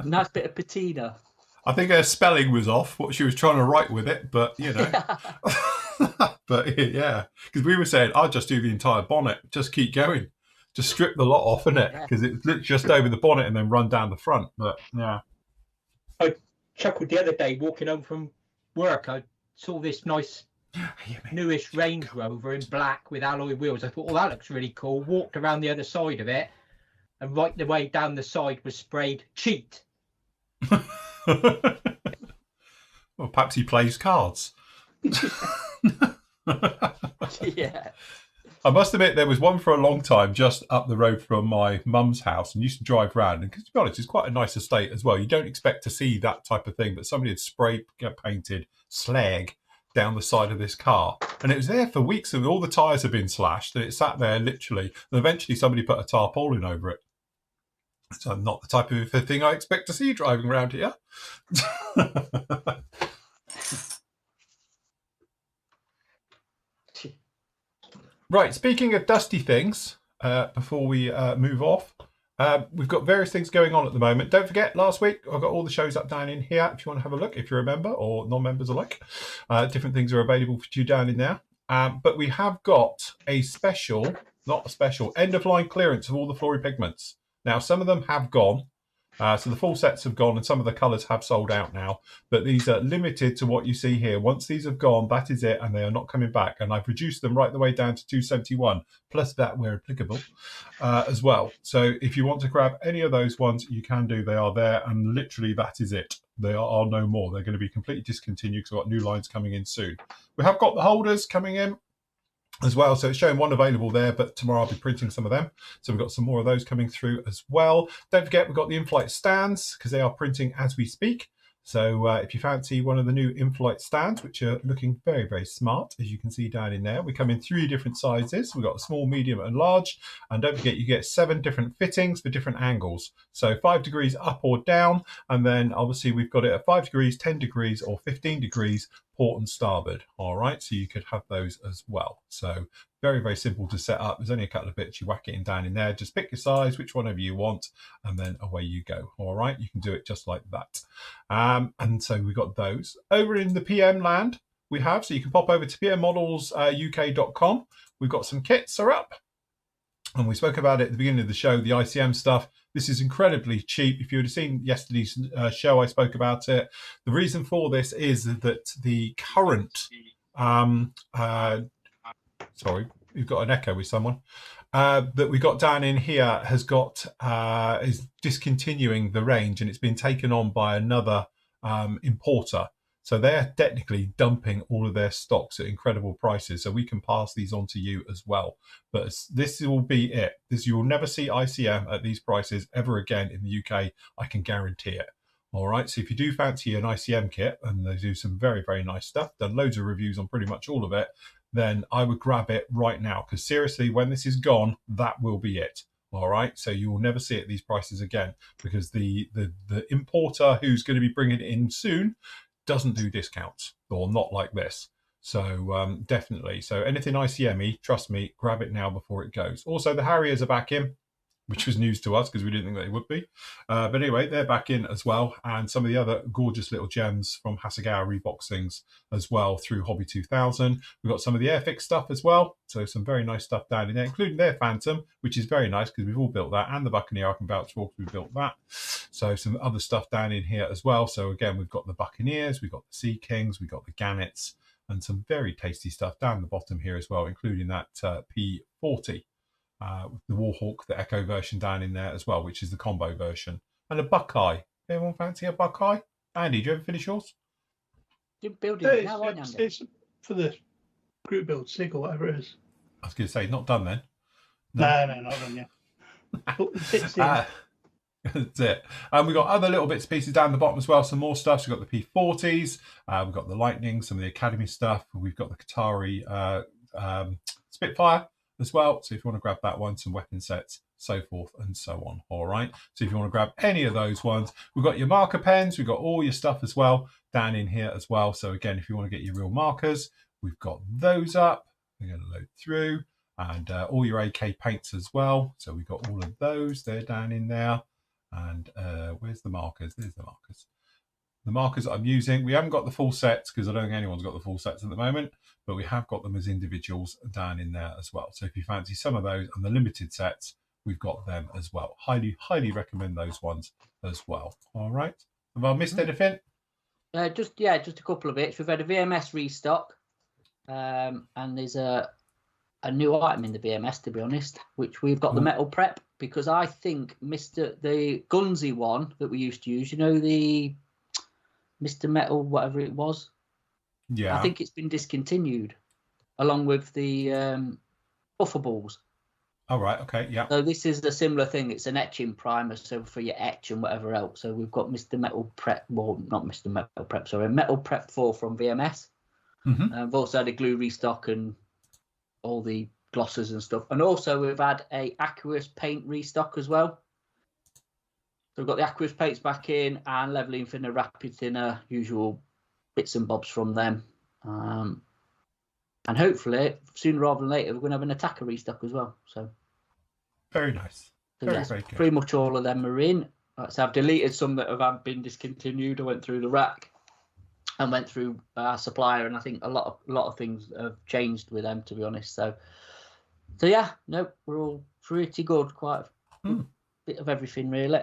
Speaker 3: Nice bit of patina.
Speaker 1: I think her spelling was off, what she was trying to write with it, but, you know. But, yeah, because we were saying, I'll just do the entire bonnet. Just keep going. Just strip the lot off, innit? Because it's just over the bonnet and then run down the front. But, yeah.
Speaker 4: I chuckled the other day walking home from work. I saw this nice newish Range Rover in black with alloy wheels. I thought, oh, that looks really cool. Walked around the other side of it, and right the way down the side was sprayed cheat.
Speaker 1: Well, perhaps he plays cards.
Speaker 3: Yeah.
Speaker 1: I must admit, there was one for a long time just up the road from my mum's house, and used to drive round. And to be honest, it's quite a nice estate as well. You don't expect to see that type of thing, but somebody had spray painted slag down the side of this car, and it was there for weeks, and all the tyres had been slashed, and it sat there literally. And eventually, somebody put a tarpaulin over it. So, not the type of thing I expect to see driving around here. Right, speaking of dusty things, before we move off, we've got various things going on at the moment. Don't forget, last week I've got all the shows up down in here if you want to have a look, if you're a member or non-members alike. Different things are available for you down in there. But we have got a special, not a special, end-of-line clearance of all the Flory pigments. Now, some of them have gone. So the full sets have gone, and some of the colours have sold out now. But these are limited to what you see here. Once these have gone, that is it, and they are not coming back. And I've reduced them right the way down to 271, plus that where applicable as well. So if you want to grab any of those ones, you can do. They are there, and literally that is it. There are no more. They're going to be completely discontinued because I've got new lines coming in soon. We have got the holders coming in as well, so it's showing one available there, but tomorrow I'll be printing some of them, so we've got some more of those coming through as well. Don't forget, we've got the in-flight stands because they are printing as we speak. So if you fancy one of the new in-flight stands, which are looking very, very smart, as you can see down in there, we come in 3 different sizes. We've got small, medium and large, and don't forget you get 7 different fittings for different angles, so 5 degrees up or down, and then obviously we've got it at 5 degrees, 10 degrees or 15 degrees port and starboard. All right, so you could have those as well. So very, very simple to set up. There's only a couple of bits. You whack it in down in there. Just pick your size, which one you want, and then away you go. All right, you can do it just like that. And so we got those over in the PM land. We have, so you can pop over to pmmodelsuk.com. We've got some kits are up, and we spoke about it at the beginning of the show, the ICM stuff. This is incredibly cheap. If you would have seen yesterday's show, I spoke about it. The reason for this is that the current, sorry, we've got an echo with someone, that we got down in here has got, is discontinuing the range, and it's been taken on by another importer. So they're technically dumping all of their stocks at incredible prices. So we can pass these on to you as well. But this will be it. You will never see ICM at these prices ever again in the UK. I can guarantee it. All right. So if you do fancy an ICM kit, and they do some very, very nice stuff, done loads of reviews on pretty much all of it, then I would grab it right now. Because seriously, when this is gone, that will be it. All right. So you will never see it at these prices again, because the importer who's going to be bringing it in soon doesn't do discounts, or not like this. So definitely, so anything ICME, trust me, grab it now before it goes. Also, the Harriers are back in, which was news to us because we didn't think they would be. But anyway, they're back in as well. And some of the other gorgeous little gems from Hasegawa reboxings as well through Hobby 2000. We've got some of the Airfix stuff as well. So some very nice stuff down in there, including their Phantom, which is very nice because we've all built that. And the Buccaneer, I can vouch for because we built that. So some other stuff down in here as well. So again, we've got the Buccaneers, we've got the Sea Kings, we've got the Gannets, and some very tasty stuff down the bottom here as well, including that P40. The Warhawk, the Echo version down in there as well, which is the combo version. And a Buckeye. Anyone fancy a Buckeye? Andy, do you ever finish yours?
Speaker 3: You're building it now, aren't you?
Speaker 2: It's for the group build SIG or whatever it is.
Speaker 1: I was going to say, not done then.
Speaker 2: No, not done yet.
Speaker 1: That's it. And we've got other little bits and pieces down the bottom as well. Some more stuff. So we've got the P40s. We've got the Lightning, some of the Academy stuff. We've got the Qatari Spitfire as well. So if you want to grab that one, some weapon sets, so forth and so on. All right. So if you want to grab any of those ones, we've got your marker pens. We've got all your stuff as well down in here as well. So again, if you want to get your real markers, we've got those up. We're going to load through, and all your AK paints as well. So we've got all of those. They're down in there. And where's the markers? There's the markers. The markers that I'm using, we haven't got the full sets because I don't think anyone's got the full sets at the moment, but we have got them as individuals down in there as well. So if you fancy some of those and the limited sets, we've got them as well. Highly, highly recommend those ones as well. All right. Have I missed anything?
Speaker 3: Just a couple of bits. We've had a VMS restock, and there's a new item in the VMS, to be honest, which we've got the metal prep, because I think the Gunsy one that we used to use, you know, the Mr. Metal, whatever it was. Yeah. I think it's been discontinued, along with the buffer balls.
Speaker 1: Oh, right. Okay. Yeah.
Speaker 3: So this is a similar thing. It's an etching primer, so for your etch and whatever else. So we've got Mr. Metal Prep, well, not Mr. Metal Prep, sorry, Metal Prep 4 from VMS. We've also had a glue restock and all the glosses and stuff. And also we've had a aqueous paint restock as well. So we've got the aqueous paints back in, and leveling thinner, rapid thinner, usual bits and bobs from them. And hopefully, sooner rather than later, we're going to have an attacker restock as well. So
Speaker 1: very nice.
Speaker 3: So very, very good. Pretty much all of them are in. So I've deleted some that have been discontinued. I went through the rack and went through our supplier, and I think a lot of things have changed with them, to be honest. So yeah, no, we're all pretty good. Quite a bit of everything, really.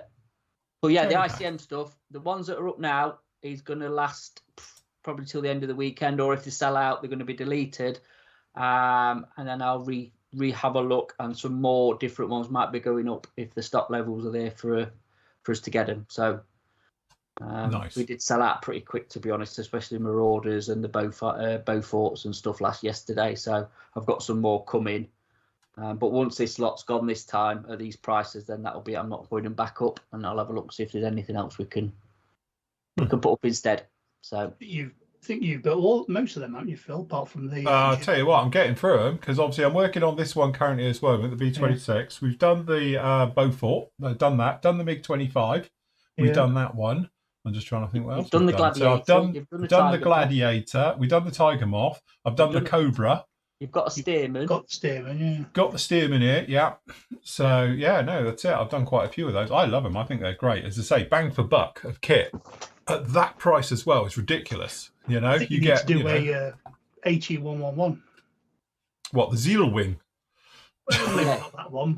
Speaker 3: But yeah, the ICM stuff, the ones that are up now, is going to last probably till the end of the weekend, or if they sell out, they're going to be deleted. And then I'll have a look, and some more different ones might be going up if the stock levels are there for us to get them. So nice. We did sell out pretty quick, to be honest, especially Marauders and the Beauforts and stuff yesterday. So I've got some more coming. But once this lot's gone this time at these prices, then that'll be, I'm not putting them back up, and I'll have a look, see if there's anything else we can put up instead. So
Speaker 2: I think you've built most of them, haven't you, Phil? Apart from the.
Speaker 1: I'll tell you what, I'm getting through them because obviously I'm working on this one currently as well with the B26. Yeah. We've done the Beaufort, done that, done the MiG-25. We've done that one. I'm just trying to think what else.
Speaker 3: You've done the Gladiator.
Speaker 1: So I've done the
Speaker 3: Tiger
Speaker 1: Gladiator. We've done the Tiger Moth. I've done the Cobra.
Speaker 3: You've got a Stearman.
Speaker 2: Got the Stearman, yeah.
Speaker 1: Got the Stearman here, yeah. So yeah, no, that's it. I've done quite a few of those. I love them. I think they're great. As I say, bang for buck of kit at that price as well. It's ridiculous. You know,
Speaker 2: you get to do a HE111.
Speaker 1: What, the Zeal Wing?
Speaker 2: Well, maybe not that one,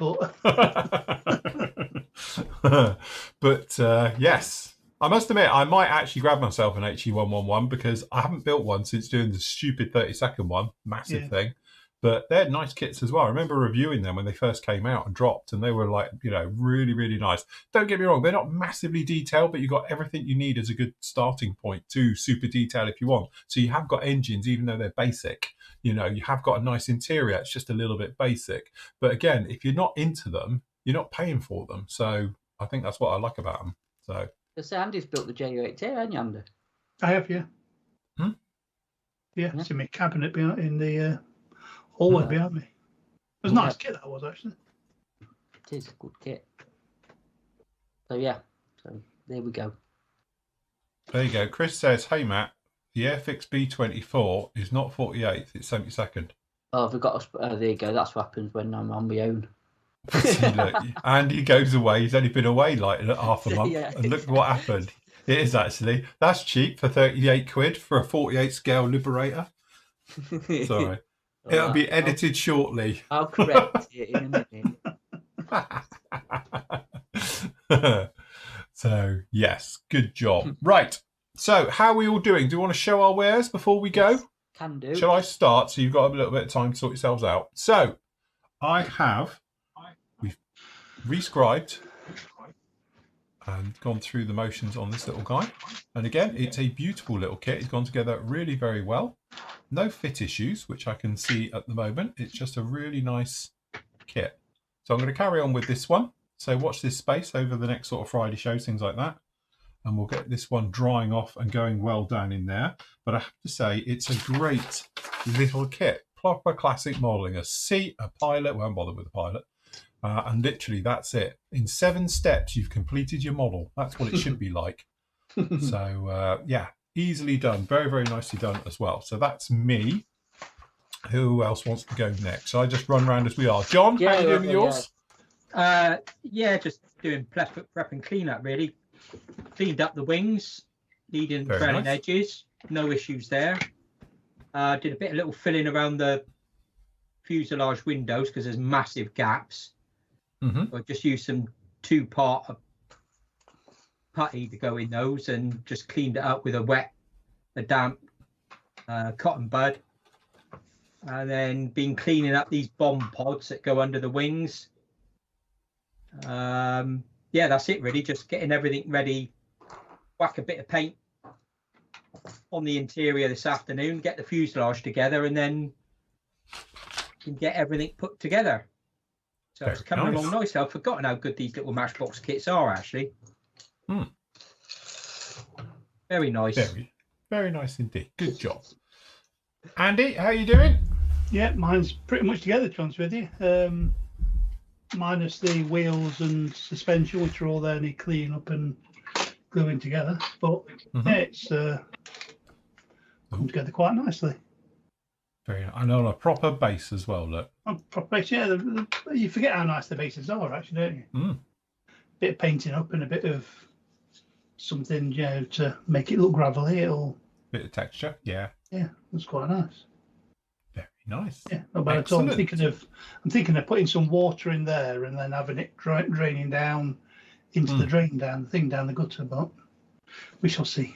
Speaker 1: but yes. I must admit, I might actually grab myself an HE111 because I haven't built one since doing the stupid 30-second one, massive thing. But they're nice kits as well. I remember reviewing them when they first came out and dropped, and they were like, you know, really, really nice. Don't get me wrong, they're not massively detailed, but you've got everything you need as a good starting point to super detail if you want. So you have got engines, even though they're basic. You know, you have got a nice interior. It's just a little bit basic. But again, if you're not into them, you're not paying for them. So I think that's what I like about them. So.
Speaker 3: So Andy's built the J8T, haven't you, Andy?
Speaker 2: I have, yeah. Yeah, it's in my cabinet behind, in the hallway behind me. It was a nice kit, that was, actually.
Speaker 3: It is a good kit. So, yeah. So, there we go.
Speaker 1: There you go. Chris says, hey, Matt, the Airfix B24 is not 48th, it's 72nd.
Speaker 3: Oh, we've got there you go. That's what happens when I'm on my own.
Speaker 1: See, look, Andy goes away. He's only been away like half a month, and look what happened. It is actually that's cheap for 38 quid for a 48 scale Liberator. Sorry, it'll be edited shortly.
Speaker 3: I'll correct it in a
Speaker 1: minute. So yes, good job. Right. So how are we all doing? Do you want to show our wares before we go?
Speaker 3: Can do.
Speaker 1: Shall I start? So you've got a little bit of time to sort yourselves out. So we've rescribed and gone through the motions on this little guy. And again, it's a beautiful little kit. It's gone together really very well. No fit issues, which I can see at the moment. It's just a really nice kit. So I'm going to carry on with this one. So watch this space over the next sort of Friday shows, things like that. And we'll get this one drying off and going well down in there. But I have to say, it's a great little kit. Proper classic modelling. A seat, a pilot. Won't bother with the pilot. And literally, that's it. In 7 steps, you've completed your model. That's what it should be like. So, yeah, easily done. Very, very nicely done as well. So that's me. Who else wants to go next? So I just run around as we are. John, how are you doing with yours?
Speaker 4: Yeah, just doing prep and clean up, really. Cleaned up the wings, leading trailing edges. No issues there. Did a bit of little filling around the fuselage windows because there's massive gaps. I just used some 2-part putty to go in those and just cleaned it up with a damp cotton bud. And then been cleaning up these bomb pods that go under the wings. Yeah, that's it really. Just getting everything ready. Whack a bit of paint on the interior this afternoon. Get the fuselage together, and then can get everything put together. So it's coming along nicely. I've forgotten how good these little Matchbox kits are, actually. Very nice.
Speaker 1: Very, very nice indeed. Good job. Andy, how are you doing?
Speaker 2: Yeah, mine's pretty much together, to be honest with you. Minus the wheels and suspension, which are all there need cleaning up and gluing together. But yeah, it's come together quite nicely.
Speaker 1: Very nice. And on a proper base as well, look.
Speaker 2: On proper base, yeah. You forget how nice the bases are, actually, don't you? Bit of painting up and a bit of something, you know, to make it look gravelly. It'll
Speaker 1: bit of texture, yeah.
Speaker 2: Yeah, that's quite nice.
Speaker 1: Very nice.
Speaker 2: Yeah, not bad at all. I'm thinking of putting some water in there and then having it draining down into the drain down the thing down the gutter, but we shall see.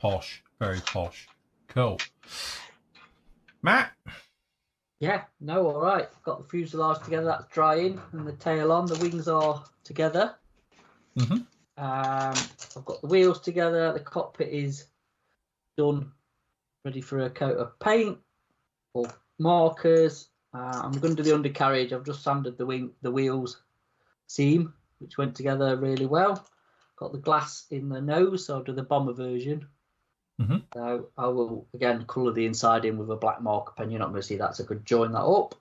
Speaker 1: Posh, very posh. Cool. Matt?
Speaker 3: Yeah, no, all right. Got the fuselage together, that's drying, and the tail on. The wings are together. I've got the wheels together. The cockpit is done, ready for a coat of paint or markers. I'm going to do the undercarriage. I've just sanded the wheels seam, which went together really well. Got the glass in the nose, so I'll do the bomber version. So I will again colour the inside in with a black marker pen. You're not going to see that, so I could join that up.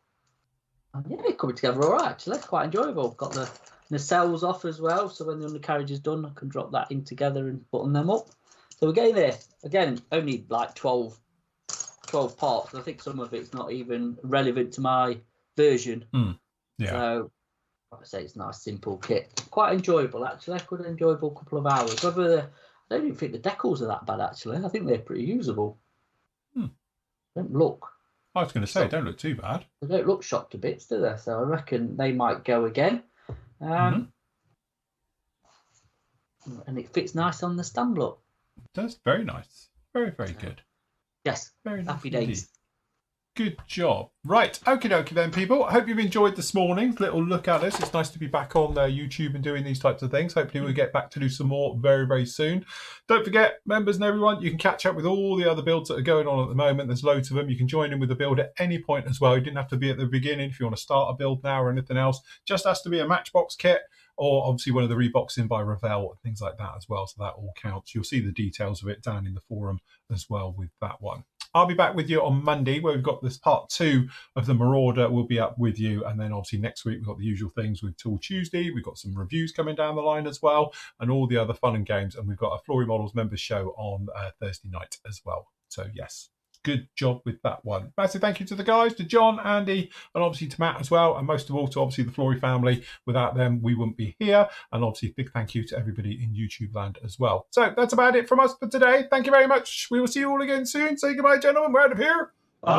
Speaker 3: And yeah, it's coming together all right. Actually, it's quite enjoyable. Got the nacelles off as well. So when the undercarriage is done, I can drop that in together and button them up. So we're getting there. Again, only like 12 parts. I think some of it's not even relevant to my version.
Speaker 1: Yeah.
Speaker 3: So, like I say, it's a nice, simple kit. Quite enjoyable, actually. Quite an enjoyable couple of hours. I don't even think the decals are that bad, actually. I think they're pretty usable. Don't look.
Speaker 1: I was going to say, don't look too bad.
Speaker 3: They don't look shot to bits, do they? So I reckon they might go again. And it fits nice on the stand look.
Speaker 1: That's very nice. Very, very good.
Speaker 3: Yes.
Speaker 1: Very nice.
Speaker 3: Happy days.
Speaker 1: Indeed. Good job. Right. Okie dokie then, people. I hope you've enjoyed this morning's little look at us. It's nice to be back on YouTube and doing these types of things. Hopefully we'll get back to do some more very, very soon. Don't forget, members and everyone, you can catch up with all the other builds that are going on at the moment. There's loads of them. You can join in with the build at any point as well. You didn't have to be at the beginning if you want to start a build now or anything else. Just has to be a Matchbox kit, or obviously one of the reboxing by Revell and things like that as well. So that all counts. You'll see the details of it down in the forum as well with that one. I'll be back with you on Monday, where we've got this part 2 of the Marauder will be up with you. And then obviously next week, we've got the usual things with Tool Tuesday. We've got some reviews coming down the line as well, and all the other fun and games. And we've got a Flory Models members show on Thursday night as well. So yes, good job with that one. Massive thank you to the guys, to John, Andy, and obviously to Matt as well. And most of all to obviously the Flory family. Without them, we wouldn't be here. And obviously big thank you to everybody in YouTube land as well. So that's about it from us for today. Thank you very much. We will see you all again soon. Say goodbye, gentlemen. We're out of here. Bye.